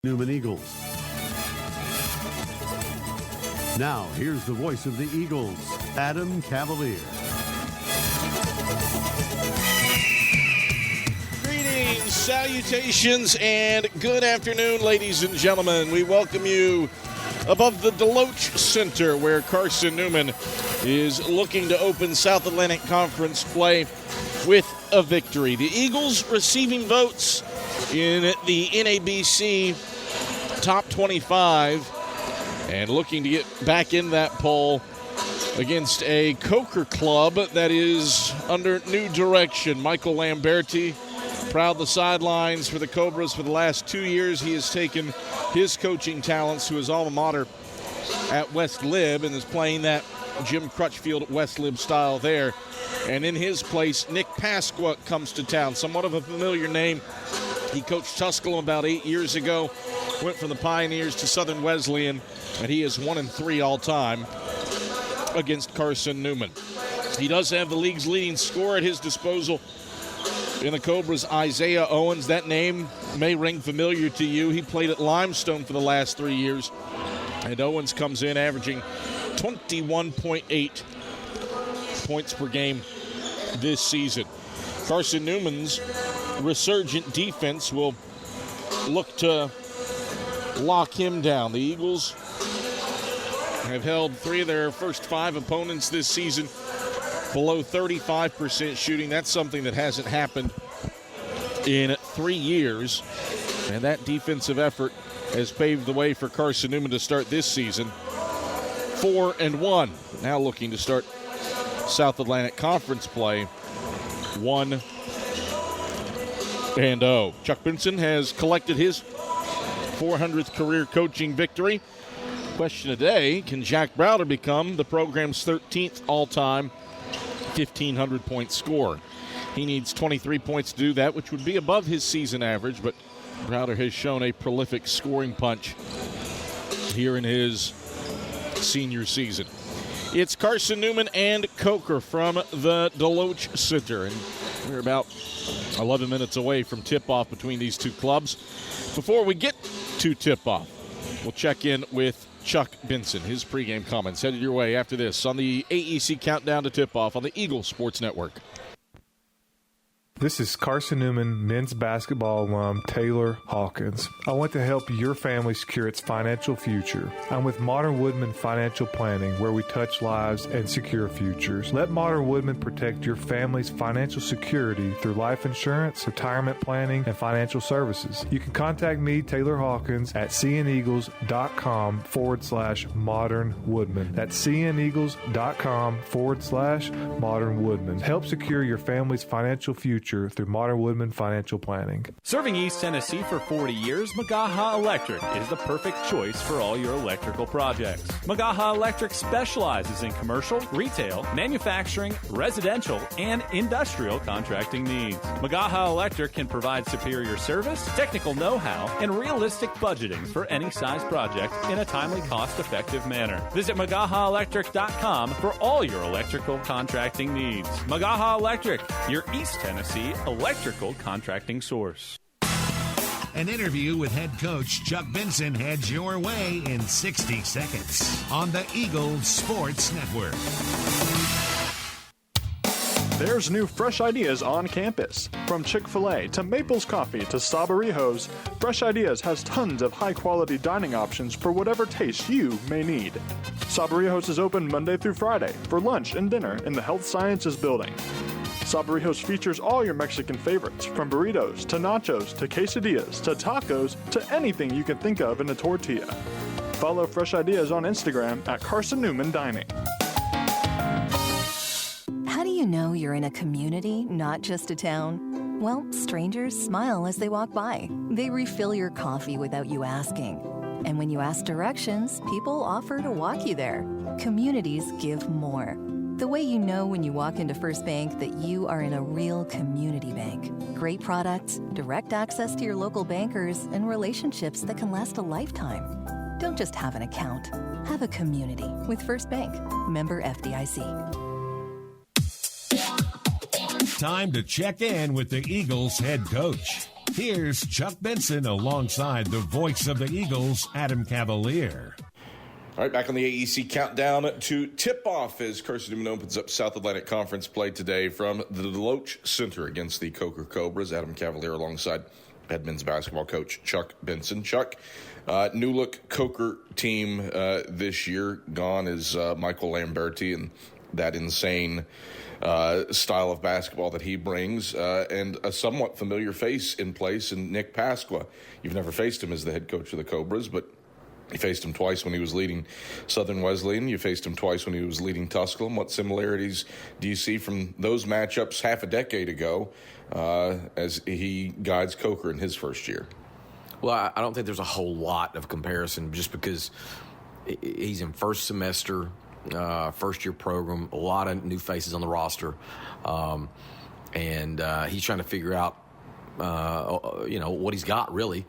Newman Eagles. Now, here's the voice of the Eagles, Adam Cavalier. Greetings, salutations, and good afternoon, ladies and gentlemen. We welcome you above the Deloach Center, where Carson-Newman is looking to open South Atlantic Conference play with a victory. The Eagles receiving votes in the NABC Top 25 and looking to get back in that poll against a Coker club that is under new direction. Michael Lamberti proud the sidelines for the Cobras for the last 2 years. He has taken his coaching talents to his alma mater at West Lib and is playing that Jim Crutchfield West Lib style there. And in his place, Nick Pasqua comes to town, somewhat of a familiar name. He coached Tusculum about 8 years ago, went from the Pioneers to Southern Wesleyan, and he is 1-3 all-time against Carson-Newman. He does have the league's leading scorer at his disposal in the Cobras, Isaiah Owens. That name may ring familiar to you. He played at Limestone for the last 3 years, and Owens comes in averaging 21.8 points per game this season. Carson-Newman's resurgent defense will look to lock him down. The Eagles have held 3 of their first 5 opponents this season below 35% shooting. That's something that hasn't happened in 3 years, and that defensive effort has paved the way for Carson-Newman to start this season 4-1. Now looking to start South Atlantic Conference play 1-0. Chuck Benson has collected his 400th career coaching victory. Question today, can Jack Browder become the program's 13th all-time 1,500-point scorer? He needs 23 points to do that, which would be above his season average, but Browder has shown a prolific scoring punch here in his senior season. It's Carson-Newman and Coker from the Deloach Center, and we're about 11 minutes away from tip-off between these two clubs. Before we get to tip-off, we'll check in with Chuck Benson. His pregame comments headed your way after this on the AEC Countdown to Tip-Off on the Eagle Sports Network. This is Carson-Newman men's basketball alum Taylor Hawkins. I want to help your family secure its financial future. I'm with Modern Woodman Financial Planning, where we touch lives and secure futures. Let Modern Woodman protect your family's financial security through life insurance, retirement planning, and financial services. You can contact me, Taylor Hawkins, at cneagles.com/Modern Woodman. That's cneagles.com/Modern Woodman. Help secure your family's financial future through Modern Woodman Financial Planning. Serving East Tennessee for 40 years, Magaha Electric is the perfect choice for all your electrical projects. Magaha Electric specializes in commercial, retail, manufacturing, residential, and industrial contracting needs. Magaha Electric can provide superior service, technical know-how, and realistic budgeting for any size project in a timely, cost-effective manner. Visit MagahaElectric.com for all your electrical contracting needs. Magaha Electric, your East Tennessee electrical contracting source. An interview with head coach Chuck Benson heads your way in 60 seconds on the Eagles Sports Network. There's new fresh ideas on campus. From Chick-fil-A to Maples Coffee to Sabarijos, Fresh Ideas has tons of high-quality dining options for whatever taste you may need. Sabarijos is open Monday through Friday for lunch and dinner in the Health Sciences Building. Sabarijos features all your Mexican favorites, from burritos to nachos to quesadillas to tacos to anything you can think of in a tortilla. Follow Fresh Ideas on Instagram at Carson-Newman Dining. How do you know you're in a community, not just a town? Well, strangers smile as they walk by. They refill your coffee without you asking. And when you ask directions, people offer to walk you there. Communities give more. The way you know when you walk into First Bank that you are in a real community bank. Great products, direct access to your local bankers, and relationships that can last a lifetime. Don't just have an account. Have a community with First Bank. Member FDIC. Time to check in with the Eagles head coach. Here's Chuck Benson alongside the voice of the Eagles, Adam Cavalier. All right, back on the AEC countdown to tip-off as Carson-Newman opens up South Atlantic Conference play today from the Deloach Center against the Coker Cobras. Adam Cavalier alongside head men's basketball coach Chuck Benson. Chuck, new-look Coker team this year. Gone is Michael Lamberti and that insane style of basketball that he brings, and a somewhat familiar face in place in Nick Pasqua. You've never faced him as the head coach of the Cobras, but you faced him twice when he was leading Southern Wesleyan. You faced him twice when he was leading Tusculum. What similarities do you see from those matchups half a decade ago as he guides Coker in his first year? Well, I don't think there's a whole lot of comparison just because he's in first semester, first-year program, a lot of new faces on the roster, and he's trying to figure out, what he's got, really.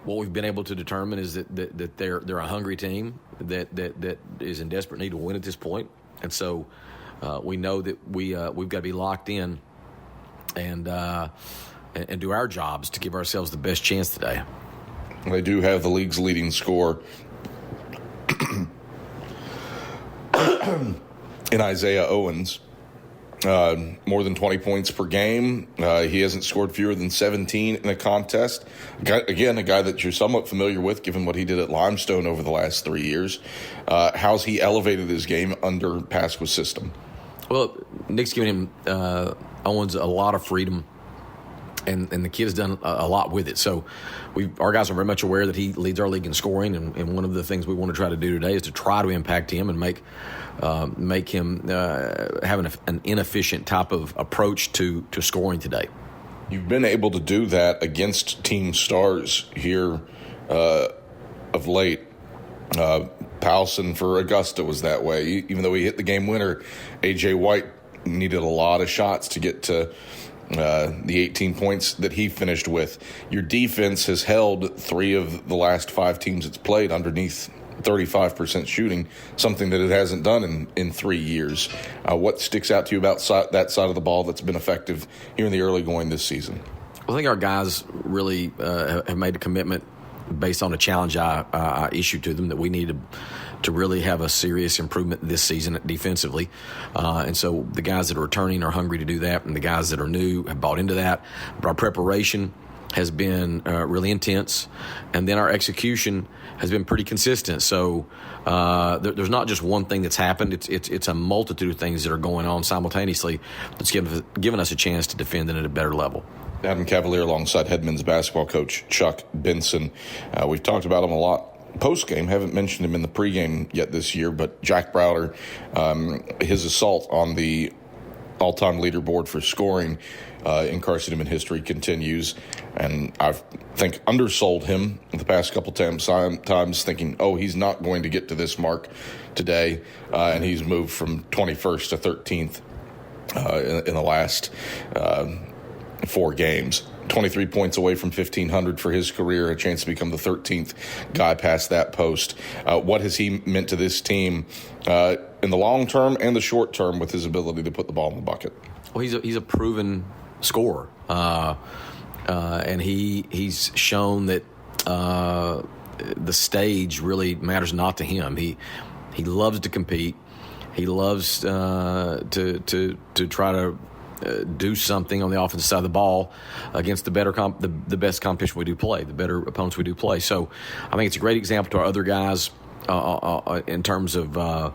What we've been able to determine is that they're a hungry team that is in desperate need to win at this point, and so we know that we've got to be locked in and do our jobs to give ourselves the best chance today. They do have the league's leading scorer in Isaiah Owens. More than 20 points per game. He hasn't scored fewer than 17 in a contest. Again, a guy that you're somewhat familiar with, given what he did at Limestone over the last 3 years. How's he elevated his game under Pasqua's system? Well, Nick's given him Owens a lot of freedom, and the kid has done a lot with it. So our guys are very much aware that he leads our league in scoring, and one of the things we want to try to do today is to try to impact him and make him have an inefficient type of approach to scoring today. You've been able to do that against team stars here of late. Powelson for Augusta was that way. Even though he hit the game winner, A.J. White needed a lot of shots to get to the 18 points that he finished with. Your defense has held 3 of the last 5 teams it's played underneath 35% shooting, something that it hasn't done in 3 years. What sticks out to you about that side of the ball that's been effective here in the early going this season? I think our guys really have made a commitment based on a challenge I issued to them that we need to really have a serious improvement this season defensively. And so the guys that are returning are hungry to do that, and the guys that are new have bought into that. But our preparation has been really intense, and then our execution has been pretty consistent. So there's not just one thing that's happened. It's a multitude of things that are going on simultaneously that's given us a chance to defend it at a better level. Adam Cavalier alongside head men's basketball coach Chuck Benson. We've talked about him a lot post-game. Haven't mentioned him in the pregame yet this year, but Jack Browder, his assault on the all-time leaderboard for scoring in Carson-Newman history continues. And I think undersold him the past couple times thinking, he's not going to get to this mark today. And he's moved from 21st to 13th in the last 4 games. 23 points away from 1,500 for his career, a chance to become the 13th guy past that post. What has he meant to this team in the long term and the short term with his ability to put the ball in the bucket? Well, he's a proven scorer, and he's shown that the stage really matters not to him. He loves to compete. He loves to try to do something on the offensive side of the ball against the best competition we do play, the better opponents we do play. So I think it's a great example to our other guys in terms of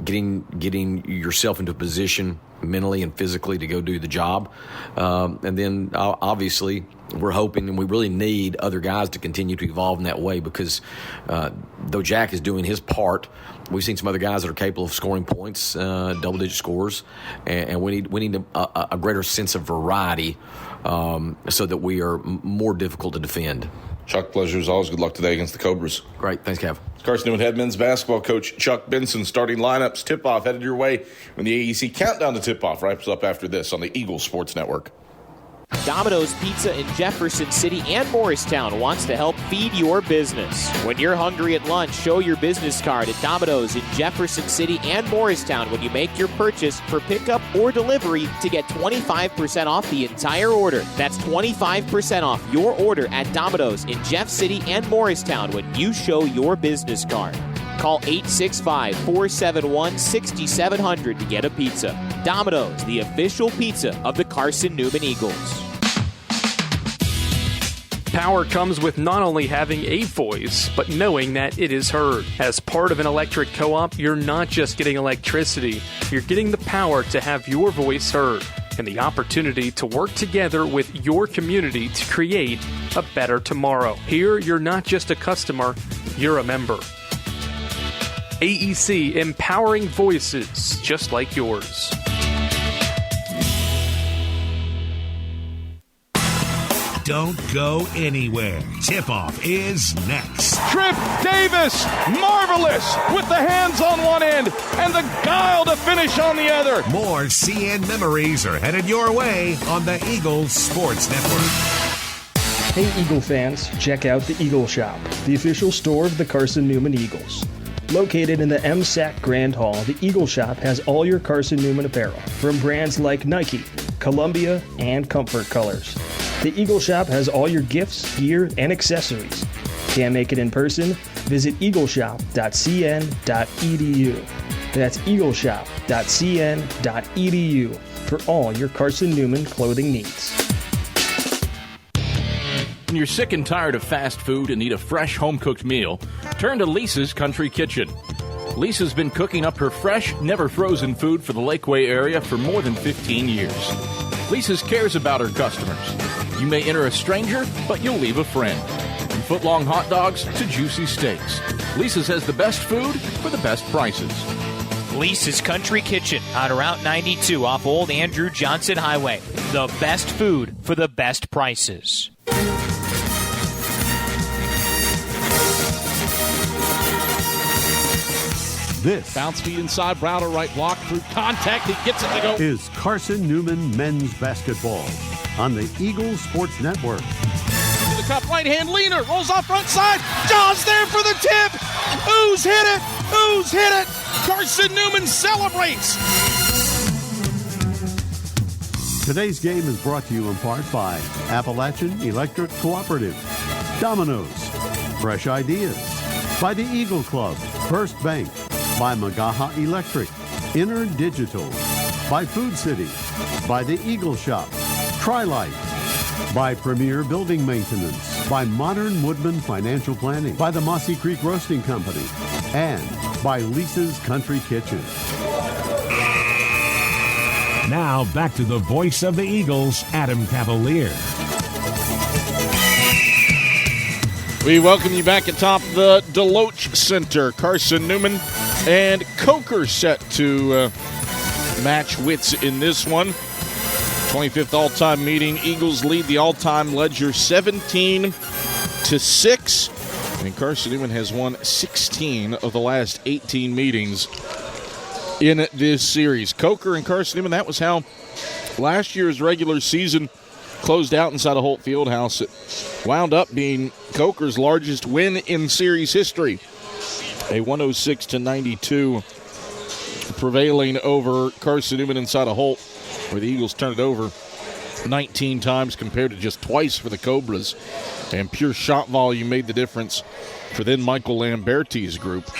getting yourself into a position mentally and physically to go do the job. And then obviously we're hoping, and we really need other guys to continue to evolve in that way, because though Jack is doing his part, we've seen some other guys that are capable of scoring points, double-digit scores, and we need a greater sense of variety so that we are more difficult to defend. Chuck, pleasure as always. Good luck today against the Cobras. Great. Thanks, Kev. Carson-Newman head men's basketball coach Chuck Benson. Starting lineups, tip-off headed your way when the AEC countdown to tip-off wraps up after this on the Eagles Sports Network. Domino's Pizza in Jefferson City and Morristown wants to help feed your business. When you're hungry at lunch, show your business card at Domino's in Jefferson City and Morristown when you make your purchase for pickup or delivery to get 25% off the entire order. That's 25% off your order at Domino's in Jeff City and Morristown when you show your business card. Call 865-471-6700 to get a pizza. Domino's, the official pizza of the Carson-Newman Eagles. Power comes with not only having a voice, but knowing that it is heard. As part of an electric co-op, you're not just getting electricity, you're getting the power to have your voice heard and the opportunity to work together with your community to create a better tomorrow. Here, you're not just a customer, you're a member. AEC, empowering voices just like yours. Don't go anywhere. Tip-off is next. Trip Davis, marvelous, with the hands on one end and the guile to finish on the other. More CN memories are headed your way on the Eagles Sports Network. Hey Eagle fans, check out the Eagle Shop, the official store of the Carson-Newman Eagles. Located in the MSAC Grand Hall, the Eagle Shop has all your Carson-Newman apparel from brands like Nike, Columbia, and Comfort Colors. The Eagle Shop has all your gifts, gear, and accessories. Can't make it in person? Visit eagleshop.cn.edu. That's eagleshop.cn.edu for all your Carson-Newman clothing needs. When you're sick and tired of fast food and need a fresh home-cooked meal, turn to Lisa's Country Kitchen. Lisa's been cooking up her fresh, never-frozen food for the Lakeway area for more than 15 years. Lisa's cares about her customers. You may enter a stranger, but you'll leave a friend. From foot-long hot dogs to juicy steaks, Lisa's has the best food for the best prices. Lisa's Country Kitchen on Route 92 off Old Andrew Johnson Highway. The best food for the best prices. This Bounce feed inside, Browder right block through contact. He gets it to go. is Carson-Newman men's basketball on the Eagles Sports Network. To the cup, right hand leaner, rolls off front side. John's there for the tip. Who's hit it? Who's hit it? Carson-Newman celebrates. Today's game is brought to you in part by Appalachian Electric Cooperative, Domino's, Fresh Ideas, by the Eagle Club, First Bank, by Magaha Electric, Inner Digital, by Food City, by the Eagle Shop, Tri-Light, by Premier Building Maintenance, by Modern Woodman Financial Planning, by the Mossy Creek Roasting Company, and by Lisa's Country Kitchen. Now back to the voice of the Eagles, Adam Cavalier. We welcome you back atop the Deloach Center. Carson-Newman and Coker set to match wits in this one. 25th all-time meeting. Eagles lead the all-time ledger 17-6. And Carson-Newman has won 16 of the last 18 meetings in this series. Coker and Carson-Newman, that was how last year's regular season closed out inside of Holt Fieldhouse. It wound up being Coker's largest win in series history. A 106-92 prevailing over Carson-Newman inside of Holt, where the Eagles turned it over 19 times compared to just twice for the Cobras. And pure shot volume made the difference for then Michael Lamberti's group.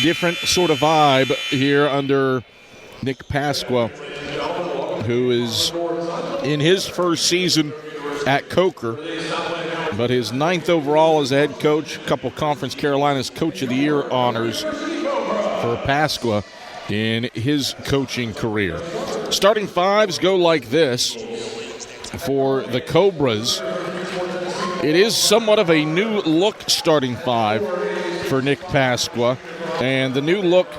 Different sort of vibe here under Nick Pasqua, who is in his first season at Coker, but his 9th overall as a head coach, a couple Conference Carolinas Coach of the Year honors for Pasqua in his coaching career. Starting fives go like this for the Cobras. It is somewhat of a new look starting five for Nick Pasqua, and the new look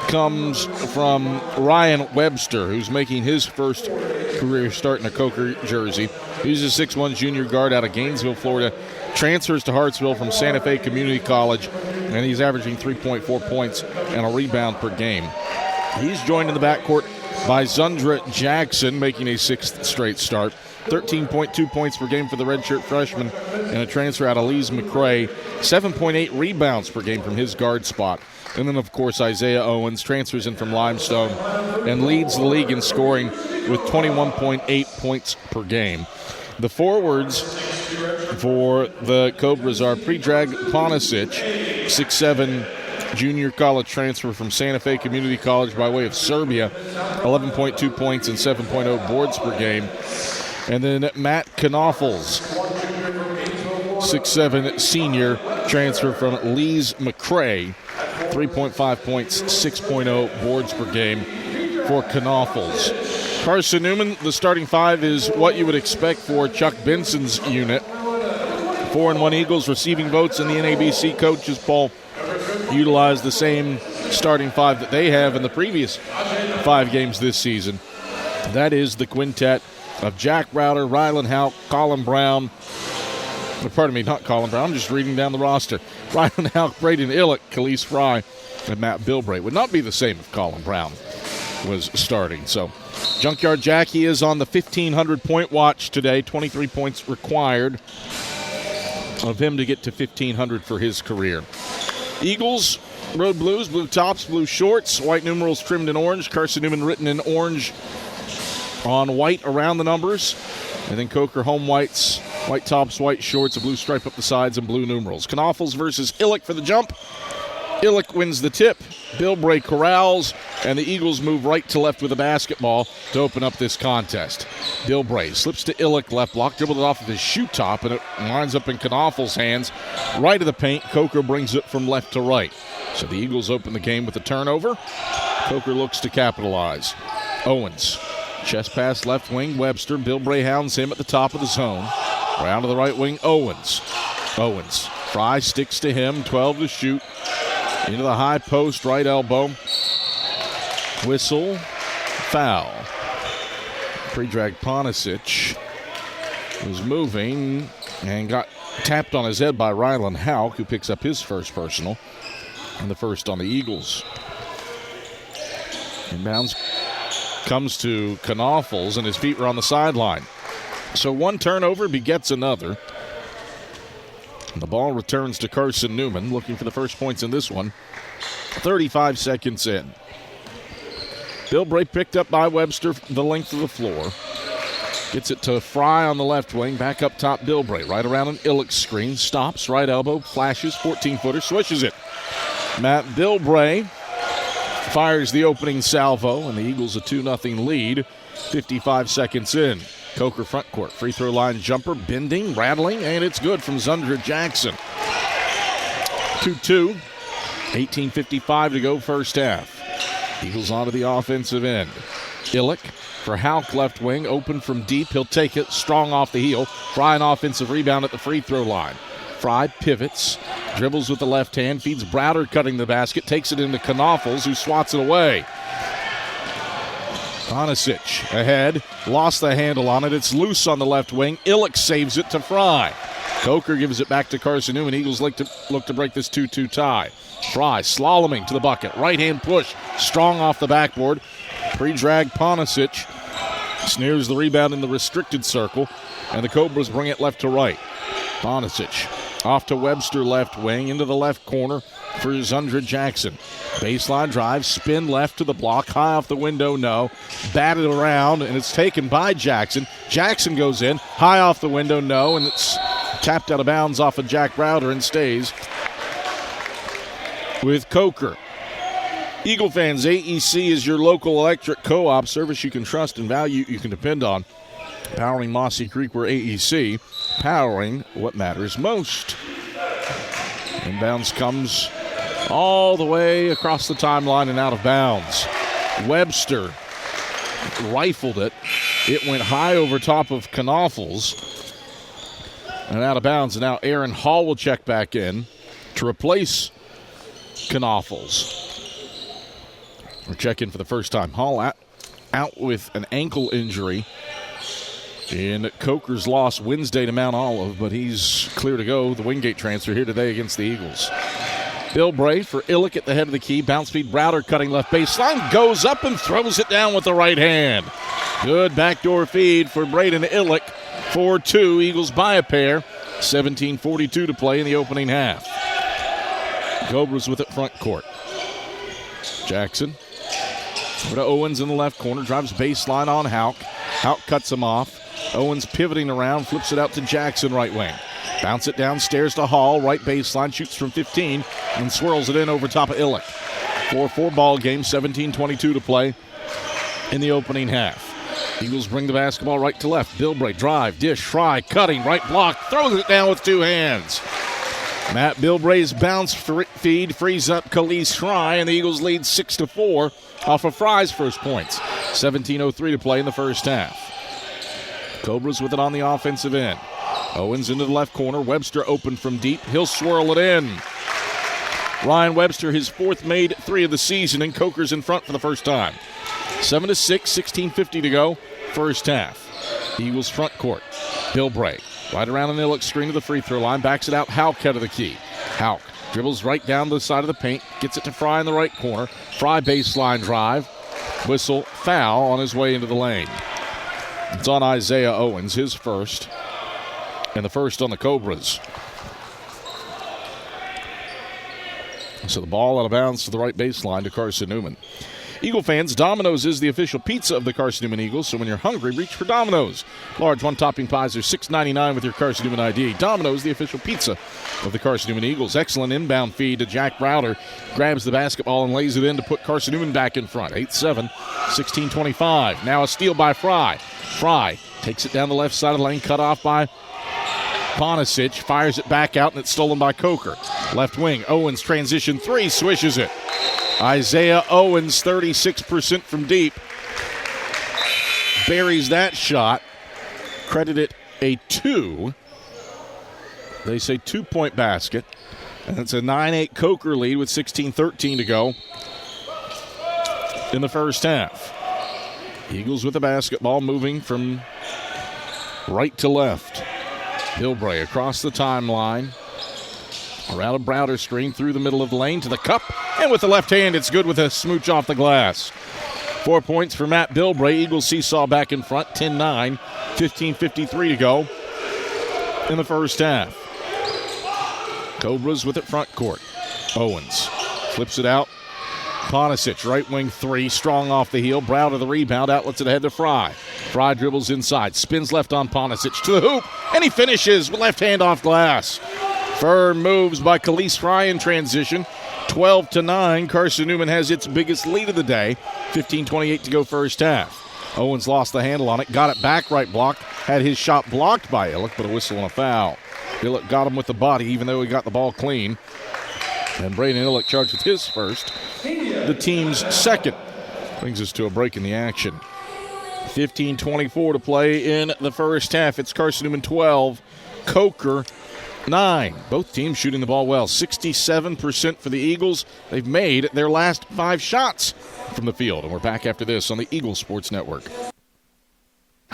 comes from Ryan Webster, who's making his first career start in a Coker jersey. He's a 6'1 junior guard out of Gainesville, Florida. Transfers to Hartsville from Santa Fe Community College, and he's averaging 3.4 points and a rebound per game. He's joined in the backcourt by Zundra Jackson, making a 6th straight start. 13.2 points per game for the redshirt freshman, and a transfer out of Lees McCray. 7.8 rebounds per game from his guard spot. And then, of course, Isaiah Owens transfers in from Limestone and leads the league in scoring with 21.8 points per game. The forwards for the Cobras are Predrag Ponisic, 6'7", junior college transfer from Santa Fe Community College by way of Serbia, 11.2 points and 7.0 boards per game. And then Matt Knoffels, 6'7", senior transfer from Lees McCray, 3.5 points, 6.0 boards per game for Knoffels. Carson-Newman, the starting five is what you would expect for Chuck Benson's unit. 4-1 Eagles receiving votes in the NABC coaches poll utilize the same starting five that they have in the previous 5 games this season. That is the quintet of Jack Browder, Rylan Houck, Colin Brown. Pardon me, not Colin Brown. I'm just reading down the roster. Rylan Houck, Braden Illick, Khalees Fry, and Matt Bilbray. Would not be the same if Colin Brown was starting. So Junkyard Jackie is on the 1,500-point watch today. 23 points required of him to get to 1,500 for his career. Eagles, road blues, blue tops, blue shorts, white numerals trimmed in orange. Carson-Newman written in orange on white around the numbers. And then Coker home whites, white tops, white shorts, a blue stripe up the sides, and blue numerals. Knoffels versus Illick for the jump. Illick wins the tip. Bilbray corrals, and the Eagles move right to left with the basketball to open up this contest. Bilbray slips to Illick, left block, dribbled it off of his shoe top, and it winds up in Knoffels' hands. Right of the paint, Coker brings it from left to right. So the Eagles open the game with a turnover. Coker looks to capitalize. Owens, chest pass left wing, Webster. Bilbray hounds him at the top of the zone. Round to the right wing, Owens. Fry sticks to him, 12 to shoot. Into the high post, right elbow. Whistle, foul. Predrag Ponisic was moving and got tapped on his head by Rylan Houck, who picks up his first personal, and the first on the Eagles. Inbounds comes to Knoffels, and his feet were on the sideline. So one turnover begets another. And the ball returns to Carson-Newman, looking for the first points in this one. 35 seconds in. Bilbray picked up by Webster the length of the floor. Gets it to Fry on the left wing. Back up top, Bilbray. Right around an Illick screen. Stops, right elbow, flashes, 14-footer, swishes it. Matt Bilbray fires the opening salvo, and the Eagles a 2-0 lead. 55 seconds in. Coker front court, free throw line jumper, bending, rattling, and it's good from Zundra Jackson. 2-2, 18:55 to go first half. Eagles onto the offensive end. Illick for Houck left wing, open from deep, he'll take it, strong off the heel. Fry an offensive rebound at the free throw line. Fry pivots, dribbles with the left hand, feeds Browder cutting the basket, takes it into Knoffels, who swats it away. Ponisic ahead, lost the handle on it. It's loose on the left wing. Illick saves it to Fry. Coker gives it back to Carson-Newman. Eagles look to break this 2-2 tie. Fry slaloming to the bucket. Right-hand push, strong off the backboard. Predrag Ponisic snares the rebound in the restricted circle, and the Cobras bring it left to right. Ponisic off to Webster left wing, into the left corner for Zundra Jackson. Baseline drive, spin left to the block, high off the window, no. Batted around, and it's taken by Jackson. Jackson goes in, high off the window, no, and it's tapped out of bounds off of Jack Browder and stays with Coker. Eagle fans, AEC is your local electric co-op service you can trust and value you can depend on. Powering Mossy Creek, we're AEC, powering what matters most. Inbounds comes all the way across the timeline and out of bounds. Webster rifled it. It went high over top of Knoffels and out of bounds. And now Aaron Hall will check back in to replace Knoffels. We're checking for the first time. Hall out with an ankle injury in Coker's loss Wednesday to Mount Olive, but he's clear to go. The Wingate transfer here today against the Eagles. Bilbray for Illick at the head of the key. Bounce feed, Browder cutting left baseline. Goes up and throws it down with the right hand. Good backdoor feed for Braden Illick. 4-2. Eagles by a pair. 17:42 to play in the opening half. Cobras with it front court. Jackson. Over to Owens in the left corner. Drives baseline on Houck. Houck cuts him off. Owens pivoting around. Flips it out to Jackson, right wing. Bounce it downstairs to Hall. Right baseline. Shoots from 15. And swirls it in over top of Illick. 4-4 ball game. 17:22 to play in the opening half. Eagles bring the basketball right to left. Bilbray drive. Dish. Fry. Cutting. Right block. Throws it down with two hands. Matt Bilbray's bounce feed frees up Khalees Fry, and the Eagles lead 6-4 off of Fry's first points. 17:03 to play in the first half. Cobras with it on the offensive end. Owens into the left corner. Webster open from deep. He'll swirl it in. Ryan Webster, his fourth made three of the season, and Coker's in front for the first time. 7-6, 16:50 to go, first half. Eagles front court. Bilbray. Right around an Illick screen to the free throw line. Backs it out. Houck out of the key. Houck dribbles right down the side of the paint. Gets it to Fry in the right corner. Fry baseline drive. Whistle foul on his way into the lane. It's on Isaiah Owens, his first. And the first on the Cobras. So the ball out of bounds to the right baseline to Carson-Newman. Eagle fans, Domino's is the official pizza of the Carson-Newman Eagles, so when you're hungry, reach for Domino's. Large one-topping pies are $6.99 with your Carson-Newman ID. Domino's, the official pizza of the Carson-Newman Eagles. Excellent inbound feed to Jack Browder. Grabs the basketball and lays it in to put Carson-Newman back in front. 8-7, 16:25. Now a steal by Fry. Fry takes it down the left side of the lane, cut off by Ponisic. Fires it back out, and it's stolen by Coker. Left wing, Owens transition three, swishes it. Isaiah Owens, 36% from deep. Buries that shot. Credit it a 2. They say 2-point basket. And it's a 9-8 Coker lead with 16:13 to go in the first half. Eagles with the basketball moving from right to left. Bilbray across the timeline. Around a Browder screen through the middle of the lane to the cup. And with the left hand, it's good with a smooch off the glass. 4 points for Matt Bilbray. Eagles seesaw back in front, 10-9, 15:53 to go in the first half. Cobras with it front court. Owens flips it out. Ponisic, right wing three, strong off the heel. Browder the rebound, outlets it ahead to Fry. Fry dribbles inside, spins left on Ponisic to the hoop, and he finishes with left hand off glass. Firm moves by Khalees Fry in transition. 12-9. Carson-Newman has its biggest lead of the day. 15:28 to go first half. Owens lost the handle on it, got it back right blocked, had his shot blocked by Illick, but a whistle and a foul. Illick got him with the body, even though he got the ball clean. And Braden Illick charged with his first, the team's second. Brings us to a break in the action. 15:24 to play in the first half. It's Carson-Newman 12, Coker 9. Both teams shooting the ball well. 67% for the Eagles. They've made their last 5 shots from the field. And we're back after this on the Eagle Sports Network.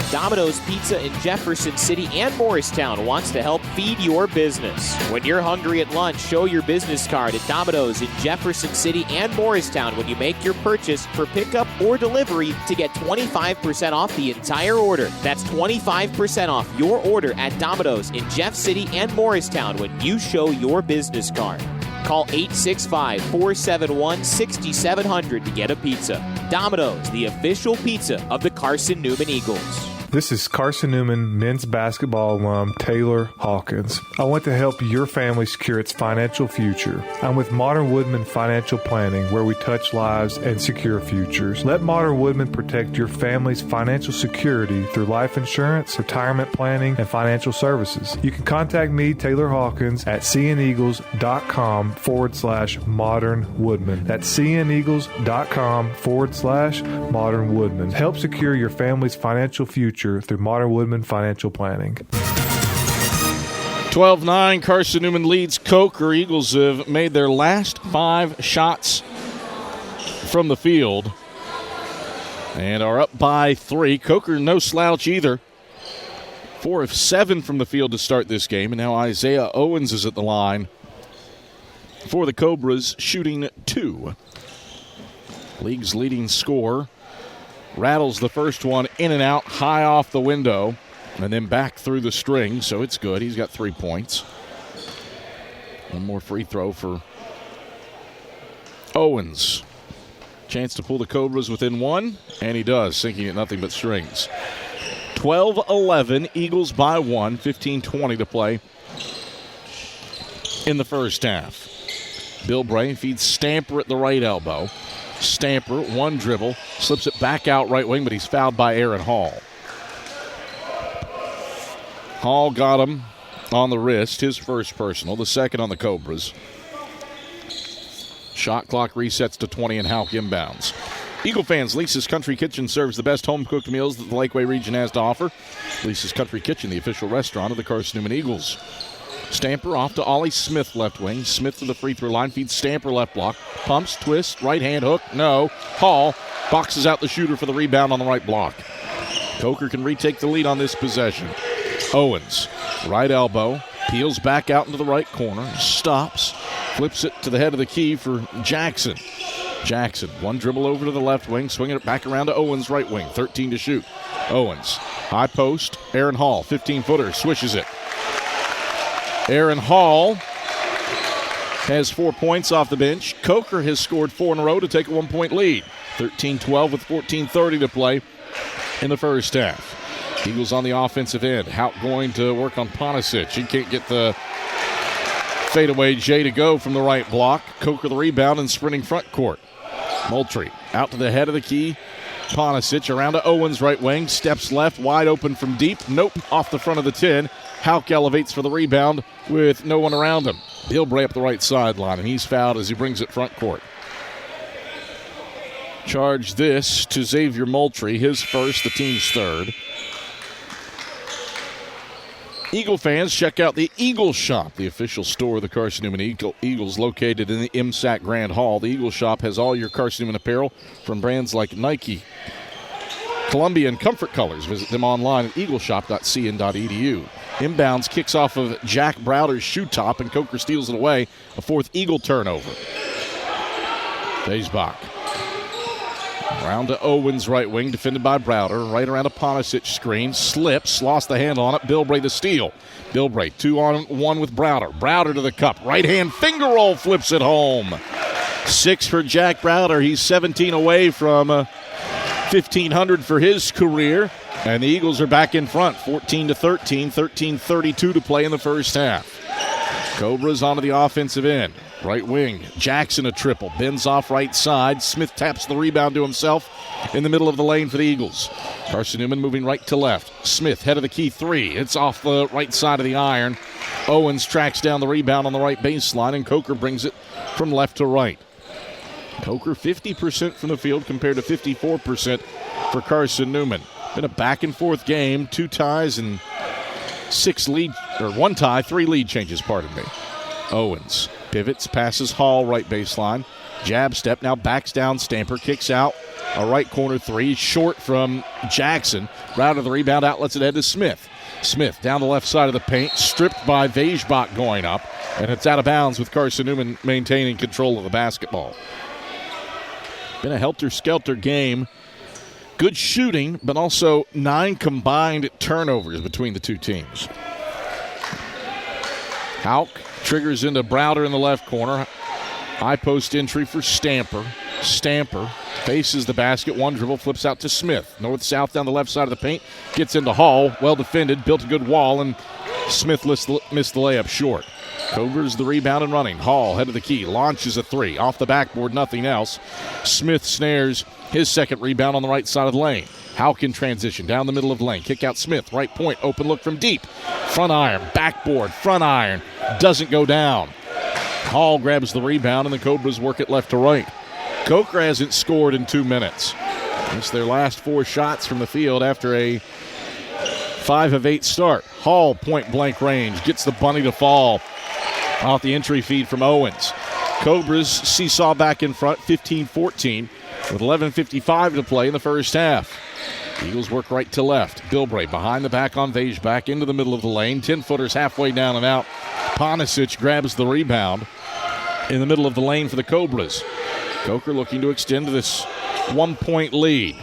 Domino's Pizza in Jefferson City and Morristown wants to help feed your business. When you're hungry at lunch, show your business card at Domino's in Jefferson City and Morristown when you make your purchase for pickup or delivery to get 25% off the entire order. That's 25% off your order at Domino's in Jeff City and Morristown when you show your business card. Call 865-471-6700 to get a pizza. Domino's, the official pizza of the Carson-Newman Eagles. This is Carson-Newman men's basketball alum Taylor Hawkins. I want to help your family secure its financial future. I'm with Modern Woodman Financial Planning, where we touch lives and secure futures. Let Modern Woodman protect your family's financial security through life insurance, retirement planning, and financial services. You can contact me, Taylor Hawkins, at cneagles.com/Modern Woodman. That's cneagles.com/Modern Woodman. Help secure your family's financial future through Modern Woodman Financial Planning. 12-9, Carson-Newman leads Coker. Eagles have made their last 5 shots from the field and are up by 3. Coker no slouch either. 4 of 7 from the field to start this game, and now Isaiah Owens is at the line for the Cobras, shooting 2. League's leading scorer. Rattles the first one in and out, high off the window. and then back through the string, so it's good. He's got 3 points. One more free throw for Owens. Chance to pull the Cobras within one, and he does, sinking at nothing but strings. 12-11, Eagles by 1, 15-20 to play in the first half. Bilbray feeds Stamper at the right elbow. Stamper, one dribble, slips it back out right wing, but he's fouled by Aaron Hall. Hall got him on the wrist, his first personal, the second on the Cobras. Shot clock resets to 20 and Houck inbounds. Eagle fans, Lisa's Country Kitchen serves the best home-cooked meals that the Lakeway region has to offer. Lisa's Country Kitchen, the official restaurant of the Carson-Newman Eagles. Stamper off to Ollie Smith, left wing. Smith to the free-throw line, feeds Stamper left block. Pumps, twist, right-hand hook, no. Hall boxes out the shooter for the rebound on the right block. Coker can retake the lead on this possession. Owens, right elbow, peels back out into the right corner, stops, flips it to the head of the key for Jackson. Jackson, one dribble over to the left wing, swinging it back around to Owens' right wing, 13 to shoot. Owens, high post, Aaron Hall, 15-footer, swishes it. Aaron Hall has 4 points off the bench. Coker has scored 4 in a row to take a 1-point lead. 13-12 with 14:30 to play in the first half. Eagles on the offensive end. Houck going to work on Ponisic. He can't get the fadeaway J to go from the right block. Coker the rebound and sprinting front court. Moultrie out to the head of the key. Ponisic around to Owens' right wing. Steps left, wide open from deep. Nope, off the front of the 10. Houck elevates for the rebound with no one around him. Bilbray up the right sideline, and he's fouled as he brings it front court. Charge this to Xavier Moultrie, his first, the team's third. Eagle fans, check out the Eagle Shop, the official store of the Carson-Newman Eagles, located in the MSAC Grand Hall. The Eagle Shop has all your Carson-Newman apparel from brands like Nike, Columbia, and Comfort Colors. Visit them online at eagleshop.cn.edu. Inbounds kicks off of Jack Browder's shoe top, and Coker steals it away. A fourth Eagle turnover. Daysbach. Round to Owens' right wing, defended by Browder. Right around a Ponisic screen. Slips, lost the handle on it. Bilbray the steal. Bilbray 2-on-1 with Browder. Browder to the cup. Right-hand finger roll, flips it home. 6 for Jack Browder. He's 17 away from 1,500 for his career. And the Eagles are back in front, 14-13, 13:32 to play in the first half. Cobras onto the offensive end. Right wing, Jackson a triple, bends off right side. Smith taps the rebound to himself in the middle of the lane for the Eagles. Carson-Newman moving right to left. Smith, head of the key, 3. It's off the right side of the iron. Owens tracks down the rebound on the right baseline, and Coker brings it from left to right. Coker 50% from the field compared to 54% for Carson-Newman. Been a back-and-forth game, 2 ties and 1 tie, 3 lead changes, pardon me. Owens pivots, passes Hall right baseline. Jab step, now backs down. Stamper kicks out. A right corner 3, short from Jackson. Round of the rebound, outlets it head to Smith. Smith down the left side of the paint, stripped by Vejbach going up, and it's out of bounds with Carson-Newman maintaining control of the basketball. Been a helter-skelter game. Good shooting, but also 9 combined turnovers between the two teams. Houck triggers into Browder in the left corner. High post entry for Stamper. Stamper faces the basket. 1 dribble, flips out to Smith. North-south down the left side of the paint. Gets into Hall. Well defended. Built a good wall, and Smith missed the layup short. Cobras the rebound and running. Hall, head of the key. Launches a 3. Off the backboard, nothing else. Smith snares his second rebound on the right side of the lane. Houck in transition down the middle of the lane. Kick out Smith. Right point. Open look from deep. Front iron. Backboard. Front iron. Doesn't go down. Hall grabs the rebound, and the Cobras work it left to right. Coker hasn't scored in 2 minutes. It's their last 4 shots from the field after a 5 of 8 start. Hall, point-blank range. Gets the bunny to fall off the entry feed from Owens. Cobras seesaw back in front, 15-14, with 11:55 to play in the first half. Eagles work right to left. Bilbray behind the back on Vejbach into the middle of the lane. 10-footers halfway down and out. Ponisic grabs the rebound in the middle of the lane for the Cobras. Coker looking to extend to this 1-point lead.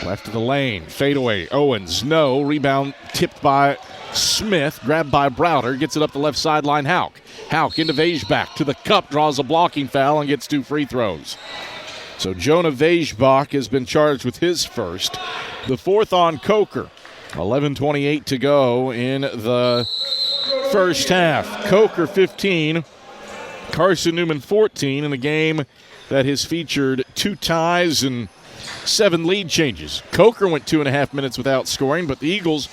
Left of the lane. Fadeaway. Owens. No. Rebound tipped by Smith. Grabbed by Browder. Gets it up the left sideline. Hauk. Hauk into Vejbach. To the cup. Draws a blocking foul and gets 2 free throws. So Jonah Vejbach has been charged with his first. The fourth on Coker. 11:28 to go in the first half. Coker 15. Carson-Newman 14 in a game that has featured 2 ties and 7 lead changes. Coker went 2.5 minutes without scoring, but the Eagles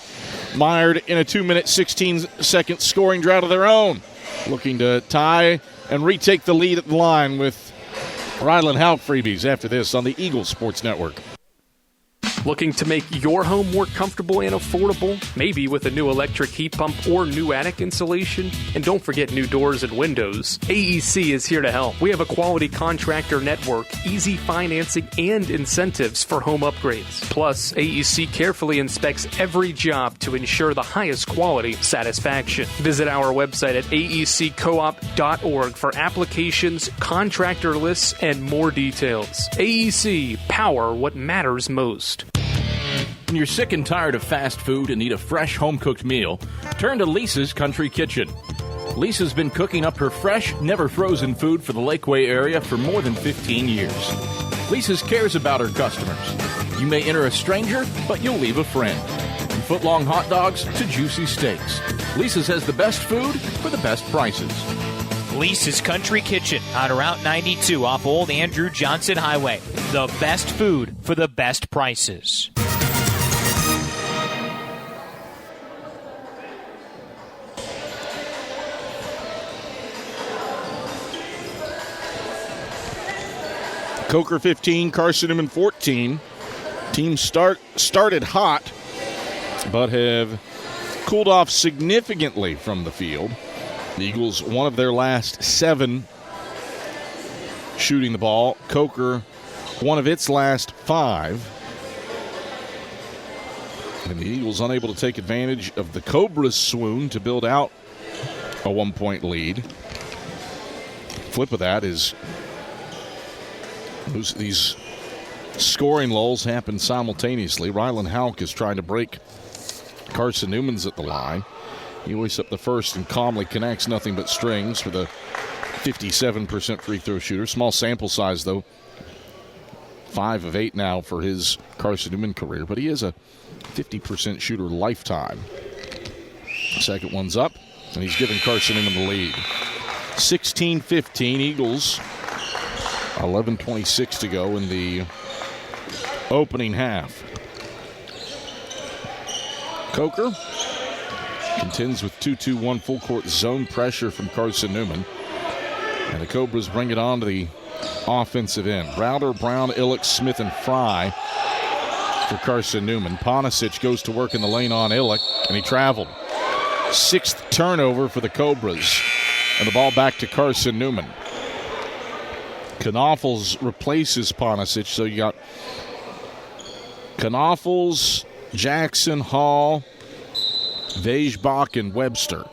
mired in a 2-minute, 16-second scoring drought of their own, looking to tie and retake the lead at the line with Ryland Hauk freebies after this on the Eagles Sports Network. Looking to make your home more comfortable and affordable? Maybe with a new electric heat pump or new attic insulation? And don't forget new doors and windows. AEC is here to help. We have a quality contractor network, easy financing, and incentives for home upgrades. Plus, AEC carefully inspects every job to ensure the highest quality satisfaction. Visit our website at aeccoop.org for applications, contractor lists, and more details. AEC, power what matters most. When you're sick and tired of fast food and need a fresh home-cooked meal, turn to Lisa's Country Kitchen. Lisa's been cooking up her fresh, never-frozen food for the Lakeway area for more than 15 years. Lisa's cares about her customers. You may enter a stranger, but you'll leave a friend. From foot-long hot dogs to juicy steaks, Lisa's has the best food for the best prices. Lisa's Country Kitchen on Route 92 off Old Andrew Johnson Highway. The best food for the best prices. Coker 15, Carson-Newman 14. Teams started hot, but have cooled off significantly from the field. The Eagles, one of their last 7 shooting the ball. Coker, one of its last 5. And the Eagles unable to take advantage of the Cobras' swoon to build out a 1-point lead. Flip of that is these scoring lulls happen simultaneously. Ryland Hauk is trying to break Carson-Newman's at the line. He hoists up the first and calmly connects nothing but strings for the 57% free throw shooter. Small sample size, though. 5 of 8 now for his Carson-Newman career, but he is a 50% shooter lifetime. Second one's up, and he's giving Carson-Newman the lead. 16-15 Eagles. 11:26 to go in the opening half. Coker contends with 2-2-1 full court zone pressure from Carson-Newman. And the Cobras bring it on to the offensive end. Browder, Brown, Illick, Smith, and Fry for Carson-Newman. Ponisic goes to work in the lane on Illick, and he traveled. 6th turnover for the Cobras. And the ball back to Carson-Newman. Knaufels replaces Ponisic, so you got Knaufels, Jackson, Hall, Vejbach, and Webster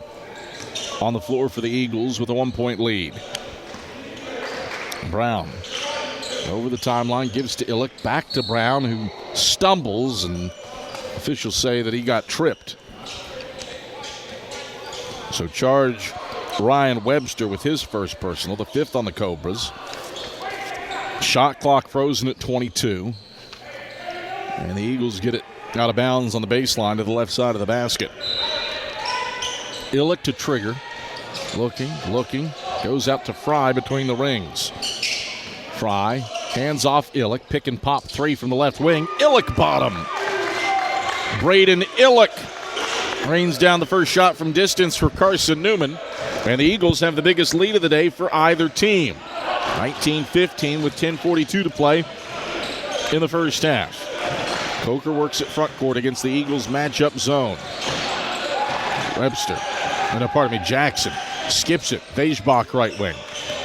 on the floor for the Eagles with a 1-point lead. Brown over the timeline, gives to Illick, back to Brown, who stumbles, and officials say that he got tripped. So charge Ryan Webster with his first personal, the 5th on the Cobras. Shot clock frozen at 22. And the Eagles get it out of bounds on the baseline to the left side of the basket. Illick to trigger. Looking. Goes out to Fry between the rings. Fry, hands off Illick. Pick and pop 3 from the left wing. Illick bottom. Braden Illick rains down the first shot from distance for Carson-Newman. And the Eagles have the biggest lead of the day for either team. 19-15 with 10:42 to play in the first half. Coker works at front court against the Eagles matchup zone. Jackson skips it. Vejbach right wing.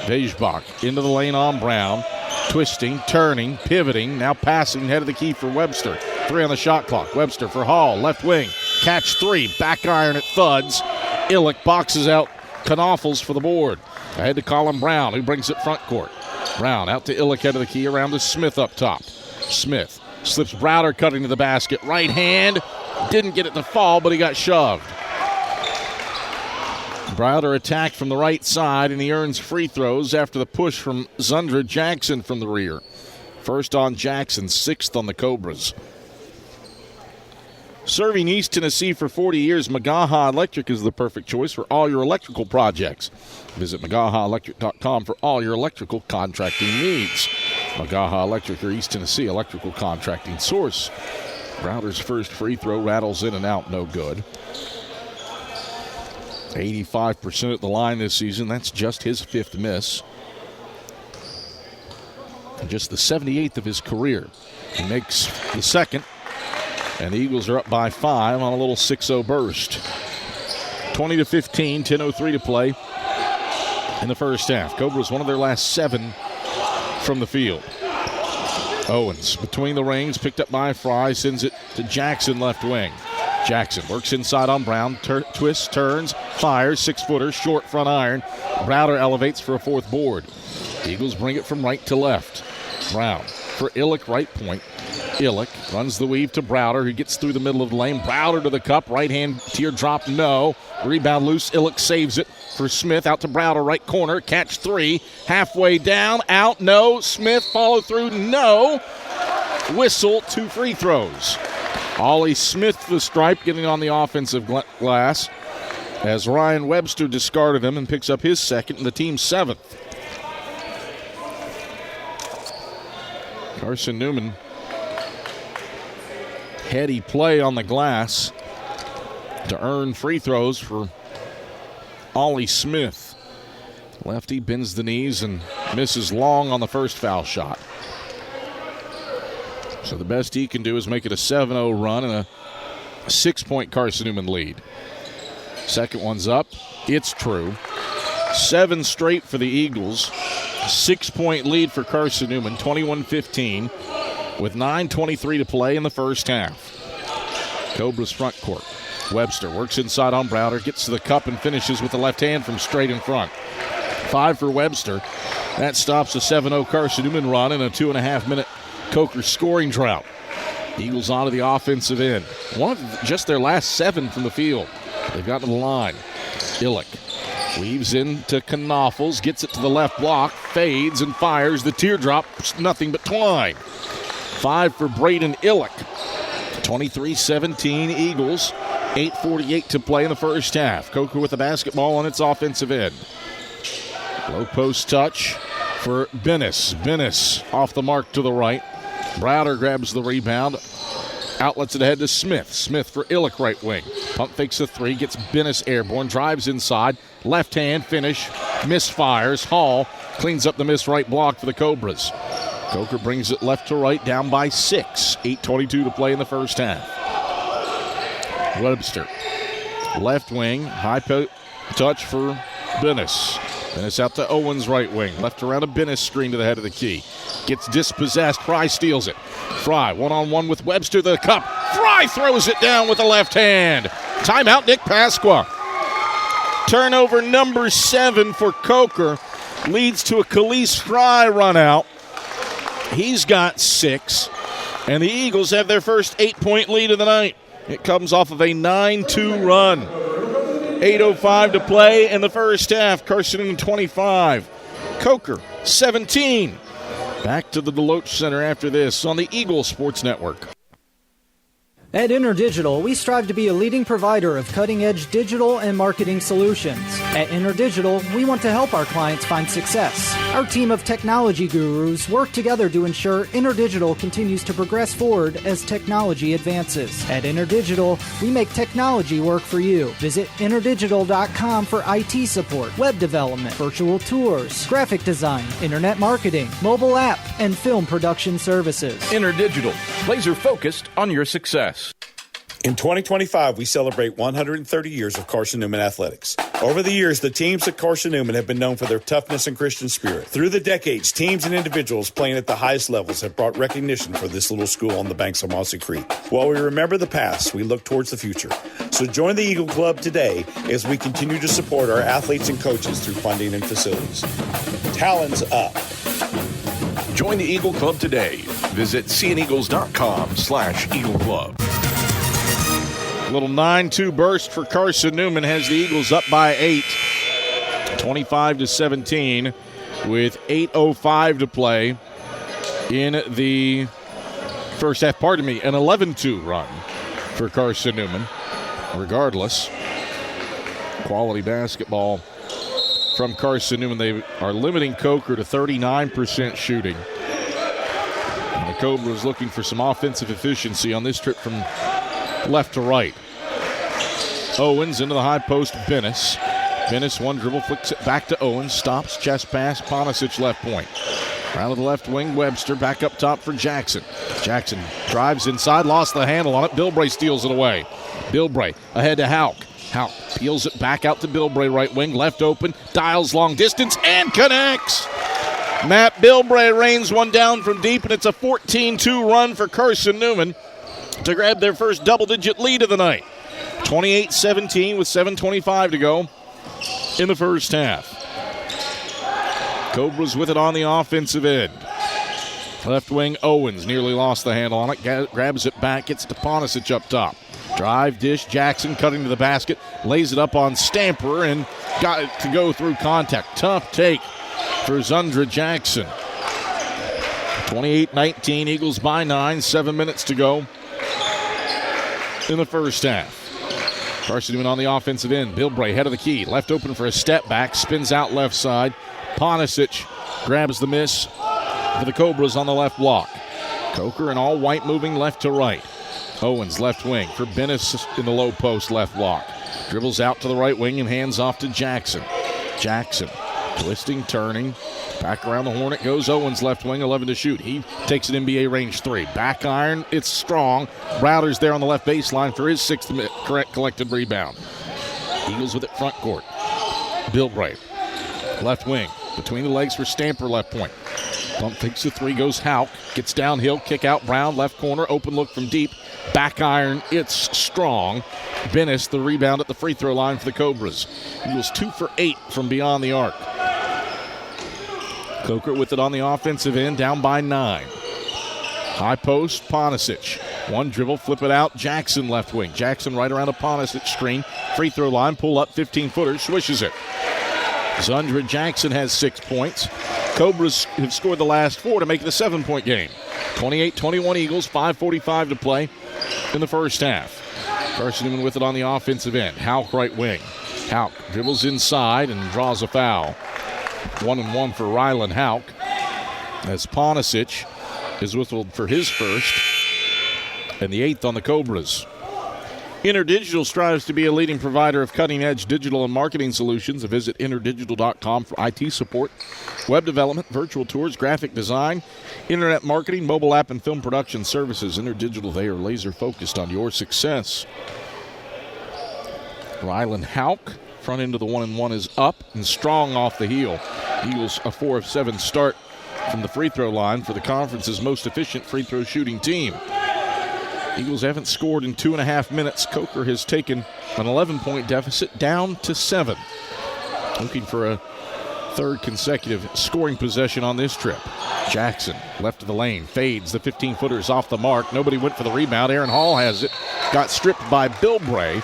Vejbach into the lane on Brown. Twisting, turning, pivoting, now passing head of the key for Webster. 3 on the shot clock. Webster for Hall, left wing. Catch 3, back iron at thuds. Illick boxes out Knaufels for the board. Ahead to Colin Brown, who brings it front court. Brown out to Illick, head of the key, around to Smith up top. Smith Slips Browder cutting to the basket. Right hand. Didn't get it to fall, but he got shoved. Browder attacked from the right side, and he earns free throws after the push from Zundra Jackson from the rear. First on Jackson, 6th on the Cobras. Serving East Tennessee for 40 years, Magaha Electric is the perfect choice for all your electrical projects. Visit MagahaElectric.com for all your electrical contracting needs. Magaha Electric, your East Tennessee electrical contracting source. Browder's first free throw rattles in and out, no good. 85% at the line this season. That's just his 5th miss. And just the 78th of his career. He makes the second. And the Eagles are up by 5 on a little 6-0 burst. 20-15, 10:03 to play in the first half. Cobras one of their last 7 from the field. Owens between the rings, picked up by Fry, sends it to Jackson left wing. Jackson works inside on Brown, twists, turns, fires, 6-footer, short front iron. Browder elevates for a 4th board. Eagles bring it from right to left. Brown for Illick, right point. Illick runs the weave to Browder, who gets through the middle of the lane. Browder to the cup, right hand teardrop, no. Rebound loose, Illick saves it for Smith, out to Browder, right corner, catch 3, halfway down, out, no. Smith follow through, no. Whistle, 2 free throws. Ollie Smith to the stripe, getting on the offensive glass, as Ryan Webster discarded him and picks up his second and the team's 7th. Carson-Newman, heady play on the glass to earn free throws for Ollie Smith. Lefty bends the knees and misses long on the first foul shot. So the best he can do is make it a 7-0 run and a 6-point Carson-Newman lead. Second one's up. It's true. 7 straight for the Eagles. 6-point lead for Carson-Newman, 21-15, with 9:23 to play in the first half. Cobras front court. Webster works inside on Browder, gets to the cup and finishes with the left hand from straight in front. 5 for Webster. That stops a 7-0 Carson-Newman run and a 2.5-minute Coker scoring drought. Eagles onto the offensive end. One of just their last 7 from the field. They've got to the line. Illick weaves into Knoffels, gets it to the left block, fades and fires. The teardrop, nothing but twine. 5 for Braden Illick. 23-17 Eagles. 8:48 to play in the first half. Coker with the basketball on its offensive end. Low post touch for Bennis. Bennis off the mark to the right. Browder grabs the rebound. Outlets it ahead to Smith. Smith for Illick, right wing. Pump fakes a 3, gets Bennis airborne, drives inside. Left hand finish, misfires. Hall cleans up the miss right block for the Cobras. Coker brings it left to right, down by 6. 8:22 to play in the first half. Webster, left wing, high touch for Bennis. Bennis out to Owens, right wing. Left around a Bennis screen to the head of the key. Gets dispossessed. Fry steals it. Fry one-on-one with Webster to the cup. Fry throws it down with the left hand. Timeout, Nick Pasqua. Turnover number 7 for Coker. Leads to a Khalees Fry run out. He's got 6. And the Eagles have their first 8-point lead of the night. It comes off of a 9-2 run. 8:05 to play in the first half. Carson-Newman 25. Coker 17. Back to the Deloach Center after this on the Eagle Sports Network. At InterDigital, we strive to be a leading provider of cutting-edge digital and marketing solutions. At InterDigital, we want to help our clients find success. Our team of technology gurus work together to ensure InterDigital continues to progress forward as technology advances. At InterDigital, we make technology work for you. Visit interdigital.com for IT support, web development, virtual tours, graphic design, internet marketing, mobile app, and film production services. InterDigital, laser-focused on your success. In 2025, we celebrate 130 years of Carson-Newman athletics. Over the years, the teams at Carson-Newman have been known for their toughness and Christian spirit. Through the decades, teams and individuals playing at the highest levels have brought recognition for this little school on the banks of Mossy Creek. While we remember the past, we look towards the future. So join the Eagle Club today as we continue to support our athletes and coaches through funding and facilities. Talons up. Join the Eagle Club today. Visit seeandeagles.com/Eagle Club. Little 9-2 burst for Carson-Newman has the Eagles up by 8, 25-17, with 8:05 to play in the first half. Pardon me, an 11-2 run for Carson-Newman. Regardless, quality basketball from Carson-Newman. They are limiting Coker to 39% shooting. And the Cobras looking for some offensive efficiency on this trip from left to right. Owens into the high post, Bennis. Bennis, one dribble, flicks it back to Owens. Stops, chest pass, Ponisic left point. Around to the left wing, Webster back up top for Jackson. Jackson drives inside, lost the handle on it. Bilbray steals it away. Bilbray ahead to Houck. Houck peels it back out to Bilbray, right wing, left open, dials long distance, and connects. Matt Bilbray rains one down from deep, and it's a 14-2 run for Carson-Newman to grab their first double-digit lead of the night. 28-17 with 7:25 to go in the first half. Cobras with it on the offensive end. Left wing Owens nearly lost the handle on it, grabs it back, gets to Ponisic up top. Drive, dish, Jackson cutting to the basket, lays it up on Stamper and got it to go through contact. Tough take for Zundra Jackson. 28-19, Eagles by 9, 7 minutes to go in the first half. Carson-Newman on the offensive end. Bilbray head of the key, left open for a step back, spins out left side. Ponisic grabs the miss for the Cobras on the left block. Coker and all white moving left to right. Owens left wing for Bennis in the low post left block. Dribbles out to the right wing and hands off to Jackson. Jackson twisting, turning. Back around the horn it goes. Owens left wing, 11 to shoot. He takes an NBA range three. Back iron, it's strong. Browder's there on the left baseline for his sixth correct collected rebound. Eagles with it front court. Bilbray, left wing. Between the legs for Stamper, left point. Pump fakes the three, goes Houck. Gets downhill, kick out Brown, left corner, open look from deep. Back iron, it's strong. Bennis, the rebound at the free throw line for the Cobras. Eagles 2 for 8 from beyond the arc. Coker with it on the offensive end, down by 9. High post, Ponisic. One dribble, flip it out, Jackson left wing. Jackson right around a Ponisic screen. Free throw line, pull up, 15-footer, swishes it. Zundra Jackson has 6 points. Cobras have scored the last 4 to make it a 7-point game. 28-21 Eagles, 5:45 to play in the first half. Carson-Newman with it on the offensive end. Houck right wing. Houck dribbles inside and draws a foul. 1-and-1 for Rylan Houck, as Ponisic is whistled for his first and the 8th on the Cobras. InterDigital strives to be a leading provider of cutting-edge digital and marketing solutions. Visit interdigital.com for IT support, web development, virtual tours, graphic design, internet marketing, mobile app, and film production services. InterDigital, they are laser-focused on your success. Rylan Houck, front end of the 1-and-1 is up and strong off the heel. Eagles a 4 of 7 start from the free throw line for the conference's most efficient free throw shooting team. Eagles haven't scored in 2.5 minutes. Coker has taken an 11-point deficit down to 7. Looking for a third consecutive scoring possession on this trip. Jackson, left of the lane, fades. The 15-footer is off the mark. Nobody went for the rebound. Aaron Hall has it. Got stripped by Bilbray.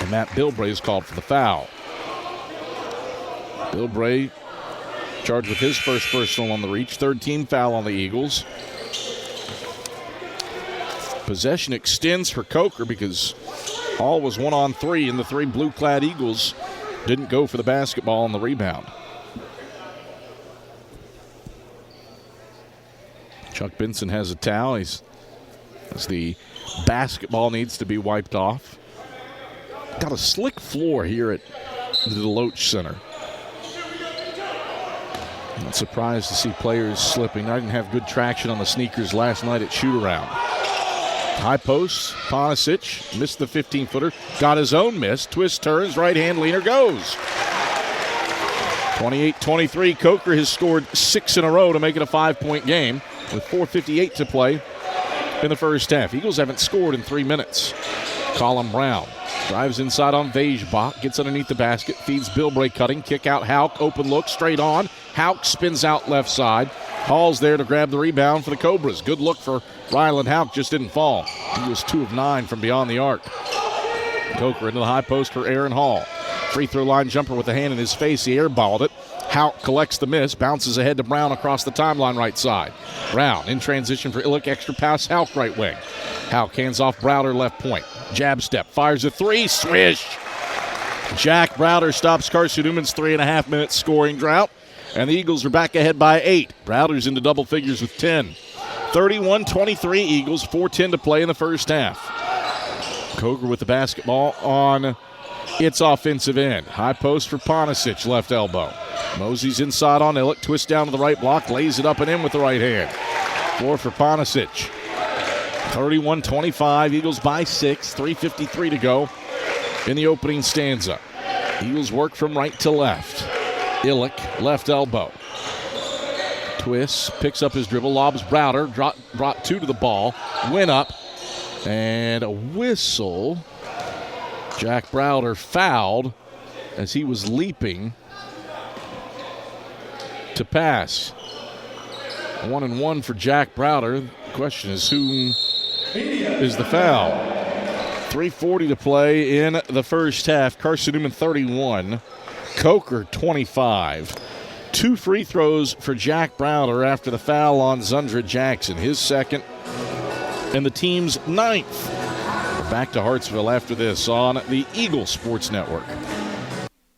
And Matt Bilbray is called for the foul. Bilbray charged with his first personal on the reach. Third team foul on the Eagles. Possession extends for Coker because Hall was 1-on-3 and the 3 blue-clad Eagles didn't go for the basketball on the rebound. Chuck Benson has a towel. As the basketball needs to be wiped off. Got a slick floor here at the Deloach Center. Not surprised to see players slipping. I didn't have good traction on the sneakers last night at shoot-around. High post, Ponisic missed the 15-footer, got his own miss, twist, turns, right-hand leaner, goes. 28-23, Coker has scored 6 in a row to make it a 5-point game with 4:58 to play in the first half. Eagles haven't scored in 3 minutes. Colin Brown drives inside on Vejbach, gets underneath the basket, feeds Bilbray cutting, kick out Houck, open look, straight on. Houck spins out left side, Hall's there to grab the rebound for the Cobras. Good look for Ryland Houck, just didn't fall. He was 2 of 9 from beyond the arc. Coker into the high post for Aaron Hall. Free throw line jumper with the hand in his face. He airballed it. Houck collects the miss, bounces ahead to Brown across the timeline right side. Brown in transition for Illick, extra pass, Houck right wing. Houck hands off Browder left point. Jab step, fires a 3, swish. Jack Browder stops Carson-Newman's 3.5-minute scoring drought, and the Eagles are back ahead by 8. Browder's into double figures with 10. 31-23 Eagles, 4:10 to play in the first half. Coker with the basketball on its offensive end. High post for Ponisic, left elbow. Mosey's inside on Illick, twists down to the right block, lays it up and in with the right hand. 4 for Ponisic. 31-25, Eagles by 6, 3:53 to go in the opening stanza. Eagles work from right to left. Illick, left elbow. Twists, picks up his dribble, lobs Browder, brought 2 to the ball, went up, and a whistle. Jack Browder fouled as he was leaping to pass. 1-1 for Jack Browder. The question is, who is the foul? 3:40 to play in the first half. Carson-Newman 31, Coker 25. 2 free throws for Jack Browder after the foul on Zundra Jackson, his second and the team's 9th. We're back to Hartsville after this on the Eagle Sports Network.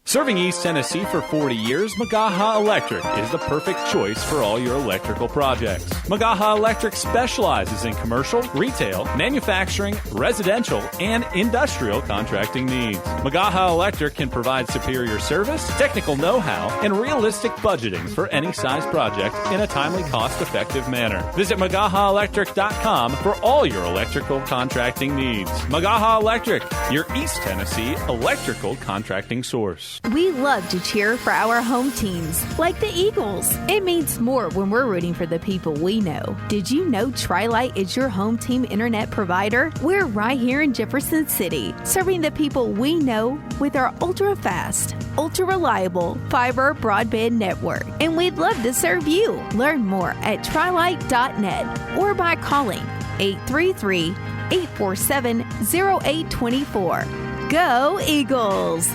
Serving East Tennessee for 40 years, Magaha Electric is the perfect choice for all your electrical projects. Magaha Electric specializes in commercial, retail, manufacturing, residential, and industrial contracting needs. Magaha Electric can provide superior service, technical know-how, and realistic budgeting for any size project in a timely, cost-effective manner. Visit MagahaElectric.com for all your electrical contracting needs. Magaha Electric, your East Tennessee electrical contracting source. We love to cheer for our home teams, like the Eagles. It means more when we're rooting for the people we know. Did you know Tri-Lite is your home team internet provider? We're right here in Jefferson City, serving the people we know with our ultra-fast, ultra-reliable fiber broadband network. And we'd love to serve you. Learn more at trilite.net or by calling 833-847-0824. Go Eagles!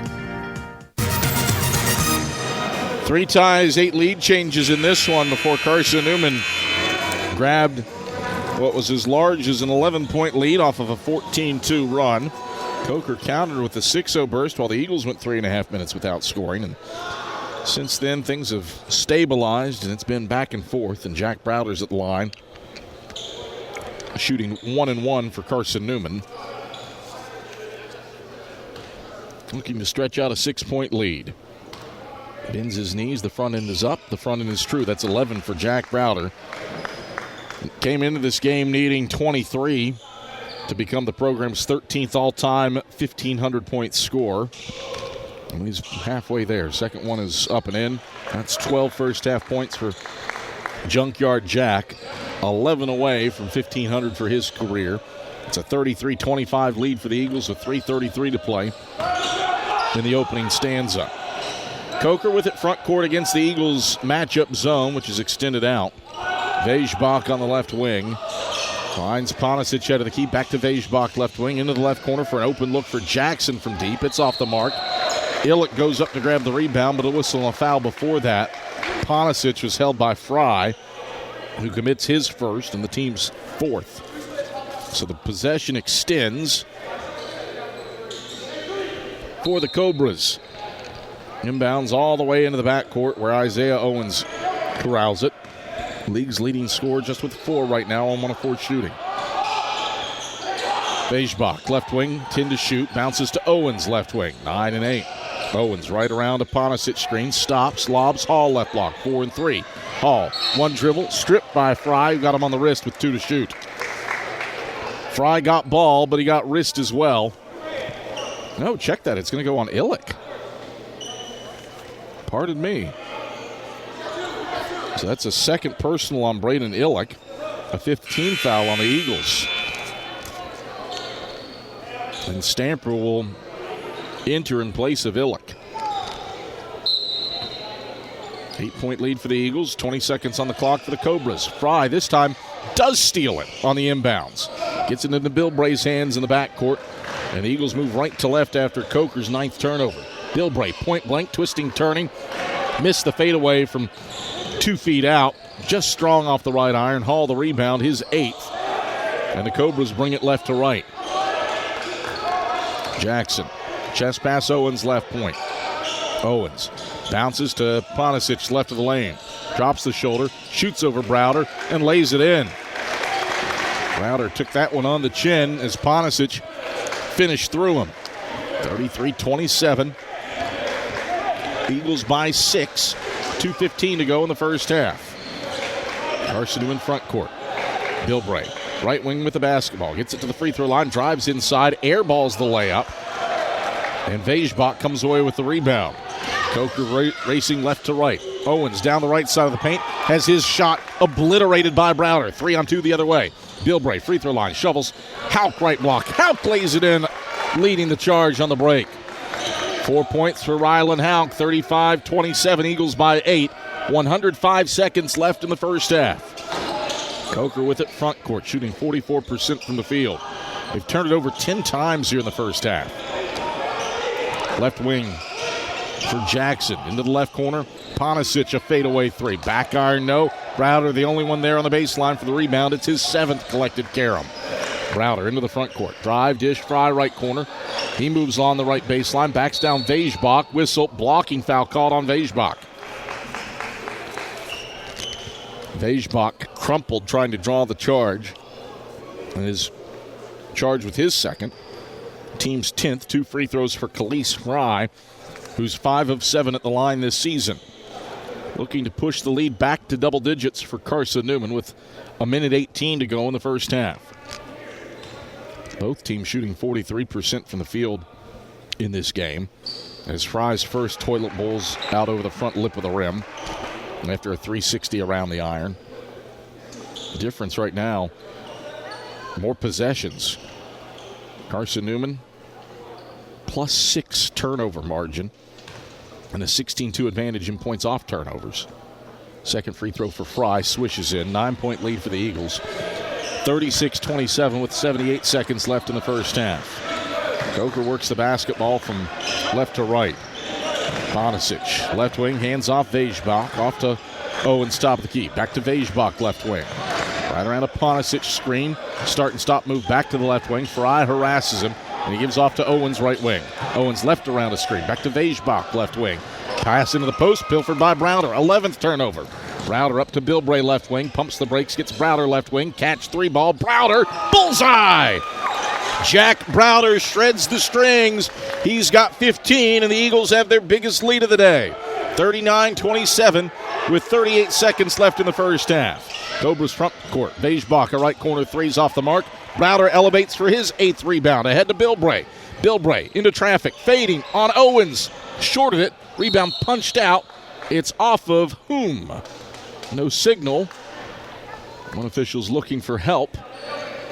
3 ties, 8 lead changes in this one before Carson-Newman grabbed what was as large as an 11-point lead off of a 14-2 run. Coker countered with a 6-0 burst while the Eagles went 3.5 minutes without scoring. And since then, things have stabilized, and it's been back and forth, and Jack Browder's at the line, shooting 1-1 for Carson-Newman. Looking to stretch out a 6-point lead. Bends his knees, the front end is up, the front end is true. That's 11 for Jack Browder. Came into this game needing 23 to become the program's 13th all-time 1,500-point scorer. And he's halfway there. Second one is up and in. That's 12 first-half points for Junkyard Jack. 11 away from 1,500 for his career. It's a 33-25 lead for the Eagles with 3:33 to play in the opening stanza. Coker with it front court against the Eagles' matchup zone, which is extended out. Vejbach on the left wing. Finds Ponisic out of the key. Back to Vejbach left wing. Into the left corner for an open look for Jackson from deep. It's off the mark. Illick goes up to grab the rebound, but a whistle and a foul before that. Ponisic was held by Fry, who commits his first and the team's 4th. So the possession extends for the Cobras. Inbounds all the way into the backcourt where Isaiah Owens corrals it. League's leading scorer just with 4 right now on 1 of 4 shooting. Vejbach, left wing, 10 to shoot. Bounces to Owens, left wing, 9 and 8. Owens right around a Ponisic screen. Stops, lobs, Hall left block, 4 and 3. Hall, 1 dribble, stripped by Fry, who got him on the wrist with 2 to shoot. Fry got ball, but he got wrist as well. No, check that. It's going to go on Illick. Pardon me. So that's a second personal on Braden Illick. A 15 foul on the Eagles. And Stamper will enter in place of Illick. 8-point lead for the Eagles, 20 seconds on the clock for the Cobras. Fry this time does steal it on the inbounds. Gets it into Bilbray's hands in the backcourt, and the Eagles move right to left after Coker's 9th turnover. Bilbray, point blank, twisting, turning. Missed the fadeaway from 2 feet out. Just strong off the right iron. Hall the rebound, his 8th. And the Cobras bring it left to right. Jackson, chest pass, Owens left point. Owens bounces to Ponicic left of the lane. Drops the shoulder, shoots over Browder, and lays it in. Browder took that one on the chin as Ponicic finished through him. 33-27. Eagles by 6. 2:15 to go in the first half. Carson-Newman front court. Bilbray, right wing with the basketball. Gets it to the free throw line, drives inside, airballs the layup. And Vejbach comes away with the rebound. Coker racing left to right. Owens down the right side of the paint. Has his shot obliterated by Browder. 3-on-2 the other way. Bilbray, free throw line, shovels. Hauk right block. Hauk plays it in, leading the charge on the break. 4 points for Rylan Hauk. 35-27. Eagles by 8. 105 seconds left in the first half. Coker with it front court, shooting 44% from the field. They've turned it over 10 times here in the first half. Left wing for Jackson. Into the left corner. Ponicic, a fadeaway 3. Back iron, no. Browder, the only one there on the baseline for the rebound. It's his 7th collected carom. Browder into the front court. Drive, dish, Fry, right corner. He moves on the right baseline. Backs down Vejbach. Whistle, blocking foul called on Vejbach. Vejbach crumpled trying to draw the charge. And is charged with his 2nd. Team's 10th. 2 free throws for Khalees Fry, who's 5 of 7 at the line this season. Looking to push the lead back to double digits for Carson-Newman with 1:18 to go in the first half. Both teams shooting 43% from the field in this game, as Fry's first toilet bowls out over the front lip of the rim after a 360 around the iron. The difference right now, more possessions. Carson-Newman plus 6 turnover margin and a 16-2 advantage in points off turnovers. Second free throw for Fry, swishes in. 9-point lead for the Eagles. 36-27 with 78 seconds left in the first half. Coker works the basketball from left to right. Ponicic, left wing, hands off Vejbach. Off to Owens, top of the key. Back to Vejbach, left wing. Right around a Ponicic screen. Start and stop move back to the left wing. Fry harasses him, and he gives off to Owens, right wing. Owens left around a screen. Back to Vejbach, left wing. Pass into the post, pilfered by Browder. 11th turnover. Browder up to Bilbray, left wing. Pumps the brakes, gets Browder, left wing. Catch 3 ball. Browder, bullseye! Jack Browder shreds the strings. He's got 15, and the Eagles have their biggest lead of the day. 39-27 with 38 seconds left in the first half. Cobras front court. Vejbach, a right corner 3's off the mark. Browder elevates for his 8th rebound. Ahead to Bilbray. Bilbray into traffic. Fading on Owens. Short of it. Rebound punched out. It's off of whom? No signal. One official's looking for help.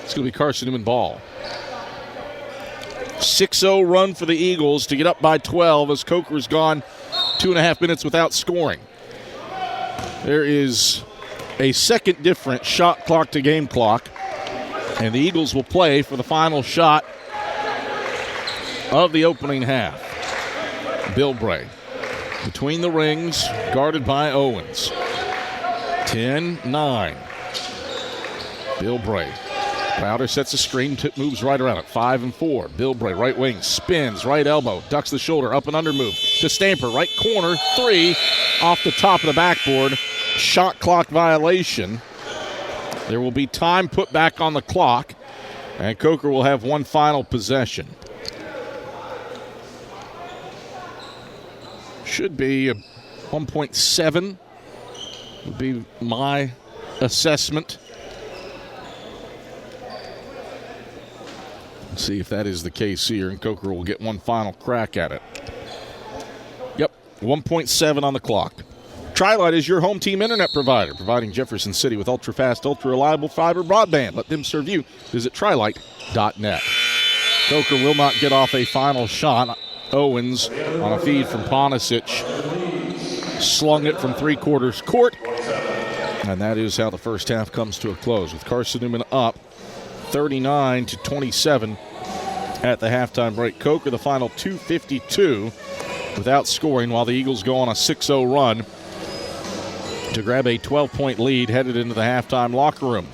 It's going to be Carson-Newman ball. 6-0 run for the Eagles to get up by 12 as Coker's gone 2.5 minutes without scoring. There is a second different shot clock to game clock, and the Eagles will play for the final shot of the opening half. Bilbray between the rings, guarded by Owens. 10-9. Bilbray. Browder sets a screen, moves right around it. 5 and 4. Bilbray, right wing, spins, right elbow, ducks the shoulder, up and under move to Stamper, right corner, 3 off the top of the backboard. Shot clock violation. There will be time put back on the clock, and Coker will have one final possession. Should be a 1.7 would be my assessment. Let's see if that is the case here, and Coker will get one final crack at it. Yep, 1.7 on the clock. Tri-Lite is your home team internet provider, providing Jefferson City with ultra-fast, ultra-reliable fiber broadband. Let them serve you. Visit trilite.net. Coker will not get off a final shot. Owens on a feed from Ponicic. slung it from three-quarters court. And that is how the first half comes to a close, with Carson-Newman up 39-27 at the halftime break. Coker, the final 2:52 without scoring, while the Eagles go on a 6-0 run to grab a 12-point lead headed into the halftime locker room.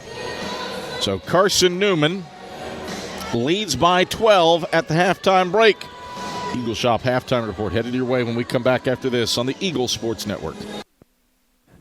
So Carson-Newman leads by 12 at the halftime break. Eagle Shop halftime report headed your way when we come back after this on the Eagle Sports Network.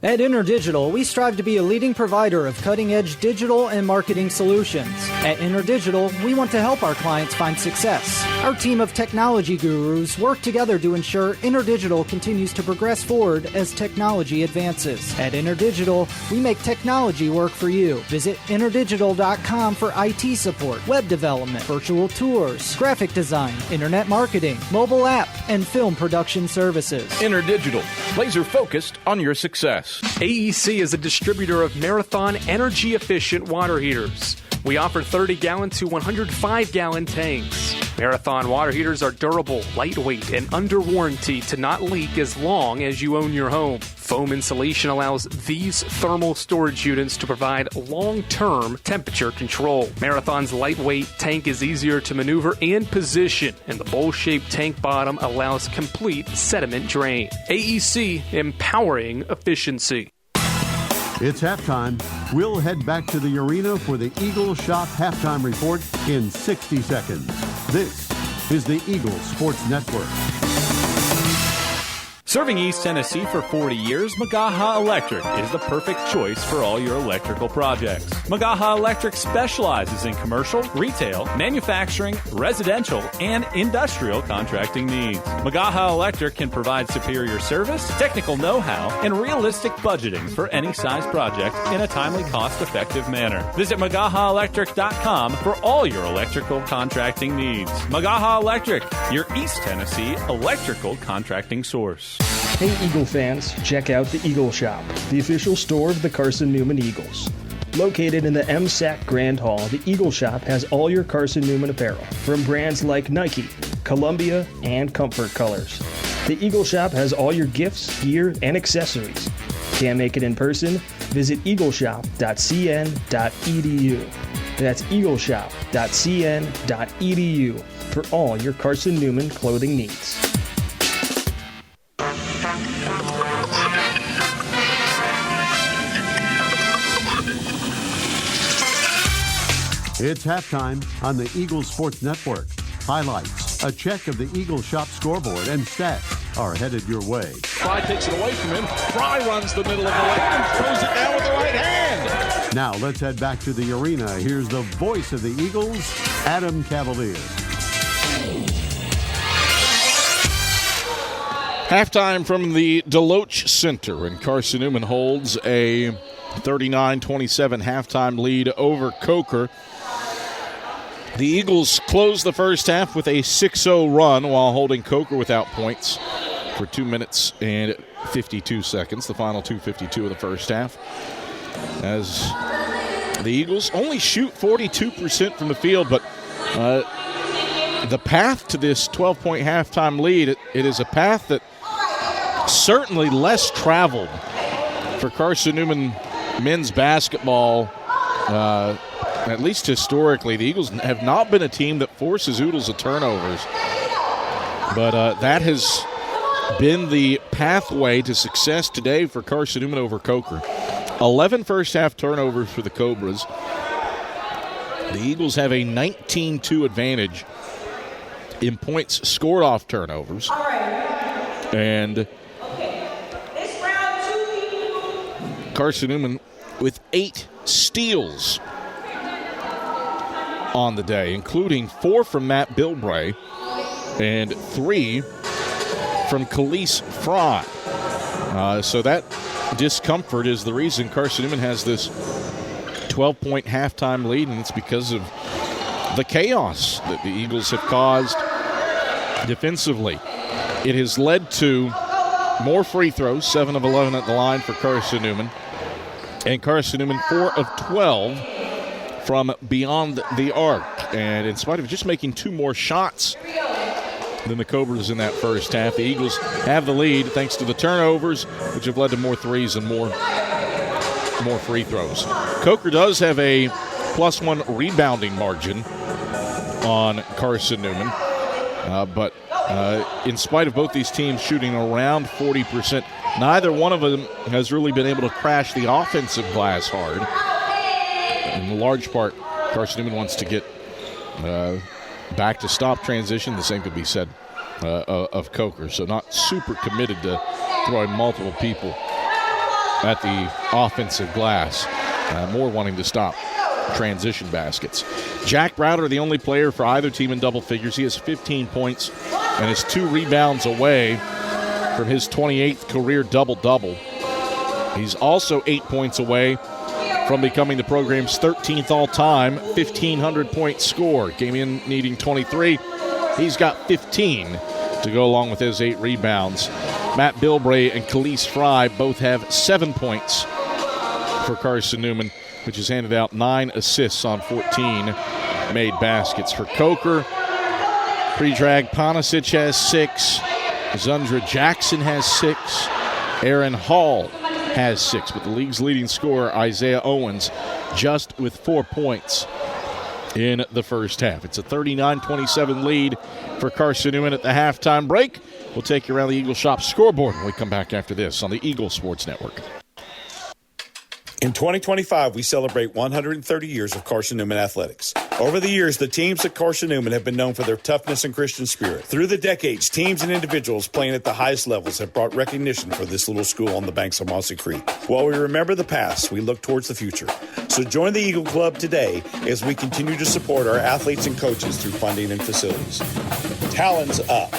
At InterDigital, we strive to be a leading provider of cutting-edge digital and marketing solutions. At InterDigital, we want to help our clients find success. Our team of technology gurus work together to ensure InterDigital continues to progress forward as technology advances. At InterDigital, we make technology work for you. Visit interdigital.com for IT support, web development, virtual tours, graphic design, internet marketing, mobile app, and film production services. InterDigital, laser-focused on your success. AEC is a distributor of Marathon energy-efficient water heaters. We offer 30-gallon to 105-gallon tanks. Marathon water heaters are durable, lightweight, and under warranty to not leak as long as you own your home. Foam insulation allows these thermal storage units to provide long-term temperature control. Marathon's lightweight tank is easier to maneuver and position, and the bowl-shaped tank bottom allows complete sediment drain. AEC, empowering efficiency. It's halftime. We'll head back to the arena for the Eagle Shop halftime report in 60 seconds. This is the Eagle Sports Network. Serving East Tennessee for 40 years, Magaha Electric is the perfect choice for all your electrical projects. Magaha Electric specializes in commercial, retail, manufacturing, residential, and industrial contracting needs. Magaha Electric can provide superior service, technical know-how, and realistic budgeting for any size project in a timely, cost-effective manner. Visit MagahaElectric.com for all your electrical contracting needs. Magaha Electric, your East Tennessee electrical contracting source. Hey Eagle fans, check out the Eagle Shop, the official store of the Carson-Newman Eagles. Located in the MSAC Grand Hall, the Eagle Shop has all your Carson-Newman apparel, from brands like Nike, Columbia, and Comfort Colors. The Eagle Shop has all your gifts, gear, and accessories. Can't make it in person? Visit eagleshop.cn.edu. That's eagleshop.cn.edu for all your Carson-Newman clothing needs. It's halftime on the Eagle Sports Network. Highlights, a check of the Eagle Shop scoreboard, and stats are headed your way. Fry takes it away from him. Fry runs the middle of the lane and throws it down with the right hand. Now let's head back to the arena. Here's the voice of the Eagles, Adam Cavalier. Halftime from the Deloach Center, and Carson-Newman holds a 39-27 halftime lead over Coker. The Eagles closed the first half with a 6-0 run while holding Coker without points for 2 minutes and 52 seconds, the final 2:52 of the first half. As the Eagles only shoot 42% from the field, but the path to this 12-point halftime lead, it is a path that certainly less traveled for Carson-Newman men's basketball. At least historically, the Eagles have not been a team that forces oodles of turnovers. But that has been the pathway to success today for Carson-Newman over Coker. 11 first-half turnovers for the Cobras. The Eagles have a 19-2 advantage in points scored off turnovers. And Carson-Newman with 8 steals on the day, including 4 from Matt Bilbray and 3 from Khalees Fry. So that discomfort is the reason Carson-Newman has this 12-point halftime lead, and it's because of the chaos that the Eagles have caused defensively. It has led to more free throws, 7 of 11 at the line for Carson-Newman, and Carson-Newman 4 of 12 from beyond the arc. And in spite of just making 2 more shots than the Cobras in that first half. The Eagles have the lead thanks to the turnovers, which have led to more threes and more free throws. Coker does have a +1 rebounding margin on Carson-Newman, but in spite of both these teams shooting around 40%, neither one of them has really been able to crash the offensive glass hard. In large part, Carson-Newman wants to get back to stop transition. The same could be said of Coker. So not super committed to throwing multiple people at the offensive glass. More wanting to stop transition baskets. Jack Browder, the only player for either team in double figures. He has 15 points and is 2 rebounds away from his 28th career double-double. He's also 8 points away from becoming the program's 13th all-time 1,500-point scorer. Came in needing 23. He's got 15 to go along with his 8 rebounds. Matt Bilbray and Khalees Fry both have 7 points for Carson-Newman, which has handed out 9 assists on 14 made baskets. For Coker, Predrag Panasic has 6. Zundra Jackson has 6. Aaron Hall has 6. But the league's leading scorer, Isaiah Owens, just with 4 points in the first half. It's a 39-27 lead for Carson-Newman at the halftime break. We'll take you around the Eagle Shop scoreboard when we come back after this on the Eagle Sports Network. In 2025, we celebrate 130 years of Carson-Newman athletics. Over the years, the teams at Carson-Newman have been known for their toughness and Christian spirit. Through the decades, teams and individuals playing at the highest levels have brought recognition for this little school on the banks of Mossy Creek. While we remember the past, we look towards the future. So join the Eagle Club today as we continue to support our athletes and coaches through funding and facilities. Talons up.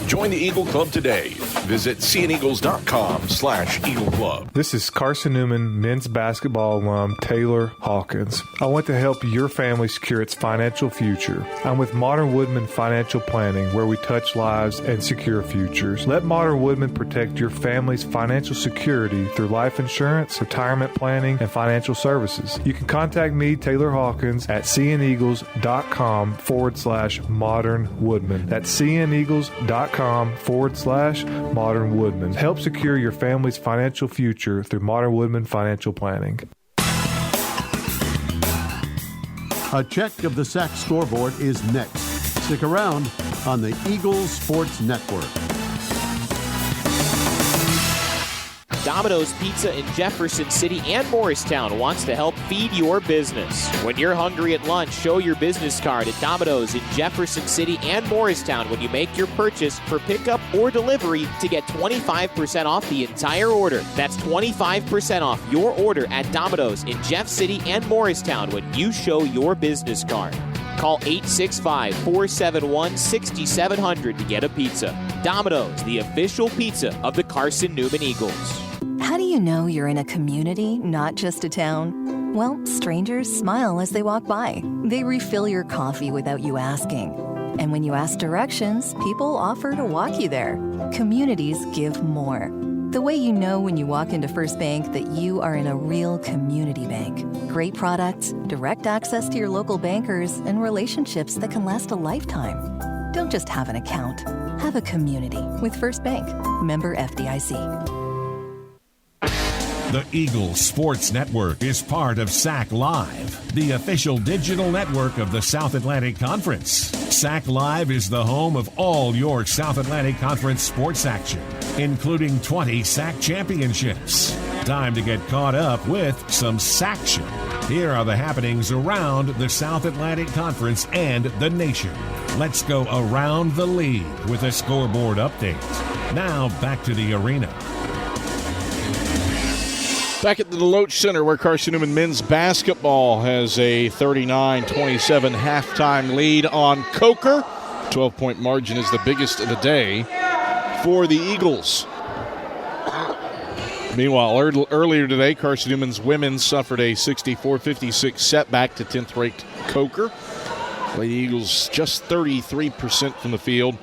Join the Eagle Club today. Visit cneagles.com/Eagle Club. This is Carson-Newman men's basketball alum Taylor Hawkins. I want to help your family secure its financial future. I'm with Modern Woodman Financial Planning, where we touch lives and secure futures. Let Modern Woodman protect your family's financial security through life insurance, retirement planning, and financial services. You can contact me, Taylor Hawkins, at cneagles.com/Modern Woodman. That's cneagles.com/Modern Woodman. Help secure your family's financial future through Modern Woodman Financial Planning. A check of the SAC scoreboard is next. Stick around on the Eagles Sports Network. Domino's Pizza in Jefferson City and Morristown wants to help feed your business. When you're hungry at lunch, show your business card at Domino's in Jefferson City and Morristown when you make your purchase for pickup or delivery to get 25% off the entire order. That's 25% off your order at Domino's in Jeff City and Morristown when you show your business card. Call 865-471-6700 to get a pizza. Domino's, the official pizza of the Carson-Newman Eagles. How do you know you're in a community, not just a town? Well, strangers smile as they walk by. They refill your coffee without you asking. And when you ask directions, people offer to walk you there. Communities give more. The way you know when you walk into First Bank that you are in a real community bank. Great products, direct access to your local bankers, and relationships that can last a lifetime. Don't just have an account. Have a community with First Bank. Member FDIC. The Eagle Sports Network is part of SAC Live, the official digital network of the South Atlantic Conference. SAC Live is the home of all your South Atlantic Conference sports action, including 20 SAC championships. Time to get caught up with some SACtion. Here are the happenings around the South Atlantic Conference and the nation. Let's go around the league with a scoreboard update. Now back to the arena. Back at the Deloach Center, where Carson-Newman men's basketball has a 39-27 halftime lead on Coker. 12-point margin is the biggest of the day for the Eagles. Meanwhile, earlier today, Carson-Newman's women suffered a 64-56 setback to 10th-ranked Coker. Lady Eagles just 33% from the field.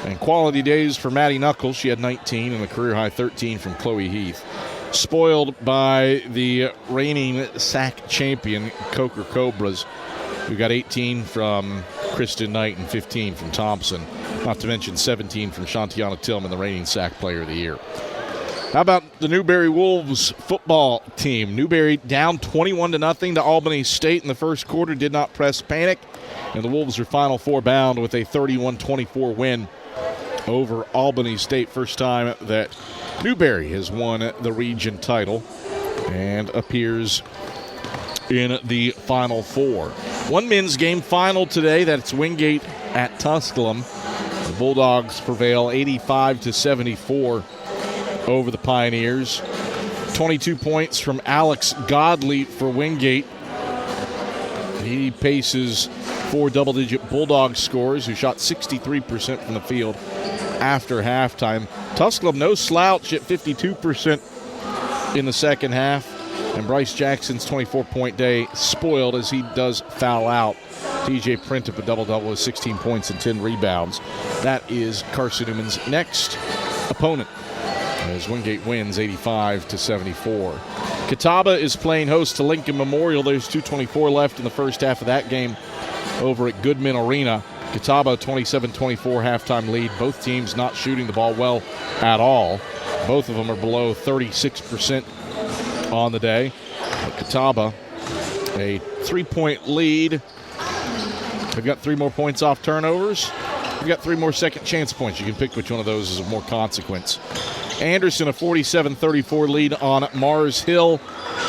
And quality days for Maddie Knuckles. She had 19 and a career-high 13 from Chloe Heath. Spoiled by the reigning SAC champion, Coker Cobras, who got 18 from Kristen Knight and 15 from Thompson. Not to mention 17 from Shantiana Tillman, the reigning SAC Player of the Year. How about the Newberry Wolves football team? Newberry down 21-0 to Albany State in the first quarter, did not press panic, and the Wolves are Final Four bound with a 31-24 win over Albany State. First time that Newberry has won the region title and appears in the Final Four. One men's game final today. That's Wingate at Tusculum. The Bulldogs prevail 85-74 over the Pioneers. 22 points from Alex Godley for Wingate. He paces 4 double-digit Bulldog scorers who shot 63% from the field after halftime. Tusculum no slouch at 52% in the second half. And Bryce Jackson's 24-point day spoiled as he does foul out. TJ Printip a double-double with 16 points and 10 rebounds. That is Carson-Newman's next opponent as Wingate wins 85-74. Catawba is playing host to Lincoln Memorial. There's 2:24 left in the first half of that game over at Goodman Arena. Catawba 27-24 halftime lead. Both teams not shooting the ball well at all. Both of them are below 36% on the day. Catawba, a 3-point lead. They've got 3 more points off turnovers. They've got 3 more second chance points. You can pick which one of those is of more consequence. Anderson, a 47-34 lead on Mars Hill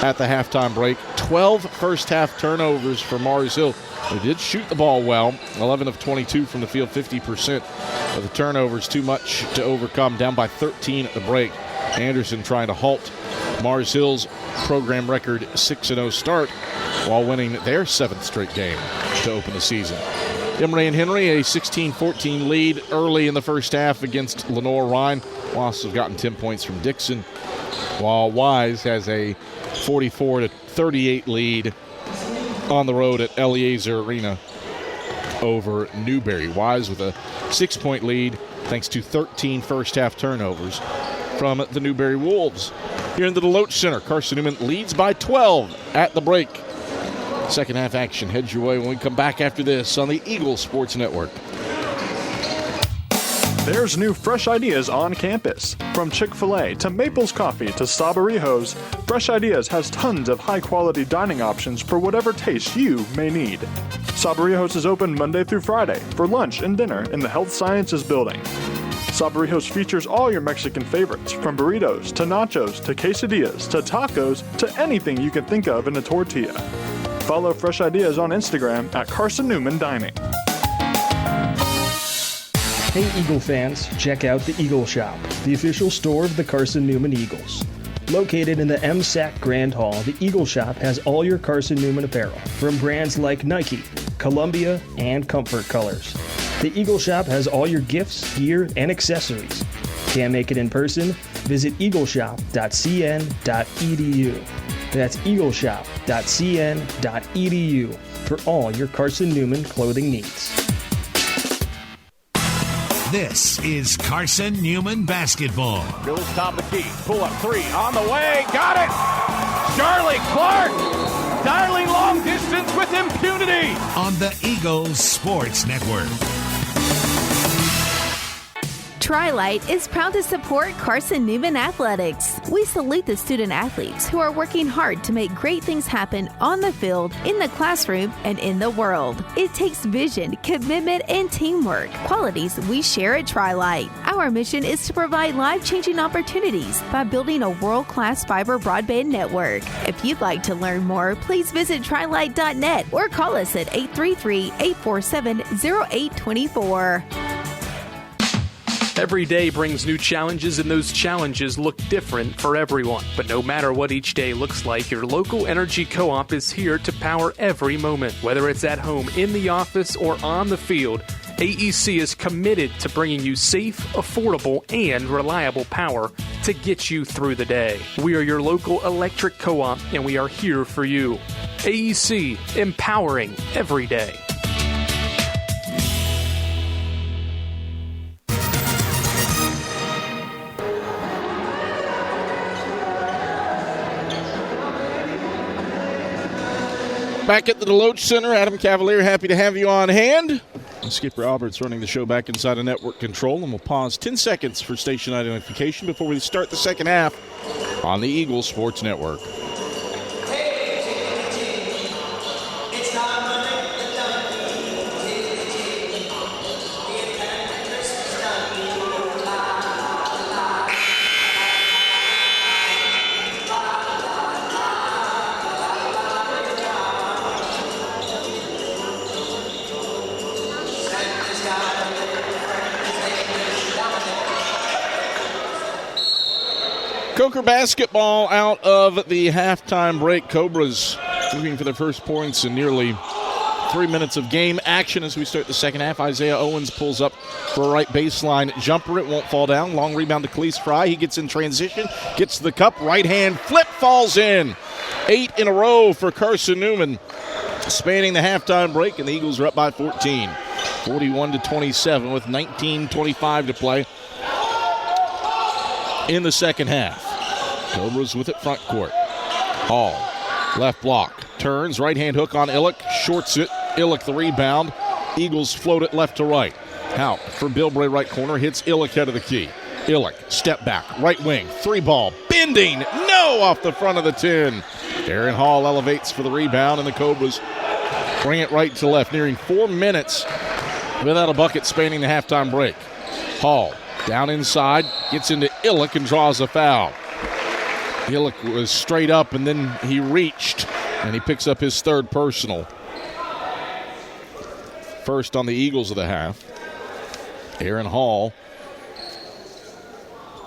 at the halftime break. 12 first half turnovers for Mars Hill. They did shoot the ball well, 11 of 22 from the field, 50%. But the turnovers too much to overcome, down by 13 at the break. Anderson trying to halt Mars Hill's program record 6-0 start while winning their 7th straight game to open the season. Emory and Henry, a 16-14 lead early in the first half against Lenore Rhine. Wasps have gotten 10 points from Dixon, while Wise has a 44-38 lead on the road at Eliezer Arena over Newberry. Wise with a 6-point lead thanks to 13 first-half turnovers from the Newberry Wolves. Here in the Deloach Center, Carson-Newman leads by 12 at the break. Second half action heads your way when we come back after this on the Eagle Sports Network. There's new fresh ideas on campus. From Chick-fil-A to Maples Coffee to Sabarijos, Fresh Ideas has tons of high-quality dining options for whatever taste you may need. Sabarijos is open Monday through Friday for lunch and dinner in the Health Sciences Building. Sabarijos features all your Mexican favorites, from burritos to nachos to quesadillas to tacos to anything you can think of in a tortilla. Follow Fresh Ideas on Instagram at Carson-Newman Dining. Hey Eagle fans, check out the Eagle Shop, the official store of the Carson-Newman Eagles. Located in the MSAC Grand Hall, the Eagle Shop has all your Carson-Newman apparel, from brands like Nike, Columbia, and Comfort Colors. The Eagle Shop has all your gifts, gear, and accessories. Can't make it in person? Visit eagleshop.cn.edu. That's eagleshop.cn.edu for all your Carson-Newman clothing needs. This is Carson-Newman basketball. Billy's top of the key. Pull up 3 on the way. Got it. Charlie Clark dialing long distance with impunity. On the Eagles Sports Network. Tri-Light is proud to support Carson-Newman Athletics. We salute the student athletes who are working hard to make great things happen on the field, in the classroom, and in the world. It takes vision, commitment, and teamwork, qualities we share at Tri-Light. Our mission is to provide life-changing opportunities by building a world-class fiber broadband network. If you'd like to learn more, please visit trilight.net or call us at 833-847-0824. Every day brings new challenges, and those challenges look different for everyone. But no matter what each day looks like, your local energy co-op is here to power every moment. Whether it's at home, in the office, or on the field, AEC is committed to bringing you safe, affordable, and reliable power to get you through the day. We are your local electric co-op, and we are here for you. AEC, empowering every day. Back at the Deloach Center, Adam Cavalier, happy to have you on hand. Skipper Albert's running the show back inside of network control, and we'll pause 10 seconds for station identification before we start the second half on the Eagle Sports Network. Coker basketball out of the halftime break. Cobras looking for their first points in nearly 3 minutes of game action as we start the second half. Isaiah Owens pulls up for a right baseline jumper. It won't fall down. Long rebound to Khalees Fry. He gets in transition, gets to the cup. Right hand flip, falls in. 8 in a row for Carson-Newman, spanning the halftime break, and the Eagles are up by 14. 41-27 with 19:25 to play in the second half. Cobras with it front court. Hall, left block, turns, right-hand hook on Illick, shorts it. Illick the rebound. Eagles float it left to right. Houck for Bilbray right corner, hits Illick head of the key. Illick, step back, right wing, three ball, bending, no, off the front of the 10. Aaron Hall elevates for the rebound, and the Cobras bring it right to left, nearing 4 minutes without a bucket spanning the halftime break. Hall, down inside, gets into Illick and draws a foul. Illick was straight up, and then he reached, and he picks up his third personal. First on the Eagles of the half. Aaron Hall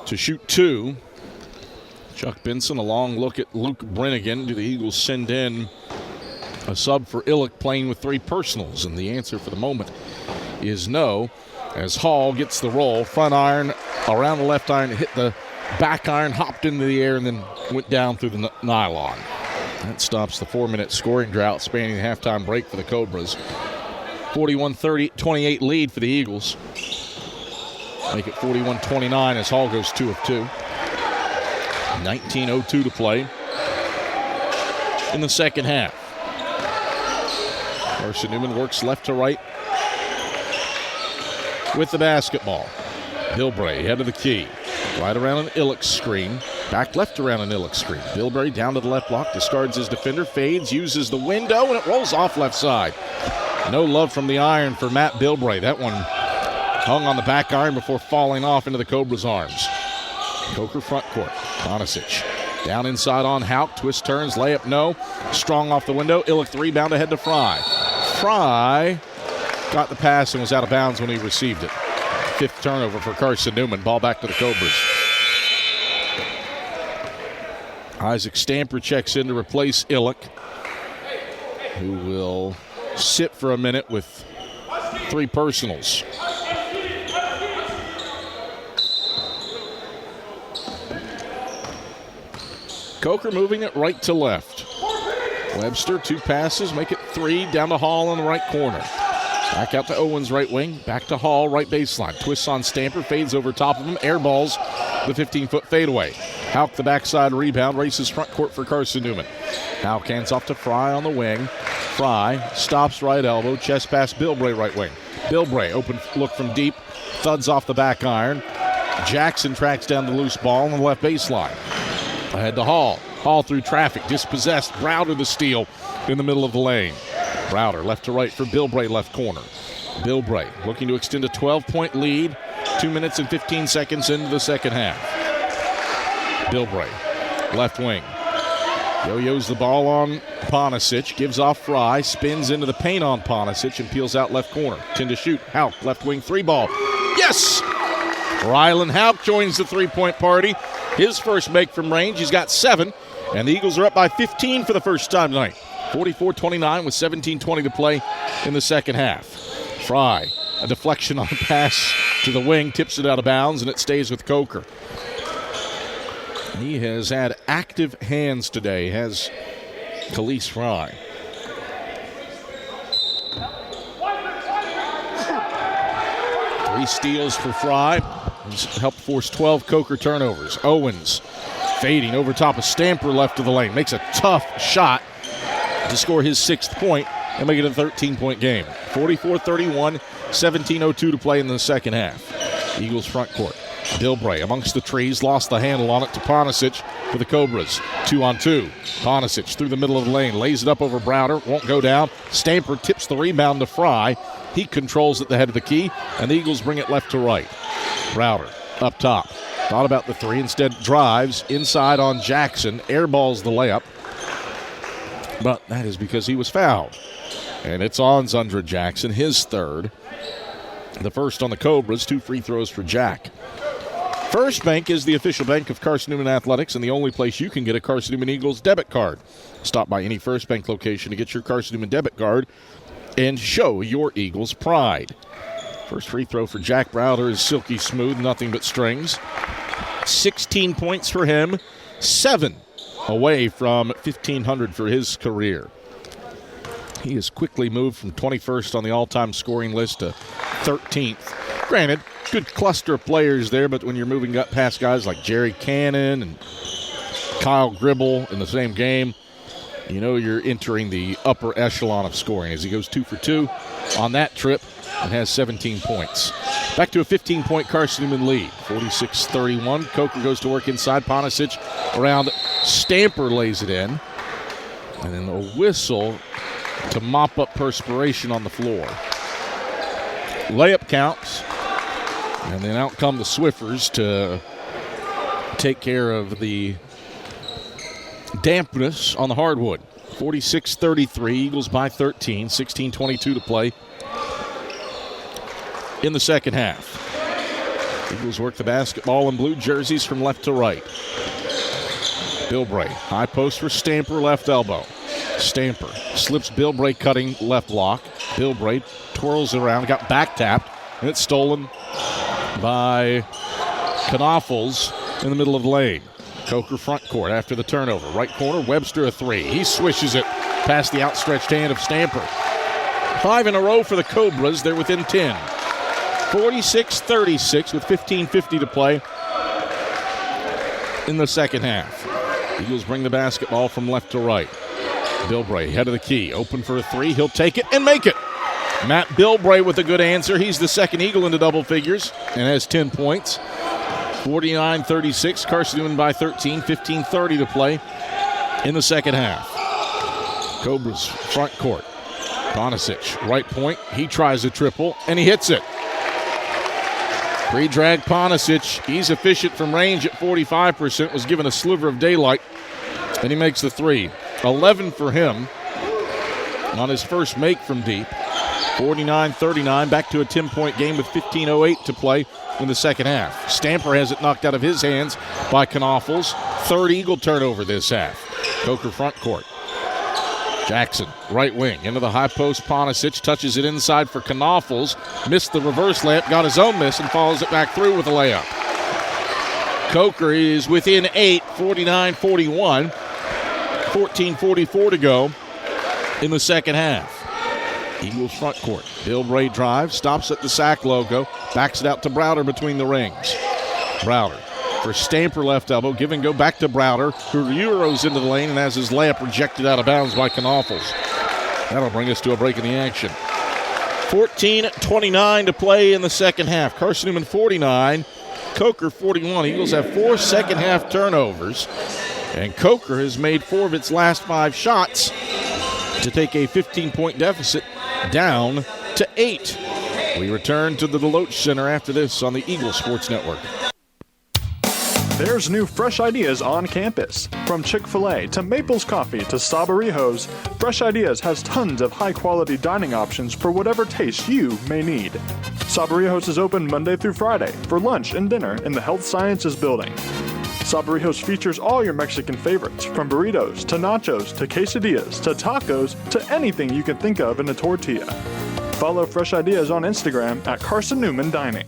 to shoot two. Chuck Benson, a long look at Luke Brennigan. Do the Eagles send in a sub for Illick playing with three personals? And the answer for the moment is no, as Hall gets the roll. Front iron around the left iron, hit the back iron, hopped into the air, and then went down through the nylon. That stops the 4-minute scoring drought spanning the halftime break for the Cobras. 41-28 lead for the Eagles. Make it 41-29 as Hall goes 2 of 2. 19:02 to play in the second half. Carson-Newman works left to right with the basketball. Bilbray head of the key. Right around an Illick screen. Back left around an Illick screen. Bilbray down to the left block. Discards his defender. Fades. Uses the window. And it rolls off left side. No love from the iron for Matt Bilbray. That one hung on the back iron before falling off into the Cobras' arms. Coker front court. Donisic down inside on Houck. Twist turns. Layup no. Strong off the window. Illick the rebound ahead to Fry. Fry got the pass and was out of bounds when he received it. 5th turnover for Carson-Newman. Ball back to the Cobras. Isaac Stamper checks in to replace Illick, who will sit for a minute with three personals. Coker moving it right to left. Webster, 2 passes, make it 3, down to Hall in the right corner. Back out to Owens, right wing. Back to Hall, right baseline. Twists on Stamper, fades over top of him. Airballs the 15-foot fadeaway. Houck, the backside rebound, races front court for Carson-Newman. Houck hands off to Fry on the wing. Fry stops right elbow, chest pass Bilbray right wing. Bilbray, open look from deep, thuds off the back iron. Jackson tracks down the loose ball on the left baseline. Ahead to Hall. Hall through traffic, dispossessed. Browder the steal in the middle of the lane. Browder left to right for Bilbray left corner. Bilbray looking to extend a 12-point lead. 2 minutes and 15 seconds into the second half. Bilbray, left wing. Yo-yos the ball on Ponisic, gives off Fry, spins into the paint on Ponisic and peels out left corner. 10 to shoot. Houck, left wing, 3-ball. Yes! Rylan Houck joins the three-point party. His first make from range. He's got 7, and the Eagles are up by 15 for the first time tonight. 44-29 with 17:20 to play in the second half. Fry, a deflection on the pass to the wing, tips it out of bounds, and it stays with Coker. He has had active hands today, has Khalees Fry. Three steals for Fry. He's helped force 12 Coker turnovers. Owens fading over top of Stamper left of the lane. Makes a tough shot. to score his 6th point and make it a 13-point game. 44-31, 17:02 to play in the second half. Eagles front court. Bilbray amongst the trees, lost the handle on it to Ponisic for the Cobras. 2-on-2. Ponisic through the middle of the lane, lays it up over Browder, won't go down. Stamper tips the rebound to Fry. He controls at the head of the key, and the Eagles bring it left to right. Browder up top. Thought about the three, instead drives inside on Jackson, airballs the layup. But that is because he was fouled. And it's on Zundra Jackson, his third. The first on the Cobras, 2 free throws for Jack. First Bank is the official bank of Carson-Newman Athletics and the only place you can get a Carson-Newman Eagles debit card. Stop by any First Bank location to get your Carson-Newman debit card and show your Eagles pride. First free throw for Jack Browder is silky smooth, nothing but strings. 16 points for him, 7 away from 1,500 for his career. He has quickly moved from 21st on the all-time scoring list to 13th. Granted, good cluster of players there, but when you're moving up past guys like Jerry Cannon and Kyle Gribble in the same game, you know you're entering the upper echelon of scoring as he goes 2 for 2 on that trip and has 17 points. Back to a 15-point Carson-Newman lead, 46-31. Coker goes to work inside. Ponisic around Stamper lays it in. And then a whistle to mop up perspiration on the floor. Layup counts. And then out come the Swiffers to take care of the dampness on the hardwood. 46-33, Eagles by 13, 16:22 to play in the second half. Eagles work the basketball in blue jerseys from left to right. Bilbray, high post for Stamper, left elbow. Stamper slips Bilbray cutting left block. Bilbray twirls around, got back tapped, and it's stolen by Knoffels in the middle of the lane. Coker front court after the turnover. Right corner, Webster a three. He swishes it past the outstretched hand of Stamper. 5 in a row for the Cobras. They're within 10. 46-36 with 15:50 to play in the second half. Eagles bring the basketball from left to right. Bilbray, head of the key, open for a three. He'll take it and make it. Matt Bilbray with a good answer. He's the second Eagle into double figures and has 10 points. 49-36, Carson-Newman by 13, 15:30 to play in the second half. Cobras front court. Ponisic, right point. He tries a triple, and he hits it. Pre-drag Ponisic. He's efficient from range at 45%, was given a sliver of daylight, and he makes the three. 11 for him on his first make from deep. 49-39, back to a 10-point game with 15:08 to play in the second half. Stamper has it knocked out of his hands by Knoffels. Third Eagle turnover this half. Coker front court. Jackson, right wing, into the high post. Ponisic touches it inside for Knoffels. Missed the reverse layup, got his own miss, and follows it back through with a layup. Coker is within 8, 49-41. 14:44 to go in the second half. Eagles front court. Bilbray drives, stops at the sack logo, backs it out to Browder between the rings. Browder for Stamper left elbow, give and go back to Browder, who euros into the lane and has his layup rejected out of bounds by Knoffels. That'll bring us to a break in the action. 14:29 to play in the second half. Carson-Newman 49, Coker 41. Eagles have 4 second half turnovers, and Coker has made 4 of its last 5 shots to take a 15-point deficit down to 8. We return to the Deloach Center after this on the Eagle Sports Network. There's new fresh ideas on campus. From Chick-fil-A to Maples Coffee to Sabarijos, Fresh Ideas has tons of high-quality dining options for whatever taste you may need. Sabarijos is open Monday through Friday for lunch and dinner in the Health Sciences Building. Sabarijos features all your Mexican favorites, from burritos to nachos to quesadillas to tacos to anything you can think of in a tortilla. Follow Fresh Ideas on Instagram at Carson-Newman Dining.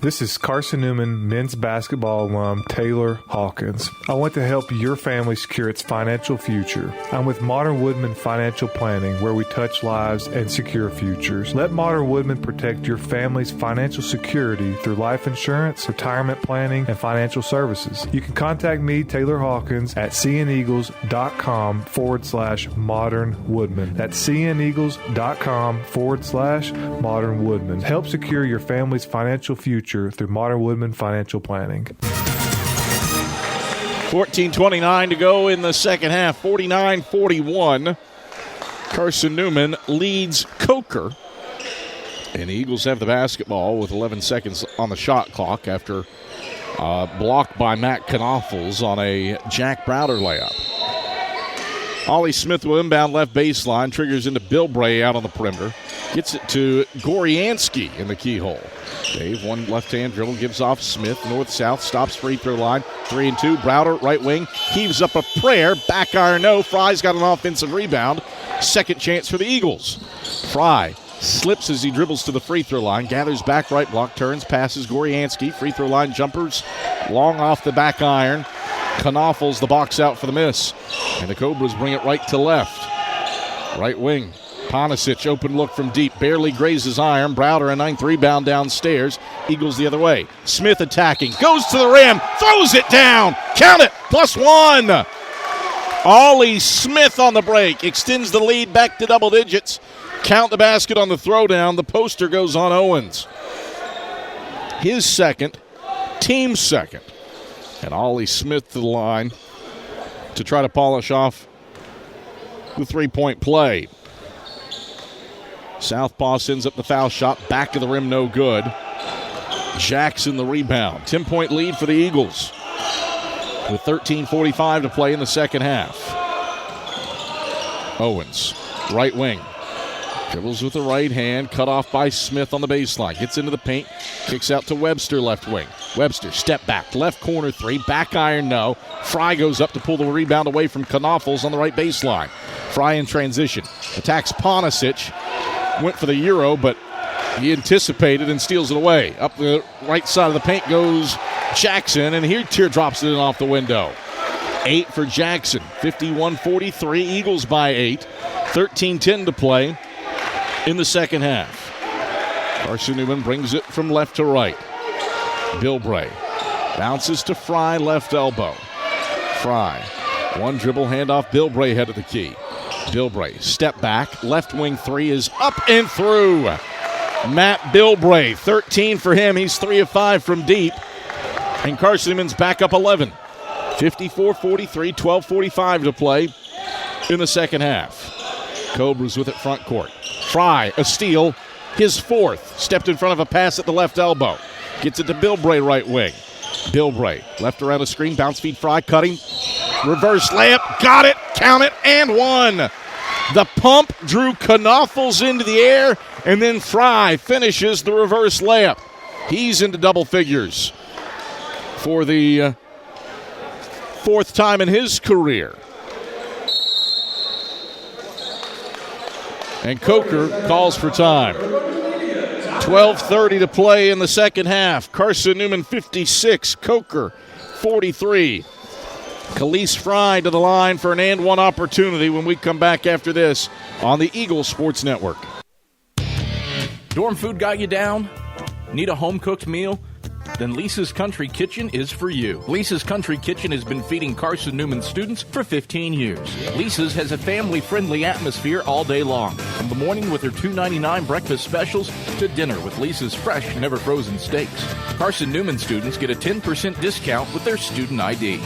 This is Carson-Newman men's basketball alum Taylor Hawkins. I want to help your family secure its financial future. I'm with Modern Woodman Financial Planning, where we touch lives and secure futures. Let Modern Woodman protect your family's financial security through life insurance, retirement planning, and financial services. You can contact me, Taylor Hawkins, at cneagles.com/Modern Woodman. That's cneagles.com/Modern Woodman. Help secure your family's financial future through Modern Woodman Financial Planning. 14:29 to go in the second half. 49-41. Carson-Newman leads Coker. And the Eagles have the basketball with 11 seconds on the shot clock after blocked by Matt Knoffels on a Jack Browder layup. Ollie Smith will inbound left baseline, triggers into Bill Bray out on the perimeter. Gets it to Goriansky in the keyhole. Dave, one left-hand dribble, gives off Smith, north-south, stops free throw line, 3 and 2. Browder, right wing, heaves up a prayer, back iron no. Fry's got an offensive rebound. Second chance for the Eagles. Fry slips as he dribbles to the free throw line, gathers back right block, turns, passes Goriansky, free throw line jumpers, long off the back iron. Knoffels the box out for the miss. And the Cobras bring it right to left. Right wing. Ponisic, open look from deep, barely grazes iron. Browder a ninth rebound downstairs. Eagles the other way. Smith attacking, goes to the rim, throws it down. Count it, +1. Ollie Smith on the break, extends the lead back to double digits. Count the basket on the throwdown. The poster goes on Owens. His second, team second. And Ollie Smith to the line to try to polish off the three-point play. Southpaw sends up the foul shot. Back of the rim, no good. Jackson the rebound. 10-point lead for the Eagles with 13:45 to play in the second half. Owens, right wing. Dribbles with the right hand. Cut off by Smith on the baseline. Gets into the paint. Kicks out to Webster, left wing. Webster, step back. Left corner three. Back iron, no. Fry goes up to pull the rebound away from Knoffels on the right baseline. Fry in transition. Attacks Ponisic. Went for the Euro, but he anticipated and steals it away. Up the right side of the paint goes Jackson, and here teardrops it in off the window. 8 for Jackson. 51-43. Eagles by 8. 13:10 to play in the second half. Carson-Newman brings it from left to right. Bill Bray bounces to Fry, left elbow. Fry, one dribble handoff. Bill Bray head of the key. Bill Bray, step back, left wing three is up and through. Matt Bilbray, 13 for him. He's 3 of 5 from deep. And Carson-Newman's back up 11. 54-43, 12:45 to play in the second half. Cobras with it front court. Fry, a steal, his fourth. Stepped in front of a pass at the left elbow. Gets it to Bilbray, right wing. Bilbray, left around a screen, bounce feed Fry, cutting. Reverse layup, got it, count it, and one. The pump drew Knoffels into the air, and then Fry finishes the reverse layup. He's into double figures for the fourth time in his career. And Coker calls for time. 12:30 to play in the second half. Carson-Newman 56, Coker 43. Khalees Fry to the line for an and one opportunity when we come back after this on the Eagles Sports Network. Dorm food got you down? Need a home-cooked meal? Then Lisa's Country Kitchen is for you. Lisa's Country Kitchen has been feeding Carson-Newman students for 15 years. Lisa's has a family-friendly atmosphere all day long. From the morning with their $2.99 breakfast specials to dinner with Lisa's fresh, never-frozen steaks. Carson-Newman students get a 10% discount with their student ID.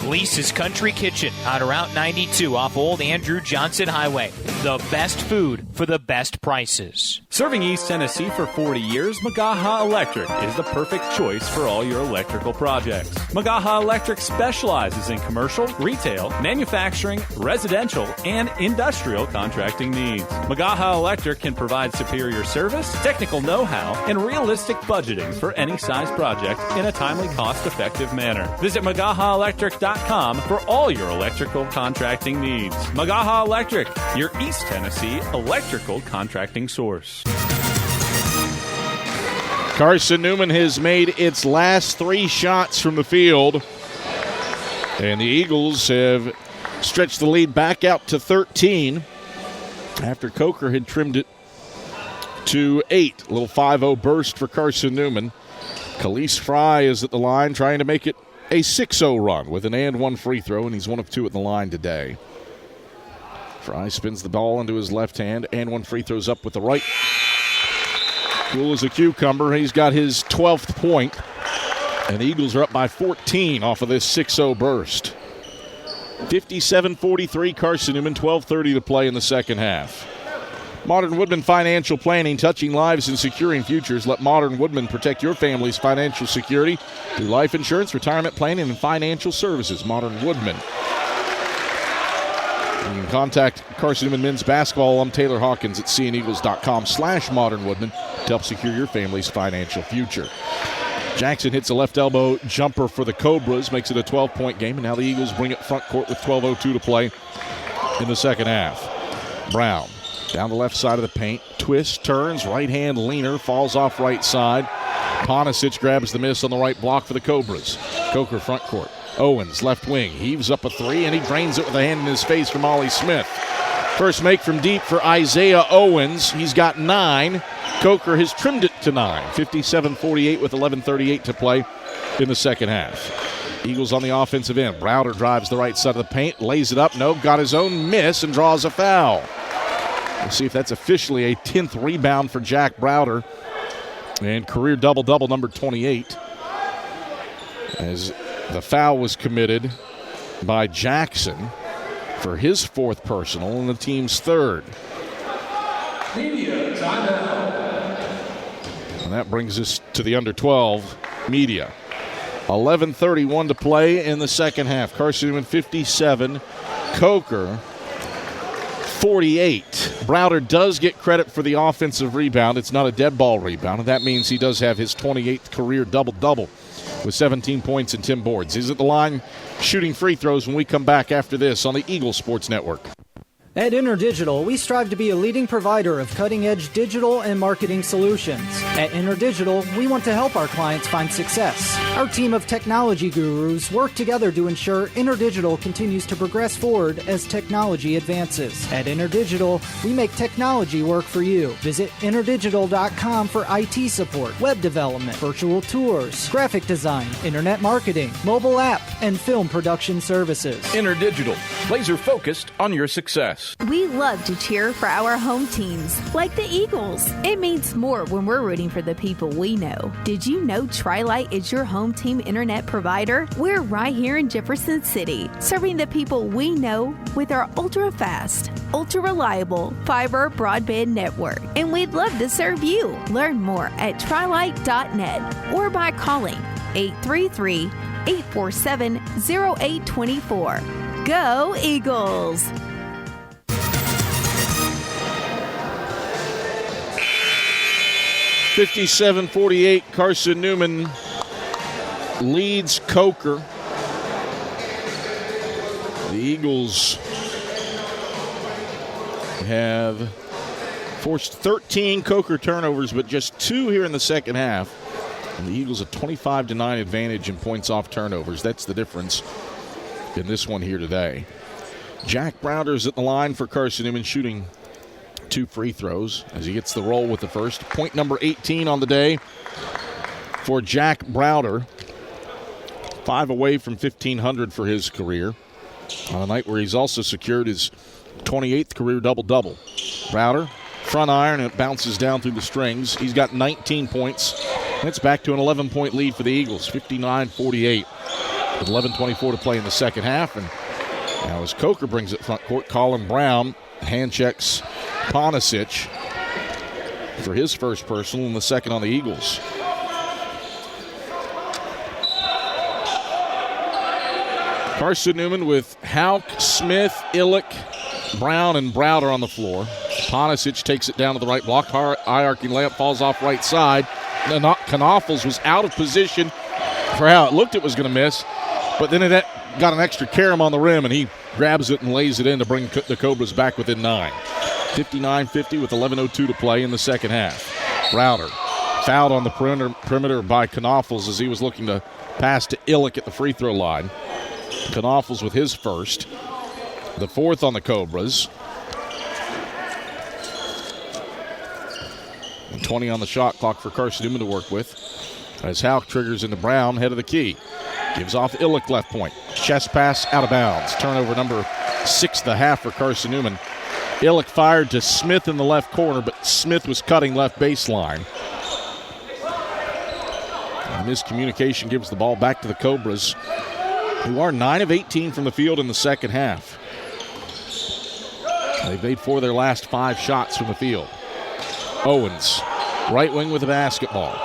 Lisa's Country Kitchen on Route 92 off Old Andrew Johnson Highway. The best food for the best prices. Serving East Tennessee for 40 years, Magaha Electric is the perfect choice for all your electrical projects. Magaha Electric specializes in commercial, retail, manufacturing, residential, and industrial contracting needs. Magaha Electric can provide superior service, technical know-how, and realistic budgeting for any size project in a timely, cost-effective manner. Visit MagahaElectric.com for all your electrical contracting needs. Magaha Electric, your East Tennessee electrical contracting source. Carson-Newman has made its last 3 shots from the field, and the Eagles have stretched the lead back out to 13 after Coker had trimmed it to 8. A little 5-0 burst for Carson-Newman. Khalees Fry is at the line trying to make it a 6-0 run with an and 1 free throw, and he's 1 of 2 at the line today. Fry spins the ball into his left hand, and 1 free throws up with the right. Cool as a cucumber. He's got his 12th point, and the Eagles are up by 14 off of this 6-0 burst. 57-43 Carson-Newman, 12:30 to play in the second half. Modern Woodman Financial Planning, touching lives and securing futures. Let Modern Woodman protect your family's financial security through life insurance, retirement planning, and financial services. Modern Woodman. You can contact Carson-Newman men's basketball alum Taylor Hawkins at cneagles.com/modernwoodman to help secure your family's financial future. Jackson hits a left elbow jumper for the Cobras, makes it a 12-point game, and now the Eagles bring it front court with 12:02 to play in the second half. Brown down the left side of the paint, twists, turns, right hand leaner, falls off right side. Ponisic grabs the miss on the right block for the Cobras. Coker front court. Owens, left wing, heaves up a 3, and he drains it with a hand in his face from Ollie Smith. First make from deep for Isaiah Owens. He's got 9. Coker has trimmed it to 9. 57-48 with 11:38 to play in the second half. Eagles on the offensive end. Browder drives the right side of the paint, lays it up. Nope, got his own miss and draws a foul. We'll see if that's officially a 10th rebound for Jack Browder. And career double-double, number 28. As the foul was committed by Jackson for his 4th personal and the team's 3rd. Media timeout. And that brings us to the under 12 media. 11:31 to play in the second half. Carson-Newman 57, Coker 48. Browder does get credit for the offensive rebound. It's not a dead ball rebound, and that means he does have his 28th career double-double with 17 points and 10 boards. He's at the line shooting free throws when we come back after this on the Eagle Sports Network. At InterDigital, we strive to be a leading provider of cutting-edge digital and marketing solutions. At InterDigital, we want to help our clients find success. Our team of technology gurus work together to ensure InterDigital continues to progress forward as technology advances. At InterDigital, we make technology work for you. Visit interdigital.com for IT support, web development, virtual tours, graphic design, internet marketing, mobile app, and film production services. InterDigital, laser-focused on your success. We love to cheer for our home teams, like the Eagles. It means more when we're rooting for the people we know. Did you know Tri-Lite is your home team internet provider? We're right here in Jefferson City, serving the people we know with our ultra-fast, ultra-reliable fiber broadband network. And we'd love to serve you. Learn more at trilite.net or by calling 833-847-0824. Go Eagles! 57-48, Carson-Newman leads Coker. The Eagles have forced 13 Coker turnovers, but just 2 here in the second half. And the Eagles a 25-9 advantage in points off turnovers. That's the difference in this one here today. Jack Browder's at the line for Carson-Newman, shooting 2 free throws as he gets the roll with the first. Point number 18 on the day for Jack Browder. 5 away from 1,500 for his career on a night where he's also secured his 28th career double-double. Browder, front iron, and it bounces down through the strings. He's got 19 points. And it's back to an 11-point lead for the Eagles, 59-48. With 11:24 to play in the second half. And now as Coker brings it front court, Colin Brown hand checks Ponisic for his first personal and the second on the Eagles. Carson-Newman with Hauk, Smith, Illick, Brown, and Browder on the floor. Ponisic takes it down to the right block. High-arcing layup falls off right side. Knaufels was out of position for how it looked it was going to miss, but then it got an extra carom on the rim, and he grabs it and lays it in to bring the Cobras back within 9. 59-50 with 11:02 to play in the second half. Browder fouled on the perimeter by Knoffels as he was looking to pass to Illick at the free throw line. Knoffels with his first. The fourth on the Cobras. 20 on the shot clock for Carson-Newman to work with. As Houck triggers into Brown, head of the key. Gives off Illick left point. Chest pass out of bounds. Turnover number 6 of the half for Carson-Newman. Illick fired to Smith in the left corner, but Smith was cutting left baseline. And miscommunication gives the ball back to the Cobras, who are 9 of 18 from the field in the second half. They've made 4 of their last 5 shots from the field. Owens, right wing with the basketball.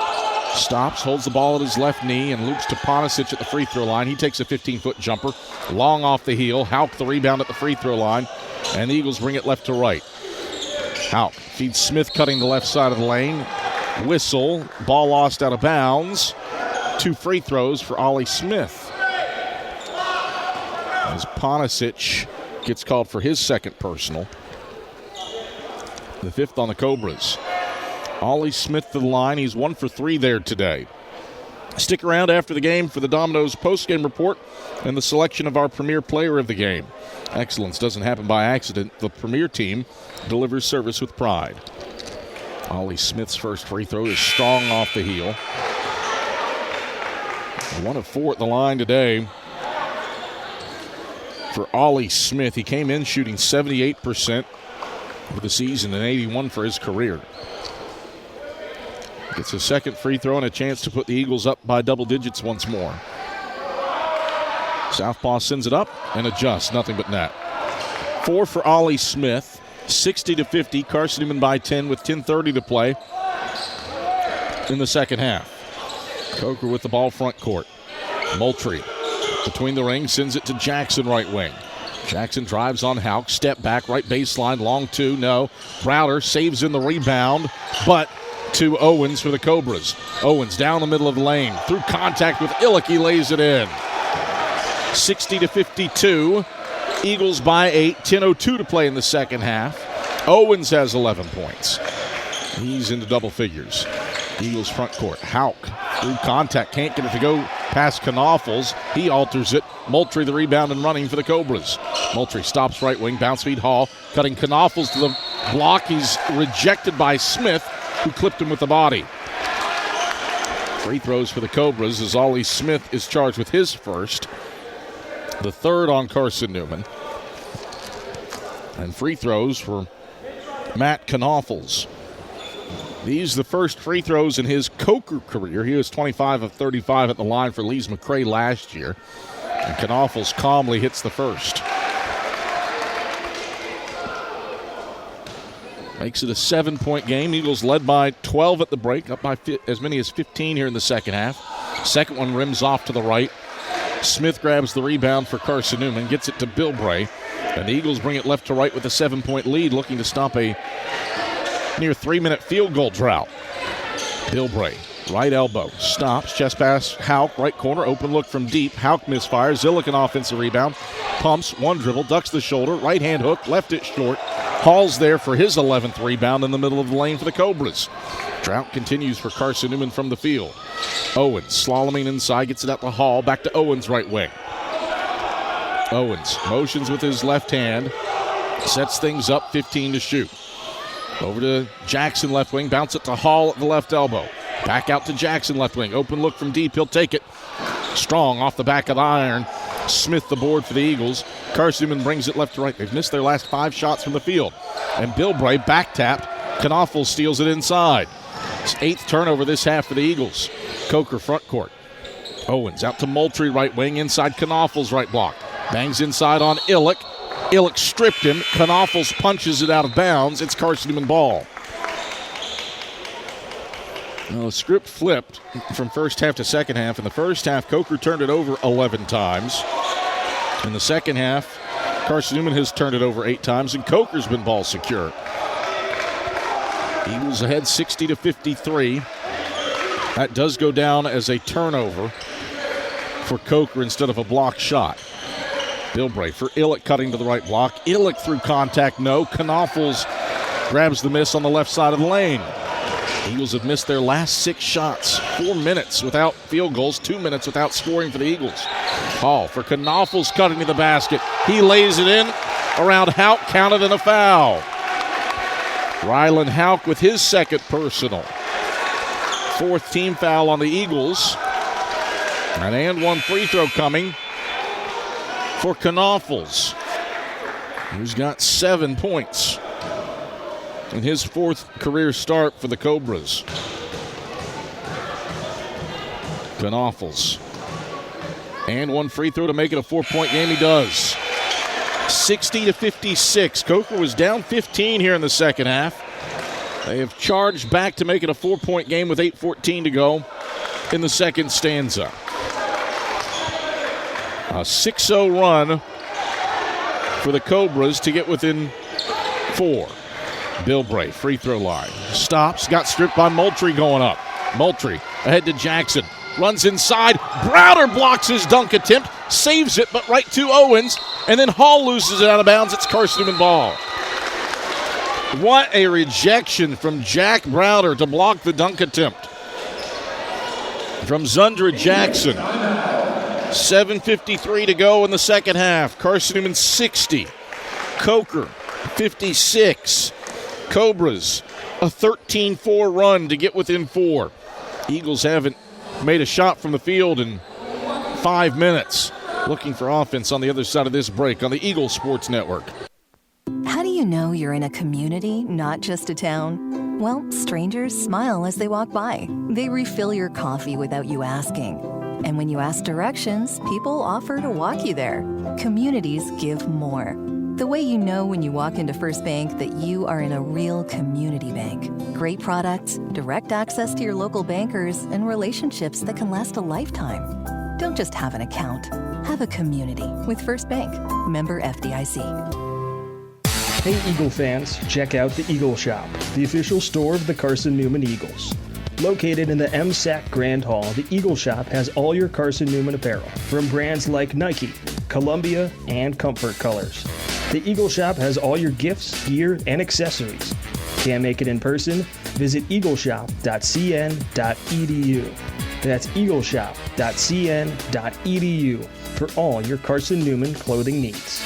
Stops, holds the ball at his left knee, and loops to Ponisic at the free throw line. He takes a 15-foot jumper, long off the heel. Houck the rebound at the free throw line, and the Eagles bring it left to right. Houck feeds Smith cutting the left side of the lane. Whistle, ball lost out of bounds. 2 free throws for Ollie Smith. As Ponisic gets called for his second personal. The 5th on the Cobras. Ollie Smith to the line. He's 1 for 3 there today. Stick around after the game for the Domino's postgame report and the selection of our premier player of the game. Excellence doesn't happen by accident. The premier team delivers service with pride. Ollie Smith's first free throw is strong off the heel. 1 of 4 at the line today for Ollie Smith. He came in shooting 78% for the season and 81% for his career. Gets a second free throw and a chance to put the Eagles up by double digits once more. Southpaw sends it up and adjusts, nothing but net. 4 for Ollie Smith, 60-50. Carson-Newman by 10 with 10:30 to play in the second half. Coker with the ball front court. Moultrie between the rings, sends it to Jackson right wing. Jackson drives on Houck, step back, right baseline, long 2, no. Browder saves in the rebound, but to Owens for the Cobras. Owens down the middle of the lane, through contact with Illick, he lays it in. 60-52, Eagles by 8, 10:02 to play in the second half. Owens has 11 points. He's into double figures. Eagles front court. Houck through contact, can't get it to go past Knoffels. He alters it. Moultrie the rebound and running for the Cobras. Moultrie stops right wing, bounce feed Hall, cutting Knoffels to the block. He's rejected by Smith, who clipped him with the body. Free throws for the Cobras as Ollie Smith is charged with his first. The 3rd on Carson-Newman. And free throws for Matt Knoffels. These the first free throws in his Coker career. He was 25 of 35 at the line for Lees McRae last year. And Knoffels calmly hits the first. Makes it a 7-point game. Eagles led by 12 at the break, up by as many as 15 here in the second half. Second one rims off to the right. Smith grabs the rebound for Carson-Newman, gets it to Bilbray, and the Eagles bring it left to right with a 7-point lead, looking to stop a near 3-minute field goal drought. Bilbray, right elbow, stops, chest pass, Houck, right corner, open look from deep. Houck misfires, Illick an offensive rebound, pumps, one dribble, ducks the shoulder, right hand hook, left it short. Hall's there for his 11th rebound in the middle of the lane for the Cobras. Drought continues for Carson-Newman from the field. Owens slaloming inside, gets it out to Hall, back to Owens right wing. Owens motions with his left hand, sets things up, 15 to shoot. Over to Jackson left wing, bounce it to Hall at the left elbow. Back out to Jackson left wing, open look from deep, he'll take it. Strong off the back of the iron. Smith the board for the Eagles. Carson-Newman brings it left to right. They've missed their last 5 shots from the field. And Bilbray back tapped. Knoffels steals it inside. It's 8th turnover this half for the Eagles. Coker front court. Owens out to Moultrie right wing, inside Knoffels right block. Bangs inside on Illick. Illick stripped him. Knoffels punches it out of bounds. It's Carson-Newman ball. Well, the script flipped from first half to second half. In the first half, Coker turned it over 11 times. In the second half, Carson-Newman has turned it over 8 times, and Coker's been ball secure. Eagles ahead 60-53. That does go down as a turnover for Coker instead of a block shot. Bilbray for Illick cutting to the right block. Illick through contact, no. Knoffels grabs the miss on the left side of the lane. Eagles have missed their last 6 shots. 4 minutes without field goals, 2 minutes without scoring for the Eagles. Hall for Knopfels cutting to the basket. He lays it in around Houck, counted and a foul. Rylan Houck with his second personal. 4th team foul on the Eagles. An and one free throw coming for Knopfels, who's got 7 points in his 4th career start for the Cobras. Knopfels. And one free throw to make it a 4-point game. He does. 60-56. Coker was down 15 here in the second half. They have charged back to make it a 4-point game with 8:14 to go in the second stanza. A 6-0 run for the Cobras to get within 4. Bilbray, free throw line. Stops, got stripped by Moultrie going up. Moultrie ahead to Jackson. Runs inside. Browder blocks his dunk attempt. Saves it, but right to Owens. And then Hall loses it out of bounds. It's Carson-Newman ball. What a rejection from Jack Browder to block the dunk attempt from Zundra Jackson. 7:53 to go in the second half. Carson-Newman 60. Coker 56. Cobras a 13-4 run to get within 4. Eagles haven't made a shot from the field in 5 minutes. Looking for offense on the other side of this break on the Eagle Sports Network. How do you know you're in a community, not just a town? Well, strangers smile as they walk by. They refill your coffee without you asking. And when you ask directions, people offer to walk you there. Communities give more. The way you know when you walk into First Bank that you are in a real community bank. Great products, direct access to your local bankers, and relationships that can last a lifetime. Don't just have an account. Have a community with First Bank. Member FDIC. Hey Eagle fans, check out the Eagle Shop, the official store of the Carson-Newman Eagles. Located in the MSAC Grand Hall, the Eagle Shop has all your Carson-Newman apparel, from brands like Nike, Columbia, and Comfort Colors. The Eagle Shop has all your gifts, gear, and accessories. Can't make it in person? Visit eagleshop.cn.edu. That's eagleshop.cn.edu for all your Carson-Newman clothing needs.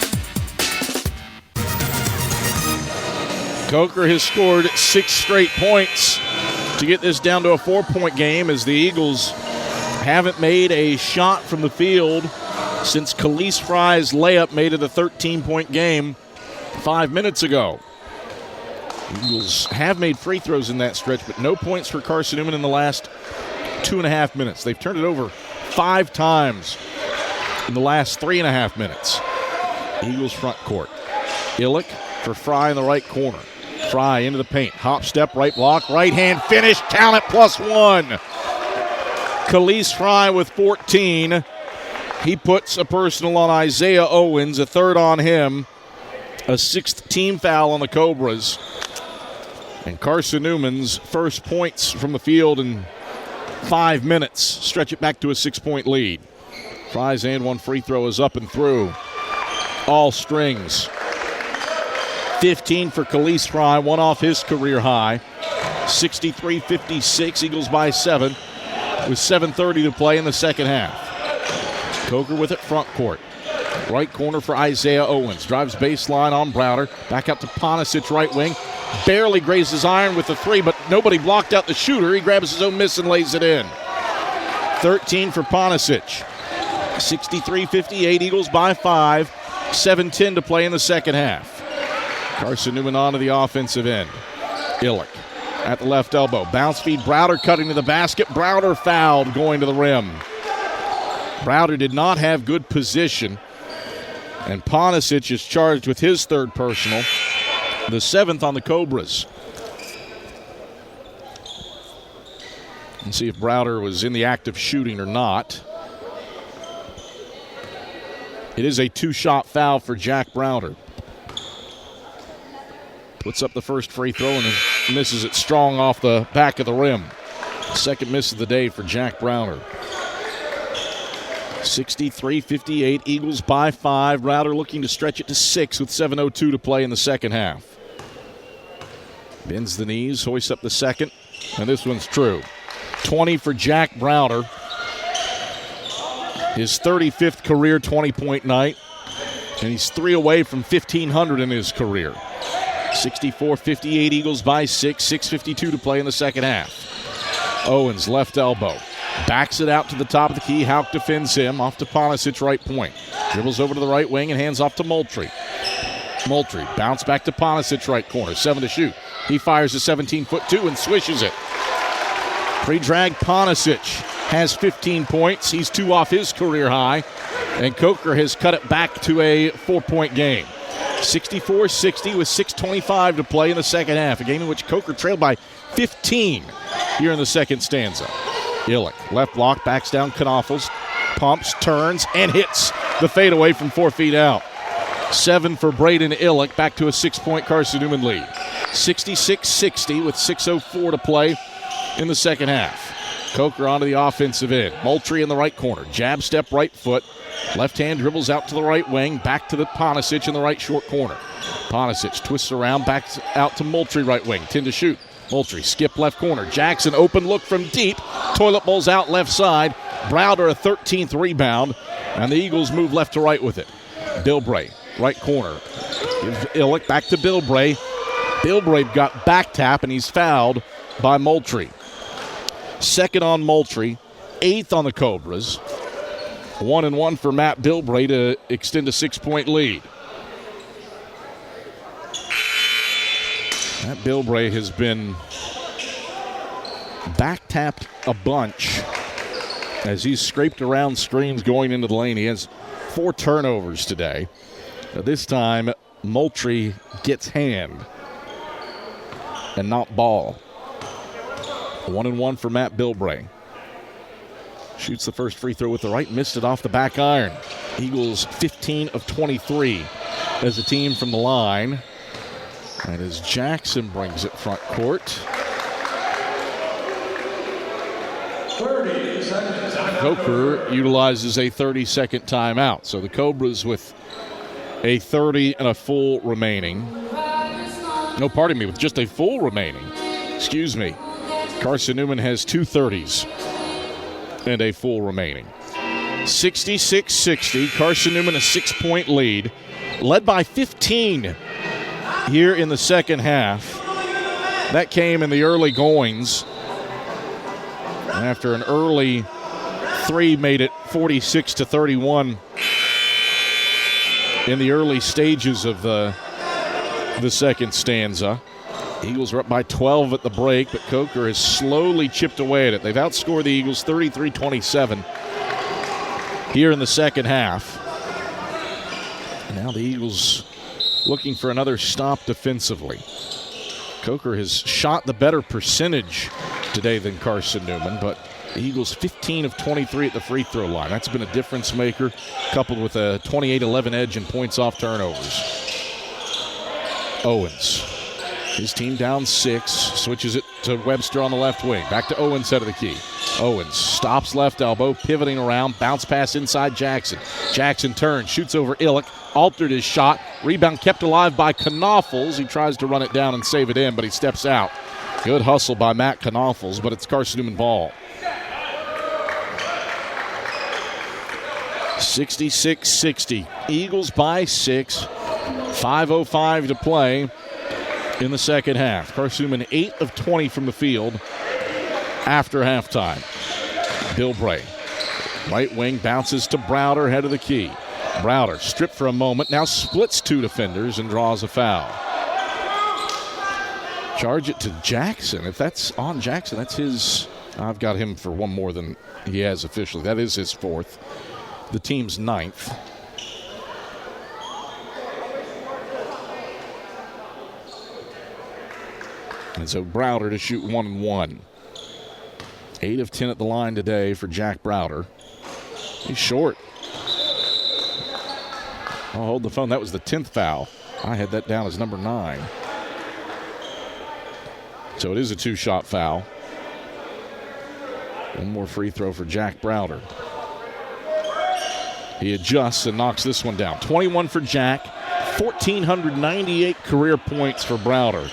Coker has scored 6 straight points to get this down to a 4-point game as the Eagles haven't made a shot from the field since Khalees Fry's layup made it a 13-point game 5 minutes ago. Eagles have made free throws in that stretch, but no points for Carson-Newman in the last 2.5 minutes. They've turned it over 5 times in the last 3.5 minutes. Eagles front court. Illick for Fry in the right corner. Fry into the paint. Hop step, right block, right hand finish. Count it, +1. Khalees Fry with 14. He puts a personal on Isaiah Owens, a 3rd on him. A 6th team foul on the Cobras. And Carson-Newman's first points from the field in 5 minutes. Stretch it back to a 6-point lead. Fry's and one free throw is up and through. All strings. 15 for Khalees Fry, one off his career high. 63-56, Eagles by 7 with 7:30 to play in the second half. Coker with it front court. Right corner for Isaiah Owens. Drives baseline on Browder. Back out to Ponisic, right wing. Barely grazes iron with the 3, but nobody blocked out the shooter. He grabs his own miss and lays it in. 13 for Ponisic. 63-58, Eagles by 5. 7:10 to play in the second half. Carson-Newman on to the offensive end. Illick at the left elbow. Bounce feed, Browder cutting to the basket. Browder fouled going to the rim. Browder did not have good position. And Ponisic is charged with his 3rd personal. The 7th on the Cobras. Let's see if Browder was in the act of shooting or not. It is a 2-shot foul for Jack Browder. Puts up the first free throw and misses it strong off the back of the rim. Second miss of the day for Jack Browder. 63-58, Eagles by 5. Browder looking to stretch it to 6 with 7:02 to play in the second half. Bends the knees, hoists up the second. and this one's true. 20 for Jack Browder. His 35th career 20-point night, and he's 3 away from 1,500 in his career. 64-58 Eagles by 6, 6:52 to play in the second half. Owens, left elbow. Backs it out to the top of the key. Hauk defends him. Off to Ponisic, right point. Dribbles over to the right wing and hands off to Moultrie. Moultrie, bounce back to Ponisic, right corner. 7 to shoot. He fires a 17-foot 2 and swishes it. Pre-drag Ponisic has 15 points. He's 2 off his career high. And Coker has cut it back to a 4-point game. 64-60 with 6:25 to play in the second half. A game in which Coker trailed by 15 here in the second stanza. Illick, left block, backs down Knaufels, pumps, turns, and hits the fadeaway from 4 feet out. 7 for Braden Illick, back to a 6-point Carson-Newman lead. 66-60 with 6:04 to play in the second half. Coker onto the offensive end. Moultrie in the right corner. Jab step, right foot. Left hand dribbles out to the right wing. Back to the Ponisic in the right short corner. Ponisic twists around, backs out to Moultrie, right wing. 10 to shoot. Moultrie, skip left corner. Jackson, open look from deep. Toilet bowls out left side. Browder, a 13th rebound. And the Eagles move left to right with it. Bilbray, right corner. Gives Illick back to Bilbray. Bilbray got back tap, and he's fouled by Moultrie. Second on Moultrie, 8th on the Cobras. 1-1 for Matt Bilbray to extend a 6-point lead. Matt Bilbray has been back-tapped a bunch as he's scraped around screens going into the lane. He has 4 turnovers today. This time, Moultrie gets hand and not ball. 1-1 for Matt Bilbray. Shoots the first free throw with the right, missed it off the back iron. Eagles 15 of 23 as a team from the line. And as Jackson brings it front court. 30 seconds. Coker utilizes a 30-second timeout. So the Cobras with a 30 and a full remaining. No, pardon me, with just a full remaining. Excuse me. Carson-Newman has 2 30s and a full remaining. 66-60. Carson-Newman a 6-point lead. Led by 15 here in the second half. That came in the early goings. After an early 3 made it 46-31 in the early stages of the second stanza. Eagles are up by 12 at the break, but Coker has slowly chipped away at it. They've outscored the Eagles 33-27 here in the second half. Now the Eagles looking for another stop defensively. Coker has shot the better percentage today than Carson-Newman, but the Eagles 15 of 23 at the free throw line. That's been a difference maker, coupled with a 28-11 edge in points off turnovers. Owens. His team down 6, switches it to Webster on the left wing. Back to Owens, head of the key. Owens stops left elbow, pivoting around, bounce pass inside Jackson. Jackson turns, shoots over Illick, altered his shot. Rebound kept alive by Knaufels. He tries to run it down and save it in, but he steps out. Good hustle by Matt Knaufels, but it's Carson-Newman ball. 66-60. Eagles by 6. 5:05 to play in the second half. Carson-Newman 8 of 20 from the field after halftime. Bilbray, right wing, bounces to Browder, head of the key. Browder stripped for a moment, now splits 2 defenders and draws a foul. Charge it to Jackson. If that's on Jackson, that's his. I've got him for 1 more than he has officially. That is his 4th. The team's 9th. And so Browder to shoot 1-1. 8 of 10 at the line today for Jack Browder. He's short. I'll hold the phone. That was the 10th foul. I had that down as number 9. So it is a 2-shot foul. 1 more free throw for Jack Browder. He adjusts and knocks this one down. 21 for Jack. 1,498 career points for Browder.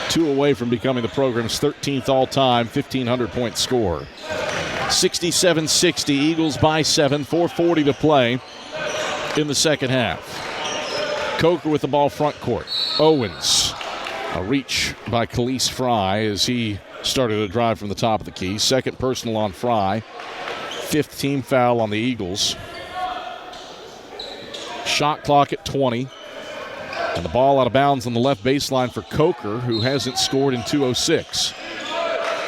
2 away from becoming the program's 13th all-time 1,500-point scorer. 67-60, Eagles by 7, 4:40 to play in the second half. Coker with the ball front court. Owens, a reach by Khalees Fry as he started a drive from the top of the key. Second personal on Fry. 5th team foul on the Eagles. Shot clock at 20. And the ball out of bounds on the left baseline for Coker, who hasn't scored in 2:06.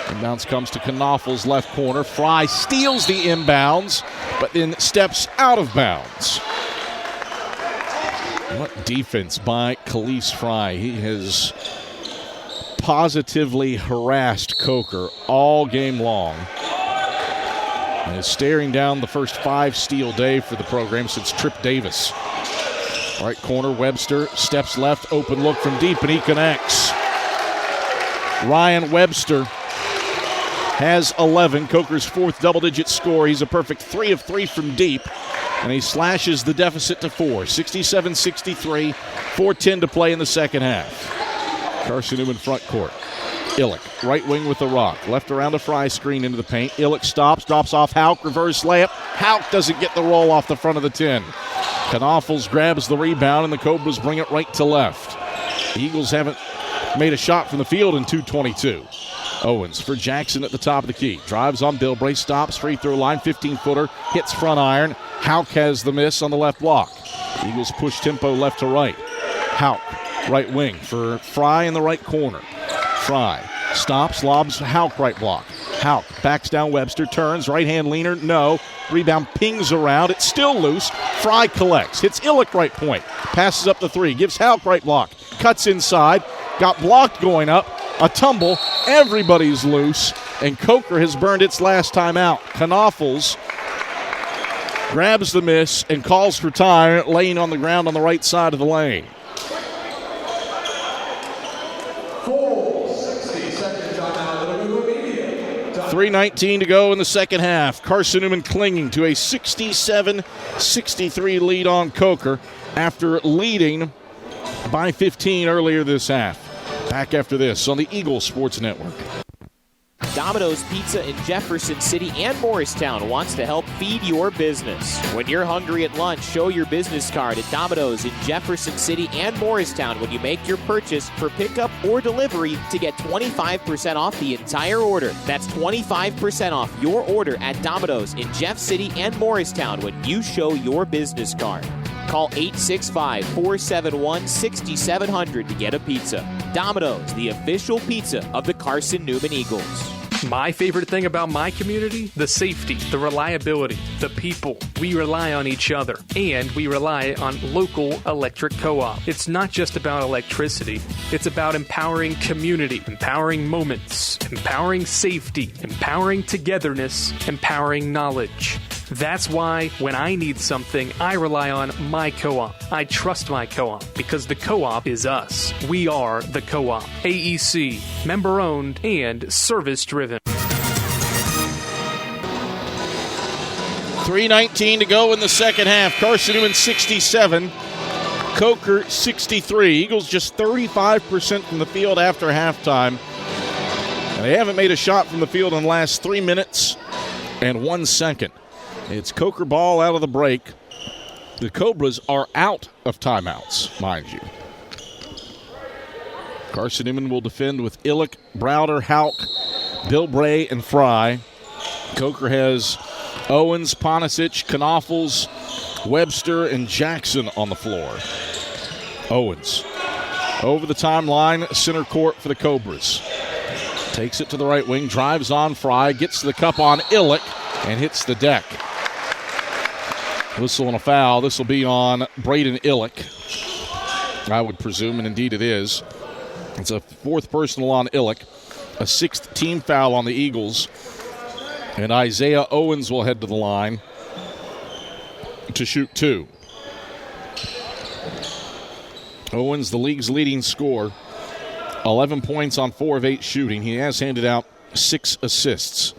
Inbounds comes to Knopfels, left corner. Fry steals the inbounds, but then steps out of bounds. What defense by Khalees Fry. He has positively harassed Coker all game long. And is staring down the first 5-steal day for the program since Trip Davis. Right corner, Webster steps left, open look from deep, and he connects. Ryan Webster has 11, Coker's 4th double-digit score. He's a perfect 3 of 3 from deep, and he slashes the deficit to 4. 67-63, 4:10 to play in the second half. Carson-Newman front court. Illick, right wing with the rock. Left around a Fry screen into the paint. Illick stops, drops off Hauk, reverse layup. Hauk doesn't get the roll off the front of the 10. Knopfels grabs the rebound, and the Cobras bring it right to left. The Eagles haven't made a shot from the field in 2:22. Owens for Jackson at the top of the key. Drives on Bilbray, stops, free throw line, 15-footer, hits front iron. Hauk has the miss on the left block. Eagles push tempo left to right. Hauk, right wing for Fry in the right corner. Fry stops, lobs Hauk right block. Hauk backs down Webster, turns, right-hand leaner, no. Rebound pings around, it's still loose. Fry collects, hits Illick right point. Passes up the 3, gives Hauk right block. Cuts inside, got blocked going up. A tumble, everybody's loose, and Coker has burned its last time out. Knopfels grabs the miss and calls for time, laying on the ground on the right side of the lane. 3:19 to go in the second half. Carson-Newman clinging to a 67-63 lead on Coker after leading by 15 earlier this half. Back after this on the Eagle Sports Network. Domino's Pizza in Jefferson City and Morristown wants to help feed your business. When you're hungry at lunch, show your business card at Domino's in Jefferson City and Morristown when you make your purchase for pickup or delivery to get 25% off the entire order. That's 25% off your order at Domino's in Jeff City and Morristown when you show your business card. Call 865-471-6700 to get a pizza. Domino's, the official pizza of the Carson-Newman Eagles. My favorite thing about my community? The safety, the reliability, the people. We rely on each other, and we rely on local electric co-op. It's not just about electricity. It's about empowering community, empowering moments, empowering safety, empowering togetherness, empowering knowledge. That's why when I need something, I rely on my co-op. I trust my co-op because the co-op is us. We are the co-op. AEC, member-owned and service-driven. 3:19 to go in the second half. Carson-Newman 67, Coker 63. Eagles just 35% from the field after halftime. And they haven't made a shot from the field in the last 3 minutes and 1 second. It's Coker ball out of the break. The Cobras are out of timeouts, mind you. Carson-Newman will defend with Illick, Browder, Hauk, Bilbray, and Fry. Coker has Owens, Ponicic, Knopfels, Webster, and Jackson on the floor. Owens over the timeline, center court for the Cobras. Takes it to the right wing, drives on Fry, gets to the cup on Illick, and hits the deck. Whistle and a foul. This will be on Braden Illick, I would presume, and indeed it is. It's a 4th personal on Illick, a 6th team foul on the Eagles, and Isaiah Owens will head to the line to shoot 2. Owens, the league's leading scorer, 11 points on 4 of 8 shooting. He has handed out 6 assists.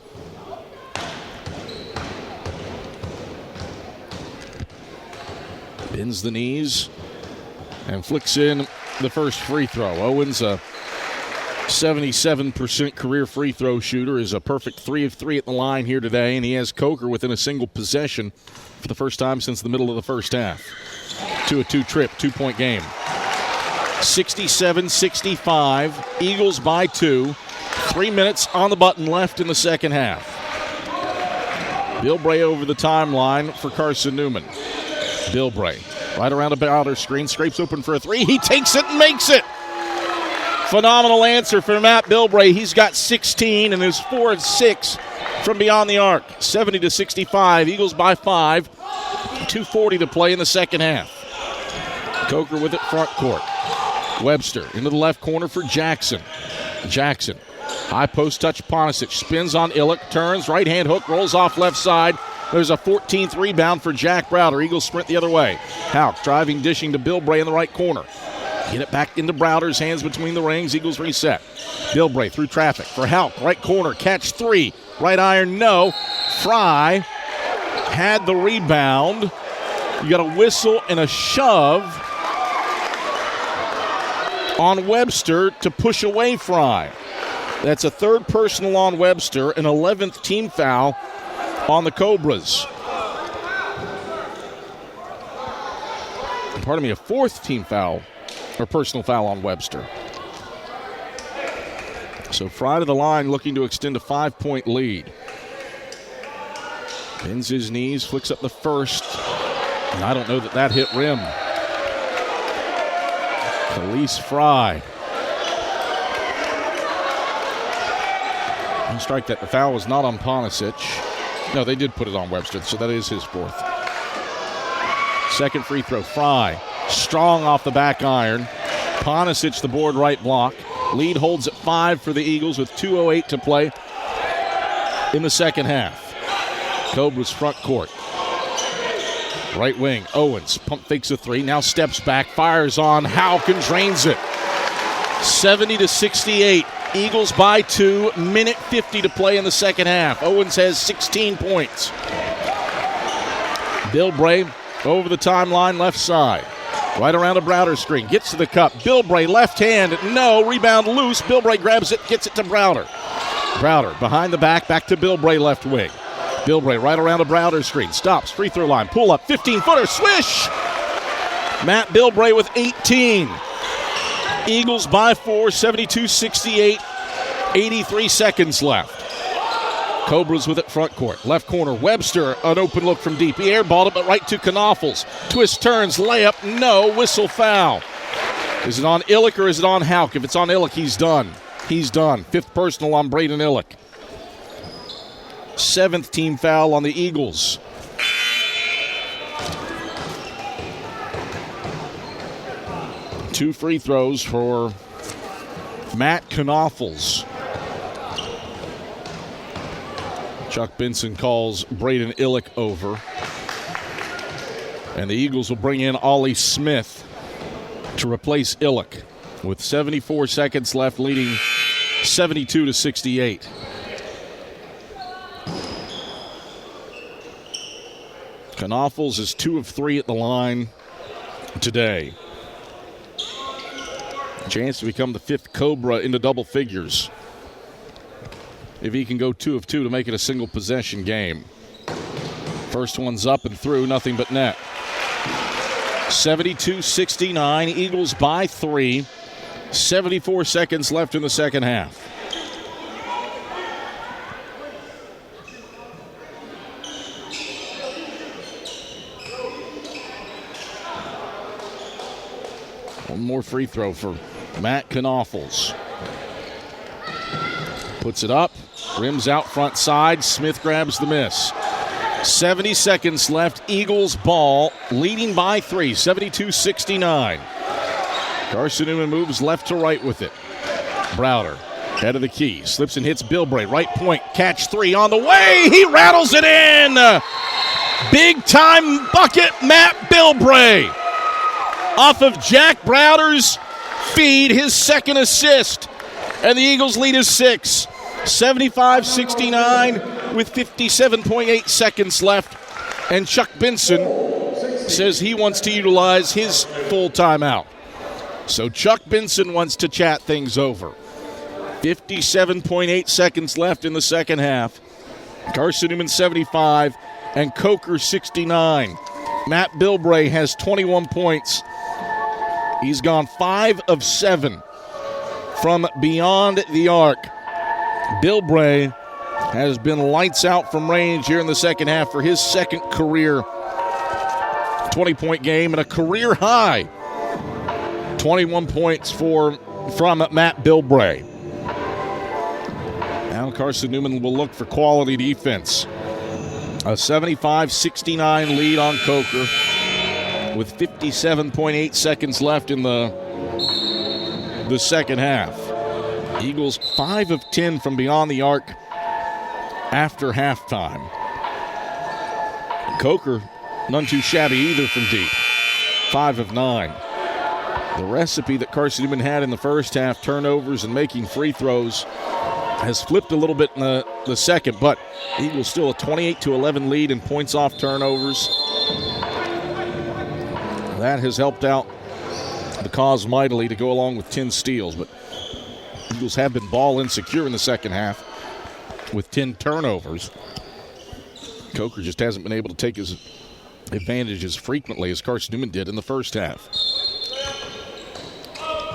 Bends the knees and flicks in the first free throw. Owens, a 77% career free throw shooter, is a perfect 3 of 3 at the line here today, and he has Coker within a single possession for the first time since the middle of the first half. 2 of 2 trip, 2-point game. 67-65, Eagles by 2. 3 minutes on the button left in the second half. Bilbray over the timeline for Carson-Newman. Bilbray right around the outer screen, scrapes open for a 3. He takes it and makes it. Phenomenal answer for Matt Bilbray. He's got 16 and is 4 of 6 from beyond the arc. 70-65, Eagles by 5. 2:40 to play in the second half. Coker with it front court. Webster into the left corner for Jackson. Jackson, high post touch Ponisic, spins on Illick, turns, right-hand hook, rolls off left side. There's a 14th rebound for Jack Browder. Eagles sprint the other way. Houck driving, dishing to Bilbray in the right corner. Get it back into Browder's hands between the rings. Eagles reset. Bilbray through traffic for Houck, right corner, catch 3. Right iron, no. Fry had the rebound. You got a whistle and a shove on Webster to push away Fry. That's a third personal on Webster, an 11th team foul on the Cobras. Pardon me, a 4th team foul, or personal foul on Webster. So Fry to the line, looking to extend a 5-point lead. Bends his knees, flicks up the first, and I don't know that hit rim. Khalees Fry. And strike that. The foul was not on Ponisic. No, they did put it on Webster, so that is his 4th. Second free throw, Fry. Strong off the back iron. Ponisic the board right block. Lead holds at 5 for the Eagles with 2:08 to play in the second half. Cobras front court. Right wing, Owens pump fakes a 3, now steps back, fires on Houck and drains it. 70-68, Eagles by 2, minute 50 to play in the second half. Owens has 16 points. Bilbray over the timeline, left side. Right around a Browder screen, gets to the cup. Bilbray left hand, no, rebound loose. Bilbray grabs it, gets it to Browder. Browder behind the back to Bilbray left wing. Bilbray right around a Browder screen. Stops, free throw line, pull up, 15-footer, swish! Matt Bilbray with 18. Eagles by 4, 72-68, 83 seconds left. Cobras with it front court. Left corner, Webster, an open look from deep. He airballed it, but right to Knoffels. Twist, turns, layup, no, whistle foul. Is it on Illick or is it on Houck? If it's on Illick, he's done. He's done. 5th personal on Braden Illick. 7th team foul on the Eagles. Two free throws for Matt Knoffels. Chuck Benson calls Braden Illick over. And the Eagles will bring in Ollie Smith to replace Illick with 74 seconds left, leading 72-68. Knoffels is 2 of 3 at the line today. Chance to become the 5th Cobra into double figures if he can go 2 of 2 to make it a single possession game. First one's up and through, nothing but net. 72-69, Eagles by 3. 74 seconds left in the second half. One more free throw for Matt Knoffels. Puts it up, rims out front side. Smith grabs the miss. 70 seconds left. Eagles ball, leading by 3, 72-69. Carson-Newman moves left to right with it. Browder, head of the key, slips and hits Bilbray. Right point, catch 3 on the way. He rattles it in. Big time bucket, Matt Bilbray. Off of Jack Browder's feed, his second assist. And the Eagles lead is 6. 75-69 with 57.8 seconds left. And Chuck Benson says he wants to utilize his full timeout. So Chuck Benson wants to chat things over. 57.8 seconds left in the second half. Carson-Newman 75 and Coker 69. Matt Bilbray has 21 points. He's gone 5 of 7 from beyond the arc. Bilbray has been lights out from range here in the second half for his second career 20-point game and a career high 21 points from Matt Bilbray. Now Carson-Newman will look for quality defense. A 75-69 lead on Coker with 57.8 seconds left in the second half. Eagles 5 of 10 from beyond the arc after halftime. Coker, none too shabby either from deep. 5 of 9. The recipe that Carson-Newman had in the first half, turnovers and making free throws, has flipped a little bit in the second, but Eagles still a 28-11 lead in points off turnovers. That has helped out the cause mightily to go along with 10 steals, but Eagles have been ball insecure in the second half with 10 turnovers. Coker just hasn't been able to take his advantage as frequently as Carson-Newman did in the first half.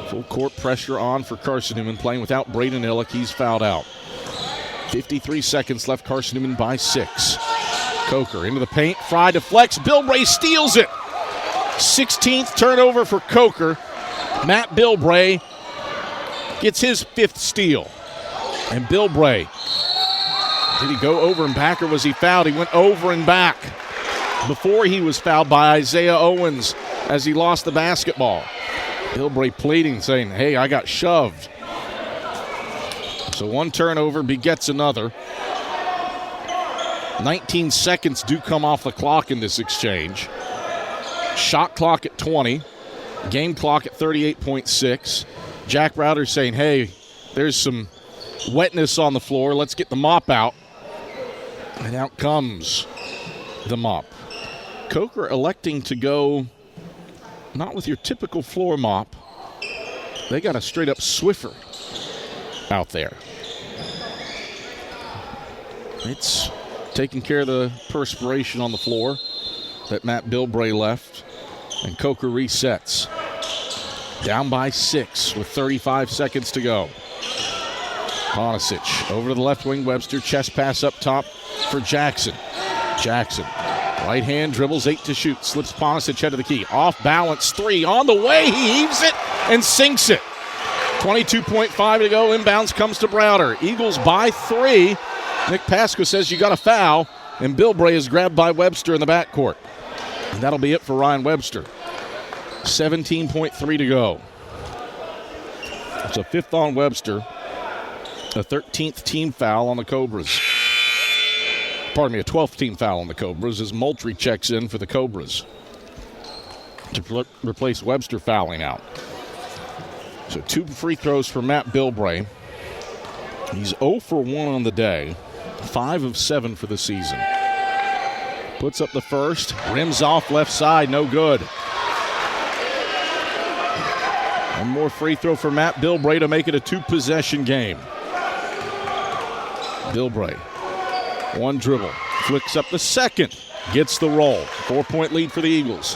Full court pressure on for Carson-Newman, playing without Braden Illick. He's fouled out. 53 seconds left, Carson-Newman by 6. Coker into the paint, Fry deflects, Bilbray steals it. 16th turnover for Coker. Matt Bilbray gets his 5th steal. And Bilbray, did he go over and back or was he fouled? He went over and back before he was fouled by Isaiah Owens as he lost the basketball. Bilbray pleading, saying, hey, I got shoved. So one turnover begets another. 19 seconds do come off the clock in this exchange. Shot clock at 20. Game clock at 38.6. Jack Browder saying, hey, there's some wetness on the floor. Let's get the mop out. And out comes the mop. Coker electing to go not with your typical floor mop. They got a straight-up Swiffer out there. It's taking care of the perspiration on the floor that Matt Bilbray left. And Coker resets. Down by 6 with 35 seconds to go. Honisic over to the left wing. Webster, chest pass up top for Jackson. Jackson, right hand dribbles, 8 to shoot. Slips Ponisic head of the key. Off balance, 3 on the way. He heaves it and sinks it. 22.5 to go. Inbounds comes to Browder. Eagles by 3. Nick Pasco says you got a foul, and Bilbray is grabbed by Webster in the backcourt. And that'll be it for Ryan Webster. 17.3 to go. It's a 5th on Webster. A 13th team foul on the Cobras. Pardon me, a 12th team foul on the Cobras as Moultrie checks in for the Cobras to replace Webster fouling out. So 2 free throws for Matt Bilbray. He's 0 for 1 on the day. 5 of 7 for the season. Puts up the first. Rims off left side. No good. One more free throw for Matt Bilbray to make it a 2-possession game. Bilbray. One dribble. Flicks up the second. Gets the roll. 4-point lead for the Eagles.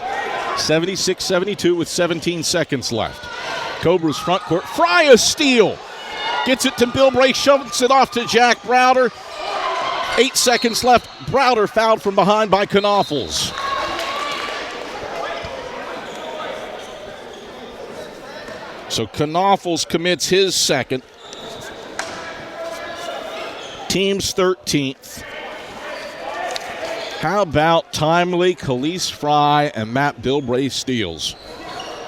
76-72 with 17 seconds left. Cobras front court. Fry a steal. Gets it to Bilbray. Shoves it off to Jack Browder. 8 seconds left. Browder fouled from behind by Knoffels. So Knoffels commits his second. Team's 13th. How about timely Khalees Fry and Matt Bilbray steals?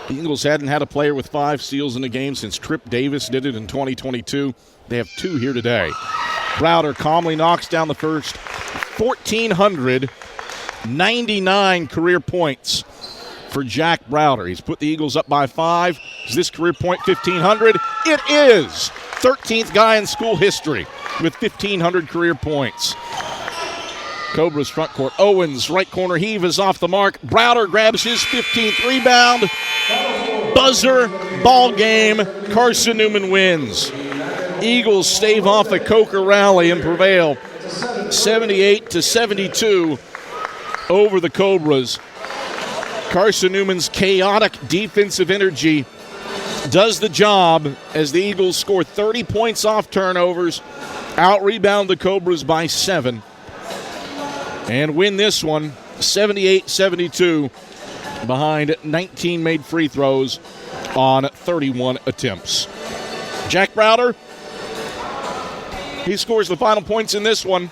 The Eagles hadn't had a player with 5 steals in a game since Trip Davis did it in 2022. They have 2 here today. Browder calmly knocks down the first. 1,499 career points for Jack Browder. He's put the Eagles up by 5. Is this career point 1,500? It is. 13th guy in school history with 1,500 career points. Cobras front court. Owens, right corner heave is off the mark. Browder grabs his 15th rebound. Buzzer, ball game. Carson-Newman wins. Eagles stave off a Coker rally and prevail 78-72 over the Cobras. Carson-Newman's chaotic defensive energy does the job as the Eagles score 30 points off turnovers, out-rebound the Cobras by 7, and win this one 78-72 behind 19 made free throws on 31 attempts. Jack Browder, he scores the final points in this one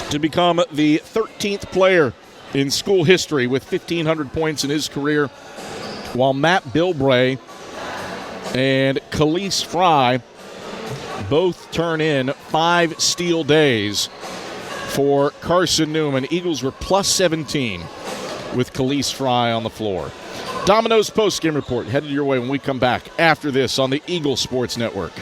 to become the 13th player in school history with 1,500 points in his career, while Matt Bilbray and Khalees Fry both turn in 5 steal days for Carson-Newman. Eagles were plus 17 with Khalees Fry on the floor. Domino's postgame report headed your way when we come back after this on the Eagle Sports Network.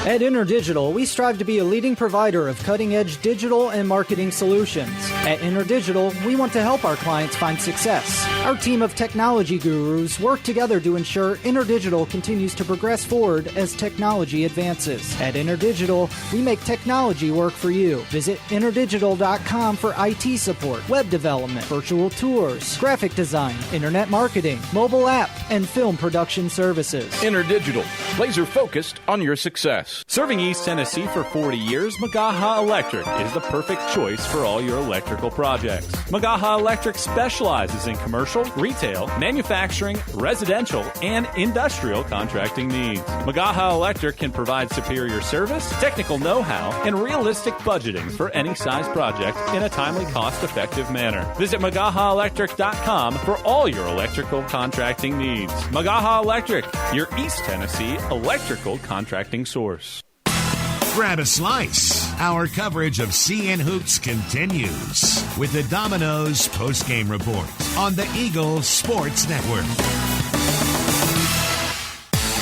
At InterDigital, we strive to be a leading provider of cutting-edge digital and marketing solutions. At InterDigital, we want to help our clients find success. Our team of technology gurus work together to ensure InterDigital continues to progress forward as technology advances. At InterDigital, we make technology work for you. Visit interdigital.com for IT support, web development, virtual tours, graphic design, internet marketing, mobile app, and film production services. InterDigital, laser-focused on your success. Serving East Tennessee for 40 years, Magaha Electric is the perfect choice for all your electrical projects. Magaha Electric specializes in commercial, retail, manufacturing, residential, and industrial contracting needs. Magaha Electric can provide superior service, technical know-how, and realistic budgeting for any size project in a timely, cost-effective manner. Visit MagahaElectric.com for all your electrical contracting needs. Magaha Electric, your East Tennessee electrical contracting source. Grab a slice. Our coverage of CN Hoops continues with the Domino's postgame report on the Eagle Sports Network.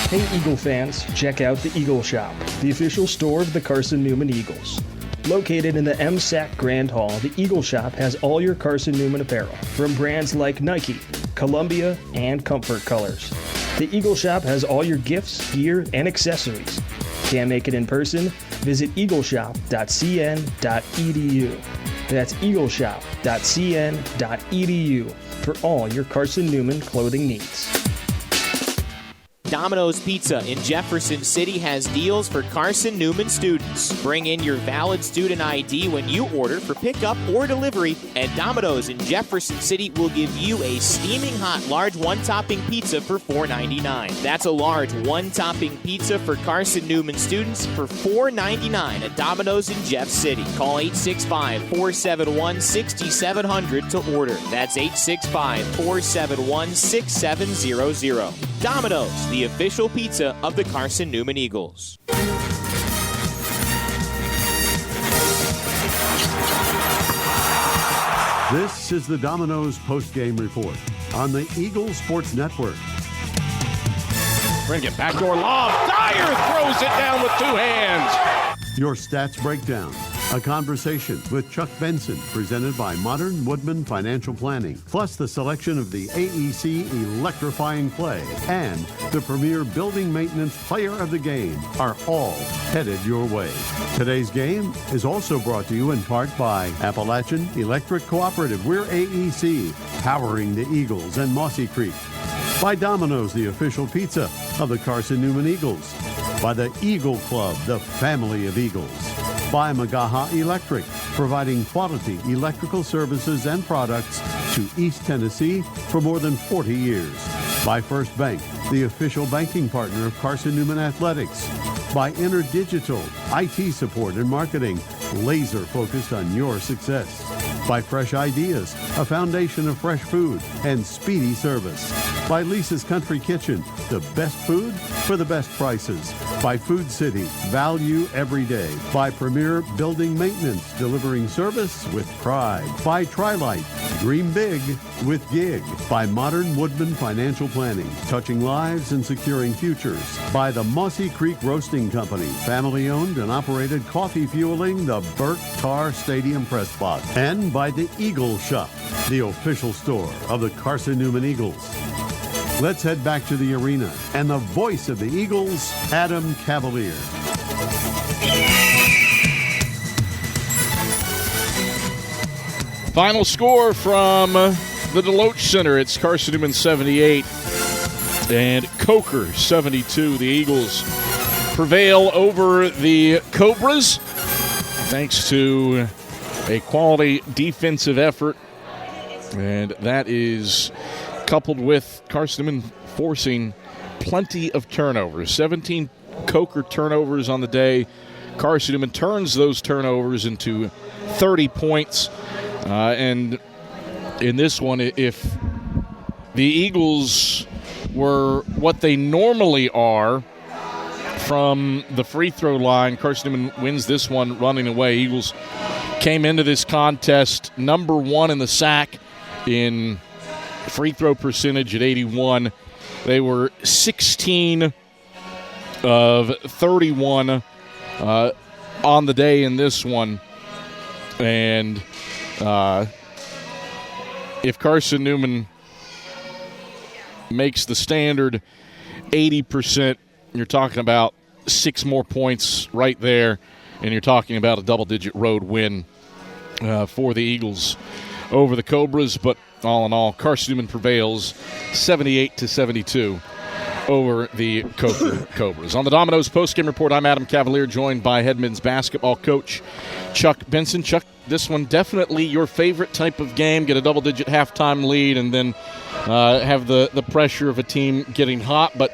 Hey Eagle fans, check out the Eagle Shop, the official store of the Carson-Newman Eagles. Located in the MSAC Grand Hall, the Eagle Shop has all your Carson-Newman apparel, from brands like Nike, Columbia, and Comfort Colors. The Eagle Shop has all your gifts, gear, and accessories. Can't make it in person? Visit eagleshop.cn.edu. That's eagleshop.cn.edu for all your Carson-Newman clothing needs. Domino's Pizza in Jefferson City has deals for Carson-Newman students. Bring in your valid student ID when you order for pickup or delivery, and Domino's in Jefferson City will give you a steaming hot large one-topping pizza for $4.99. That's a large one-topping pizza for Carson-Newman students for $4.99 at Domino's in Jeff City. Call 865-471-6700 to order. That's 865-471-6700. Domino's, the official pizza of the Carson-Newman Eagles. This is the Domino's postgame report on the Eagle Sports Network. Bring it backdoor lob. Dyer throws it down with 2 hands. Your stats breakdown. A conversation with Chuck Benson, presented by Modern Woodman Financial Planning, plus the selection of the AEC Electrifying Play and the premier building maintenance player of the game are all headed your way. Today's game is also brought to you in part by Appalachian Electric Cooperative. We're AEC, powering the Eagles and Mossy Creek. By Domino's, the official pizza of the Carson-Newman Eagles. By the Eagle Club, the family of Eagles. By Magaha Electric, providing quality electrical services and products to East Tennessee for more than 40 years. By First Bank, the official banking partner of Carson-Newman Athletics. By InterDigital, IT support and marketing, laser focused on your success. By Fresh Ideas, a foundation of fresh food and speedy service. By Lisa's Country Kitchen, the best food for the best prices. By Food City, value every day. By Premier Building Maintenance, delivering service with pride. By Trilite, dream big with gig. By Modern Woodman Financial Planning, touching lives and securing futures. By the Mossy Creek Roasting Company, family owned and operated, coffee fueling the Burt Tarr Stadium press box. And by the Eagle Shop, the official store of the Carson-Newman Eagles. Let's head back to the arena and the voice of the Eagles, Adam Cavalier. Final score from the Deloach Center. It's Carson-Newman 78 and Coker 72. The Eagles prevail over the Cobras thanks to a quality defensive effort. And that is coupled with Carson-Newman forcing plenty of turnovers. 17 Coker turnovers on the day. Carson-Newman turns those turnovers into 30 points. And in this one, if the Eagles were what they normally are from the free throw line, Carson-Newman wins this one running away. Eagles came into this contest number 1 in the SAC in free throw percentage at 81. They were 16 of 31 on the day in this one. And if Carson-Newman makes the standard 80%, you're talking about 6 more points right there, and you're talking about a double-digit road win for the Eagles over the Cobras. But all in all, Carson-Newman prevails 78-72 over the Cobras. On the Domino's postgame report, I'm Adam Cavalier, joined by head men's basketball coach Chuck Benson. Chuck, this one definitely your favorite type of game. Get a double-digit halftime lead and then have the pressure of a team getting hot, but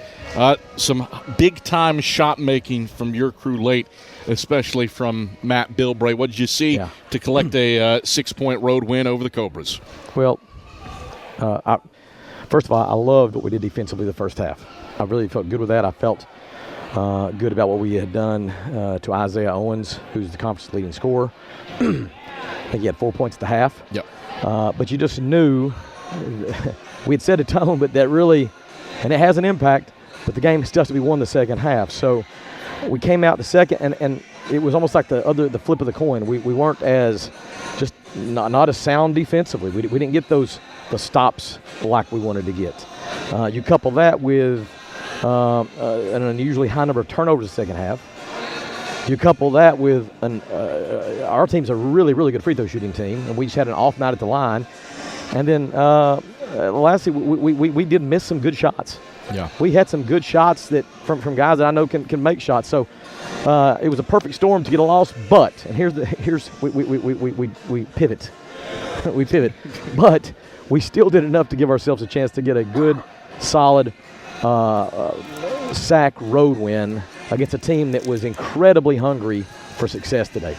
some big-time shot-making from your crew late, especially from Matt Bilbray. What did you see to collect a 6-point road win over the Cobras? Well, first of all, I loved what we did defensively the first half. I really felt good with that. I felt good about what we had done to Isaiah Owens, who's the conference leading scorer. I think he had 4 points at the half. Yep. But you just knew we had set a tone, but that really, and it has an impact, but the game still has to be won the second half. So we came out the second, and it was almost like the flip of the coin. We weren't as just not as sound defensively. We didn't get the stops like we wanted to get. You couple that with an unusually high number of turnovers in the second half. You couple that with our team's a really, really good free throw shooting team, and we just had an off night at the line. And then lastly, we did miss some good shots. Yeah, we had some good shots that from guys that I know can make shots. So it was a perfect storm to get a loss. But and here's we pivot, we pivot, but we still did enough to give ourselves a chance to get a good, solid SAC road win against a team that was incredibly hungry for success today.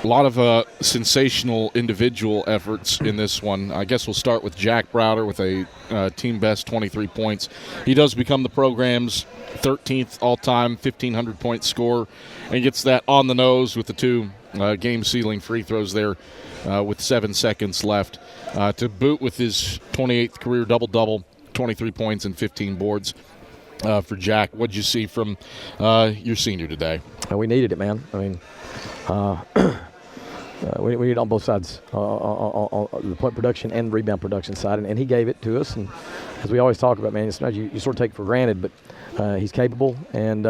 A lot of sensational individual efforts in this one. I guess we'll start with Jack Browder with a team best 23 points. He does become the program's 13th all-time 1,500-point scorer and gets that on the nose with the 2 game-sealing free throws there with 7 seconds left. To boot with his 28th career double-double, 23 points and 15 boards for Jack. What did you see from your senior today? We needed it, man. I mean, we need on both sides, on the point production and rebound production side, and he gave it to us. And as we always talk about, man, it's not you sort of take it for granted, but he's capable, and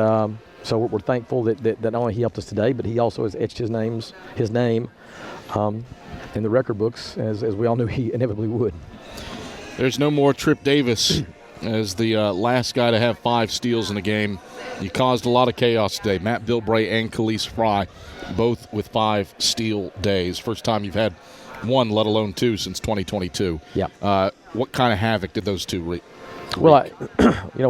so we're thankful that not only he helped us today, but he also has etched his name in the record books, as we all knew he inevitably would. There's no more Trip Davis as the last guy to have 5 steals in a game. He caused a lot of chaos today. Matt Bilbray and Khalees Fry, both with 5 steal days. First time you've had 1, let alone 2, since 2022. Yeah. What kind of havoc did those 2 wreak? Well,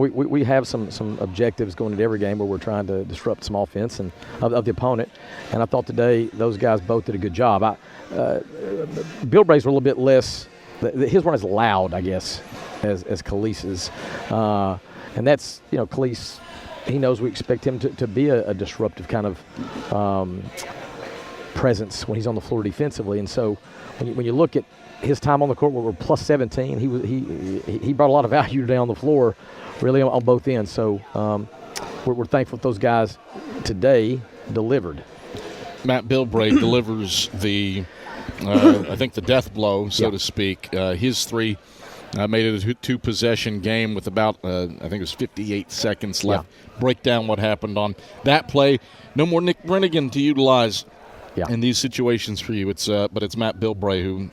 we have some objectives going into every game where we're trying to disrupt some offense and of the opponent. And I thought today those guys both did a good job. Bilbray's were a little bit less. His weren't as loud, I guess, as Khalees's. And that's, Khalees, he knows we expect him to be a disruptive kind of presence when he's on the floor defensively. And so when you look at his time on the court, where we're plus 17, he brought a lot of value down the floor, really on both ends. So we're thankful that those guys today delivered. Matt Bilbray delivers the, I think, the death blow, so to speak. His 3 Made it a two-possession game with about, I think it was 58 seconds left. Yeah. Break down what happened on that play. No more Nick Brennigan to utilize in these situations for you. But it's Matt Bilbray who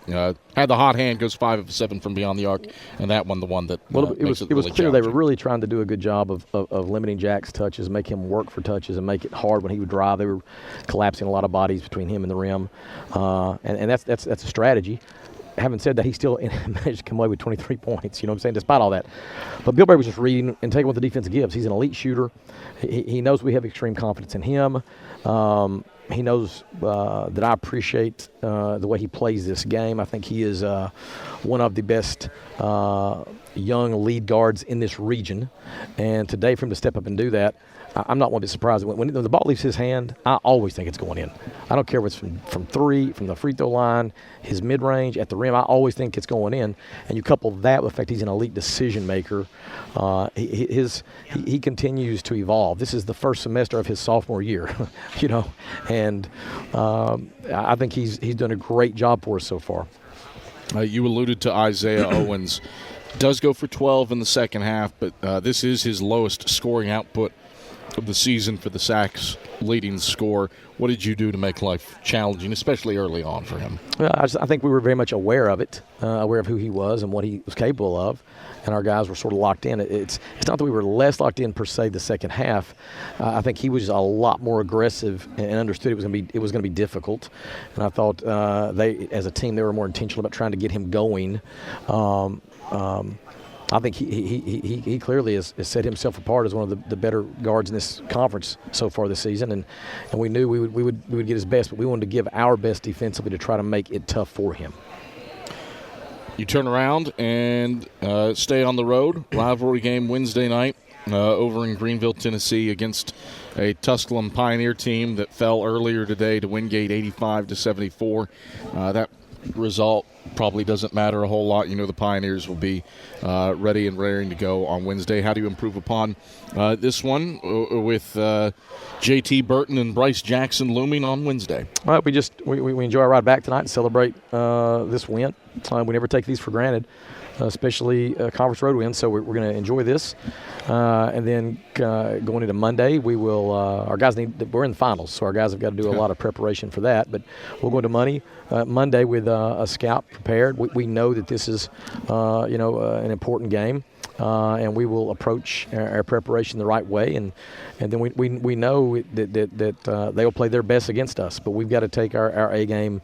had the hot hand, goes 5 of 7 from beyond the arc, and that one the one that it was clear they were really trying to do a good job of limiting Jack's touches, make him work for touches, and make it hard when he would drive. They were collapsing a lot of bodies between him and the rim, and that's a strategy. Having said that, he still managed to come away with 23 points, you know what I'm saying, despite all that. But Bilbray was just reading and taking what the defense gives. He's an elite shooter. He knows we have extreme confidence in him. He knows that I appreciate the way he plays this game. I think he is one of the best young lead guards in this region. And today, for him to step up and do that, I'm not one bit surprised. When the ball leaves his hand, I always think it's going in. I don't care if it's from three, from the free throw line, his mid-range, at the rim. I always think it's going in. And you couple that with the fact he's an elite decision maker. He continues to evolve. This is the first semester of his sophomore year, you know. And I think he's done a great job for us so far. You alluded to Isaiah Owens. Does go for 12 in the second half, but this is his lowest scoring output of the season for the Sacks leading scorer. What did you do to make life challenging, especially early on for him? I think we were very much aware of it, aware of who he was and what he was capable of, and our guys were sort of locked in. It's not that we were less locked in per se the second half. I think he was a lot more aggressive and understood it was going to be difficult. And I thought they, as a team, they were more intentional about trying to get him going. I think he clearly has set himself apart as one of the better guards in this conference so far this season, and we knew we would get his best, but we wanted to give our best defensively to try to make it tough for him. You turn around and stay on the road. Rivalry game Wednesday night over in Greenville, Tennessee, against a Tusculum Pioneer team that fell earlier today to Wingate 85-74. That result probably doesn't matter a whole lot. You know the Pioneers will be ready and raring to go on Wednesday. How do you improve upon this one with J.T. Burton and Bryce Jackson looming on Wednesday? Well, we enjoy our ride back tonight and celebrate this win. We never take these for granted, especially conference road wins, so we're going to enjoy this. And then going into Monday, we will our guys we're in the finals, so our guys have got to do a lot of preparation for that. But we'll go into Monday with a scout prepared. We know that this is an important game, and we will approach our preparation the right way. And then we know that they will play their best against us, but we've got to take our A game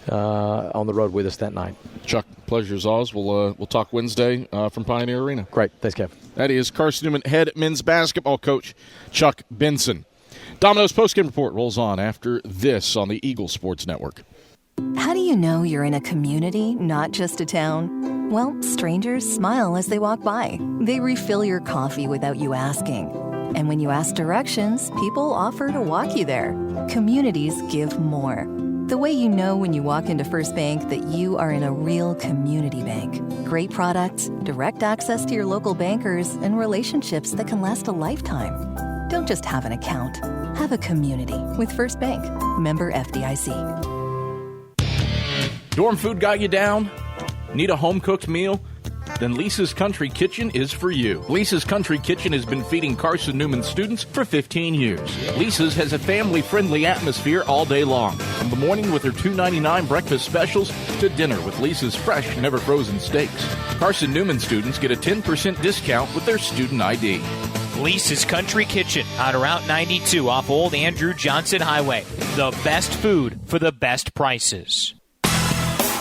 on the road with us that night. Chuck, pleasure as always. We'll talk Wednesday from Pioneer Arena. Great. Thanks, Kev. That is Carson-Newman head men's basketball coach Chuck Benson. Domino's postgame report rolls on after this on the Eagle Sports Network. How do you know you're in a community, not just a town? Well, strangers smile as they walk by. They refill your coffee without you asking. And when you ask directions, people offer to walk you there. Communities give more. The way you know when you walk into First Bank that you are in a real community bank. Great products, direct access to your local bankers, and relationships that can last a lifetime. Don't just have an account. Have a community with First Bank. Member FDIC. Dorm food got you down? Need a home-cooked meal? Then Lisa's Country Kitchen is for you. Lisa's Country Kitchen has been feeding Carson-Newman students for 15 years. Lisa's has a family-friendly atmosphere all day long. From the morning with her $2.99 breakfast specials to dinner with Lisa's fresh, never-frozen steaks. Carson-Newman students get a 10% discount with their student ID. Lisa's Country Kitchen on Route 92 off Old Andrew Johnson Highway. The best food for the best prices.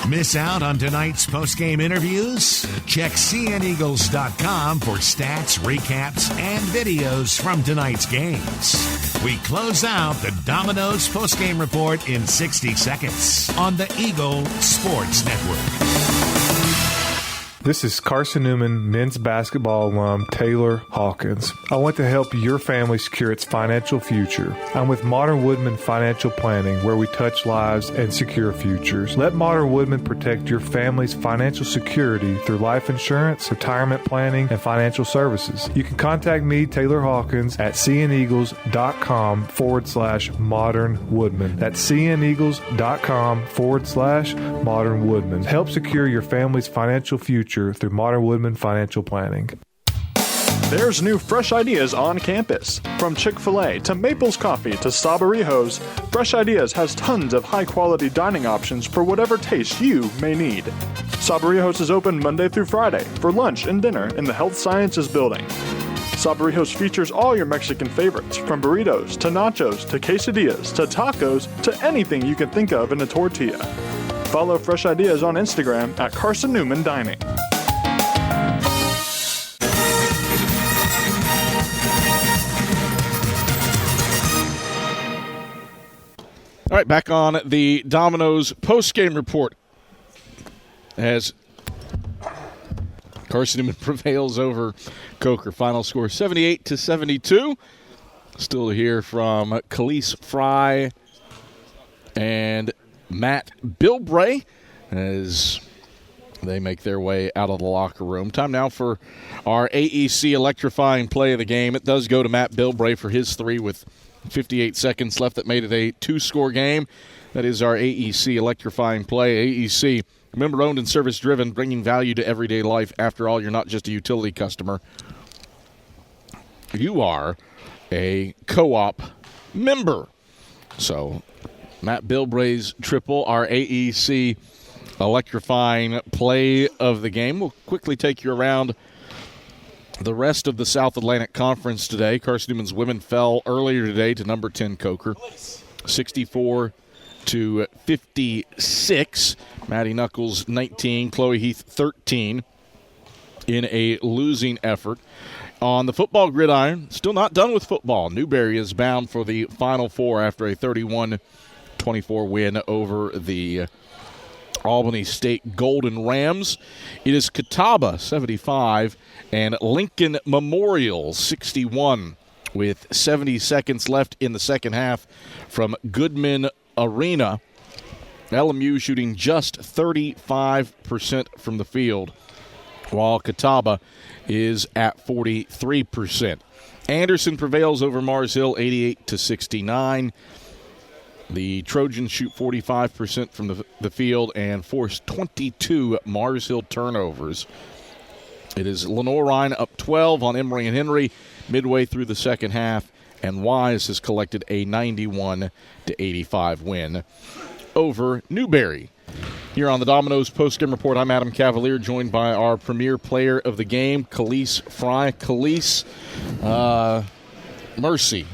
Miss out on tonight's postgame interviews? Check cneagles.com for stats, recaps, and videos from tonight's games. We close out the Domino's postgame report in 60 seconds on the Eagle Sports Network. This is Carson-Newman men's basketball alum Taylor Hawkins. I want to help your family secure its financial future. I'm with Modern Woodman Financial Planning, where we touch lives and secure futures. Let Modern Woodman protect your family's financial security through life insurance, retirement planning, and financial services. You can contact me, Taylor Hawkins, at cneagles.com/Modern Woodman. That's cneagles.com/Modern Woodman. Help secure your family's financial future future through Modern Woodman Financial Planning. There's new fresh ideas on campus. From Chick-fil-A to Maples Coffee to Sabarijos, Fresh Ideas has tons of high-quality dining options for whatever taste you may need. Sabarijos is open Monday through Friday for lunch and dinner in the Health Sciences Building. Sabarijos features all your Mexican favorites, from burritos to nachos to quesadillas to tacos to anything you can think of in a tortilla. Follow Fresh Ideas on Instagram at Carson-Newman Dining. All right, back on the Domino's post-game report as Carson-Newman prevails over Coker. Final score 78-72. Still to hear from Khalees Fry and Matt Bilbray as they make their way out of the locker room. Time now for our AEC electrifying play of the game. It does go to Matt Bilbray for his three with 58 seconds left. That made it a two-score game. That is our AEC electrifying play. AEC, member-owned and service-driven, bringing value to everyday life. After all, you're not just a utility customer. You are a co-op member. So, Matt Bilbray's triple, our AEC electrifying play of the game. We'll quickly take you around the rest of the South Atlantic Conference today. Carson-Newman's women fell earlier today to number 10 Coker, 64-56. Maddie Knuckles 19, Chloe Heath 13 in a losing effort. On the football gridiron, still not done with football. Newberry is bound for the Final Four after a 31-24 win over the Albany State Golden Rams. It is Catawba 75 and Lincoln Memorial 61 with 70 seconds left in the second half from Goodman Arena. LMU shooting just 35% from the field, while Catawba is at 43%. Anderson prevails over Mars Hill 88-69. The Trojans shoot 45% from the field and force 22 Mars Hill turnovers. It is Lenore Ryan up 12 on Emory and Henry midway through the second half, and Wise has collected a 91-85 win over Newberry. Here on the Domino's postgame report, I'm Adam Cavalier, joined by our premier player of the game, Khalees Fry. Khalees, mercy.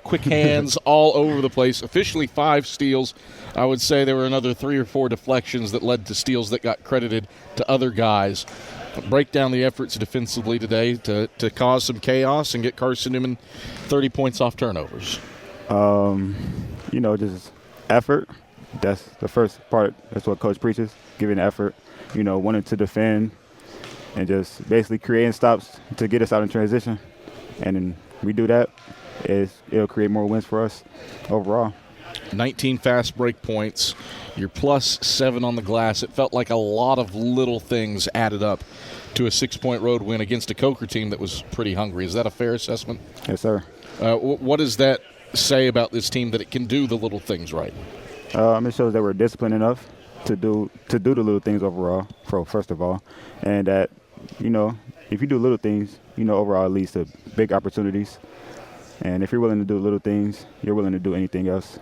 Quick hands all over the place. Officially 5 steals. I would say there were another 3 or 4 deflections that led to steals that got credited to other guys. Break down the efforts defensively today to cause some chaos and get Carson-Newman 30 points off turnovers. Just effort. That's the first part. That's what Coach preaches, giving effort, wanting to defend and just basically creating stops to get us out in transition. And then we do that, it'll create more wins for us overall. 19 fast break points. You're plus 7 on the glass. It felt like a lot of little things added up to a 6-point road win against a Coker team that was pretty hungry. Is that a fair assessment? Yes, sir. What does that say about this team that it can do the little things right? It shows that we're disciplined enough to do the little things overall, first of all. And that, if you do little things, overall it leads to big opportunities. And if you're willing to do little things, you're willing to do anything else.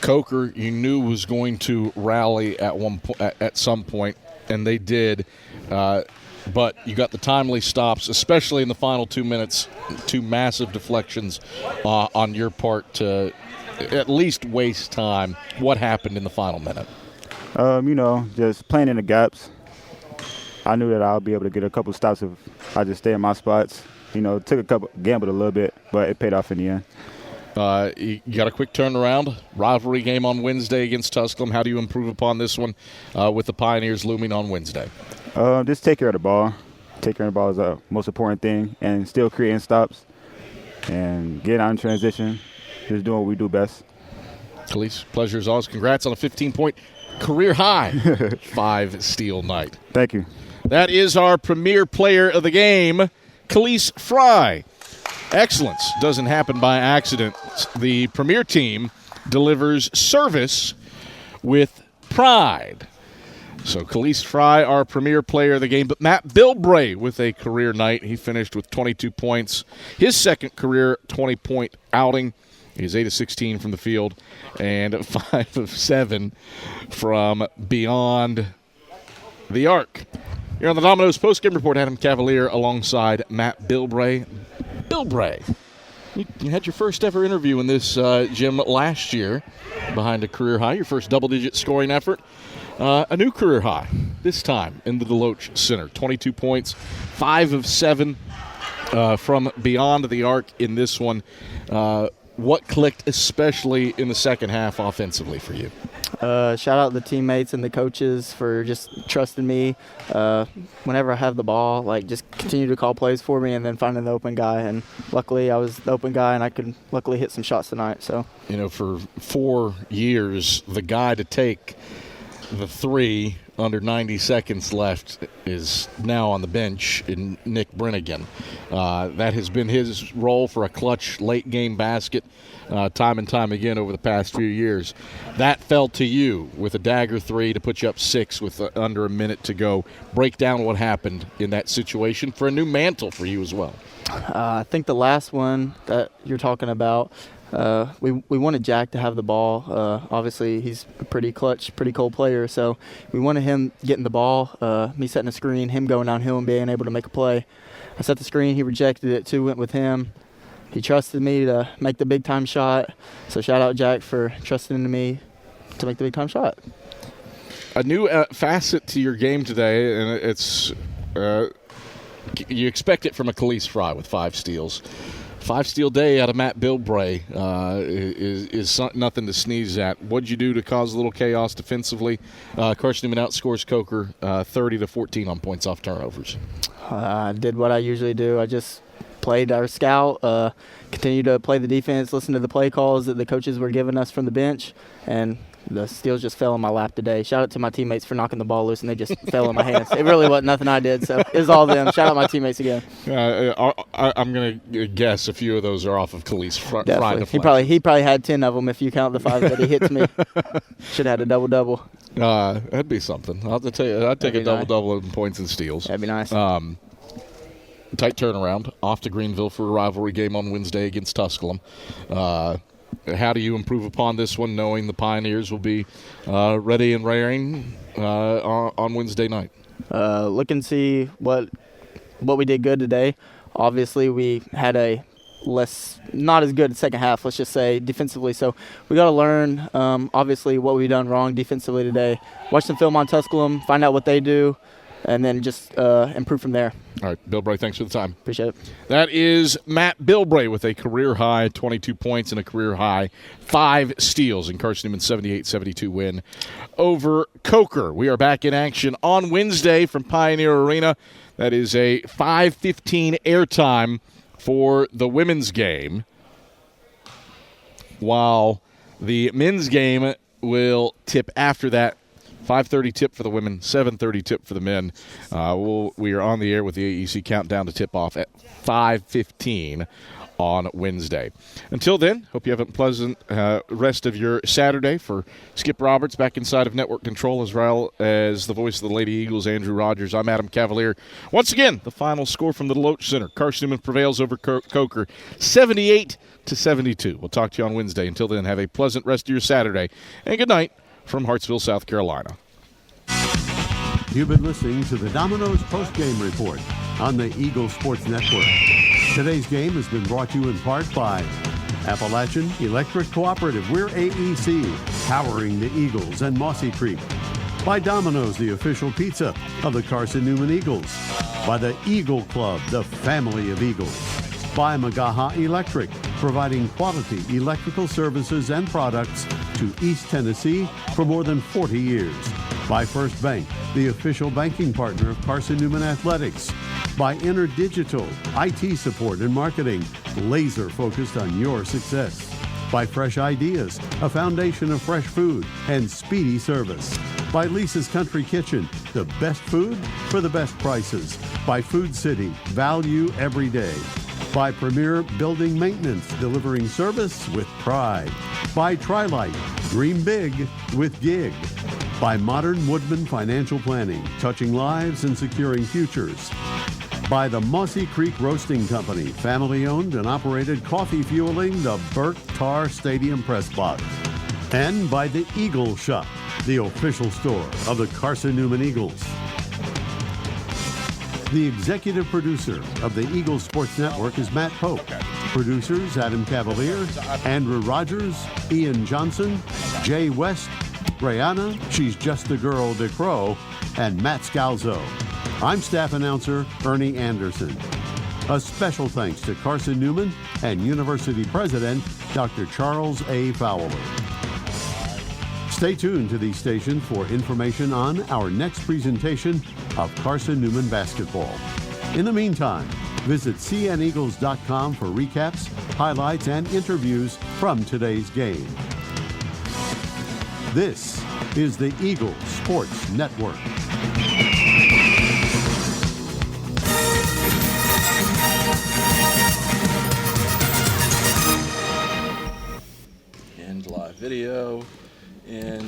Coker, you knew was going to rally at some point, and they did. But you got the timely stops, especially in the final 2 minutes, 2 massive deflections on your part to at least waste time. What happened in the final minute? Just playing in the gaps. I knew that I'll be able to get a couple stops if I just stay in my spots. Gambled a little bit, but it paid off in the end. You got a quick turnaround. Rivalry game on Wednesday against Tusculum. How do you improve upon this one with the Pioneers looming on Wednesday? Just take care of the ball. Take care of the ball is the most important thing, and still creating stops and getting out in transition. Just doing what we do best. Khalees, pleasure as always. Congrats on a 15-point career high 5-steal night. Thank you. That is our premier player of the game, Khalees Fry. Excellence doesn't happen by accident. The premier team delivers service with pride. So Khalees Fry, our premier player of the game, but Matt Bilbray with a career night. He finished with 22 points, his second career 20-point outing. He's 8 of 16 from the field and 5 of 7 from beyond the arc. Here on the Domino's postgame report, Adam Cavalier alongside Matt Bilbray. Bilbray, you had your first ever interview in this gym last year behind a career high, your first double-digit scoring effort. A new career high this time in the Deloach Center. 22 points, 5 of 7 from beyond the arc in this one. What clicked especially in the second half offensively for you? Shout out the teammates and the coaches for just trusting me. Whenever I have the ball, just continue to call plays for me and then finding the open guy. And luckily I was the open guy and I could luckily hit some shots tonight. So, for 4 years, the guy to take the three under 90 seconds left is now on the bench in Nick Brennigan. That has been his role for a clutch late-game basket time and time again over the past few years. That fell to you with a dagger three to put you up 6 with under a minute to go. Break down what happened in that situation for a new mantle for you as well. I think the last one that you're talking about, we wanted Jack to have the ball. Obviously, he's a pretty clutch, pretty cold player, so we wanted him getting the ball, me setting a screen, him going downhill and being able to make a play. I set the screen, he rejected it, 2 went with him. He trusted me to make the big-time shot, so shout out Jack for trusting in me to make the big-time shot. A new facet to your game today, and it's you expect it from a Khalees Fry with 5 steals. 5-steal day out of Matt Bilbray is nothing to sneeze at. What'd you do to cause a little chaos defensively? Carson-Newman outscores Coker 30-14 on points off turnovers. I did what I usually do. I just played our scout, continued to play the defense, listen to the play calls that the coaches were giving us from the bench, and the steals just fell in my lap today. Shout out to my teammates for knocking the ball loose, and they just fell in my hands. It really wasn't nothing I did, so it was all them. Shout out my teammates again. I'm going to guess a few of those are off of Khalees Fry. He probably had 10 of them if you count the 5 that he hits me. Should have had a double-double. That'd be something. I'll tell you, I'd take a double-double in points and steals. That'd be nice. Tight turnaround. Off to Greenville for a rivalry game on Wednesday against Tusculum. How do you improve upon this one, knowing the Pioneers will be ready and raring on Wednesday night? Look and see what we did good today. Obviously, we had a not as good second half, let's just say, defensively. So we got to learn, obviously, what we've done wrong defensively today. Watch some film on Tusculum, find out what they do, and then just improve from there. All right, Bilbray, thanks for the time. Appreciate it. That is Matt Bilbray with a career-high 22 points and a career-high 5 steals in Carson-Newman's 78-72 win over Coker. We are back in action on Wednesday from Pioneer Arena. That is a 5:15 airtime for the women's game, while the men's game will tip after that. 5:30 tip for the women, 7:30 tip for the men. We are on the air with the AEC countdown to tip off at 5:15 on Wednesday. Until then, hope you have a pleasant rest of your Saturday. For Skip Roberts, back inside of Network Control, as well as the voice of the Lady Eagles, Andrew Rogers, I'm Adam Cavalier. Once again, the final score from the Deloach Center. Carson-Newman prevails over Coker, 78-72. We'll talk to you on Wednesday. Until then, have a pleasant rest of your Saturday, and good night from Hartsville, South Carolina. You've been listening to the Domino's postgame report on the Eagle Sports Network. Today's game has been brought to you in part by Appalachian Electric Cooperative. We're AEC, powering the Eagles and Mossy Creek. By Domino's, the official pizza of the Carson-Newman Eagles. By the Eagle Club, the family of Eagles. By Magaha Electric, providing quality electrical services and products to East Tennessee for more than 40 years. By First Bank, the official banking partner of Carson-Newman Athletics. By InterDigital, IT support and marketing, laser focused on your success. By Fresh Ideas, a foundation of fresh food and speedy service. By Lisa's Country Kitchen, the best food for the best prices. By Food City, value every day. By Premier Building Maintenance, delivering service with pride. By Trilite, dream big with Gig. By Modern Woodman Financial Planning, touching lives and securing futures. By the Mossy Creek Roasting Company, family-owned and operated, coffee fueling the Burt Tarr Stadium Press Box. And by the Eagle Shop, the official store of the Carson-Newman Eagles. The executive producer of the Eagles Sports Network is Matt Pope. Producers Adam Cavalier, Andrew Rogers, Ian Johnson, Jay West, Brianna, she's just a girl, DeCrow, and Matt Scalzo. I'm staff announcer Ernie Anderson. A special thanks to Carson-Newman and University President Dr. Charles A. Fowler. Stay tuned to these stations for information on our next presentation of Carson-Newman basketball. In the meantime, visit cneagles.com for recaps, highlights, and interviews from today's game. This is the Eagles Sports Network. And live video. And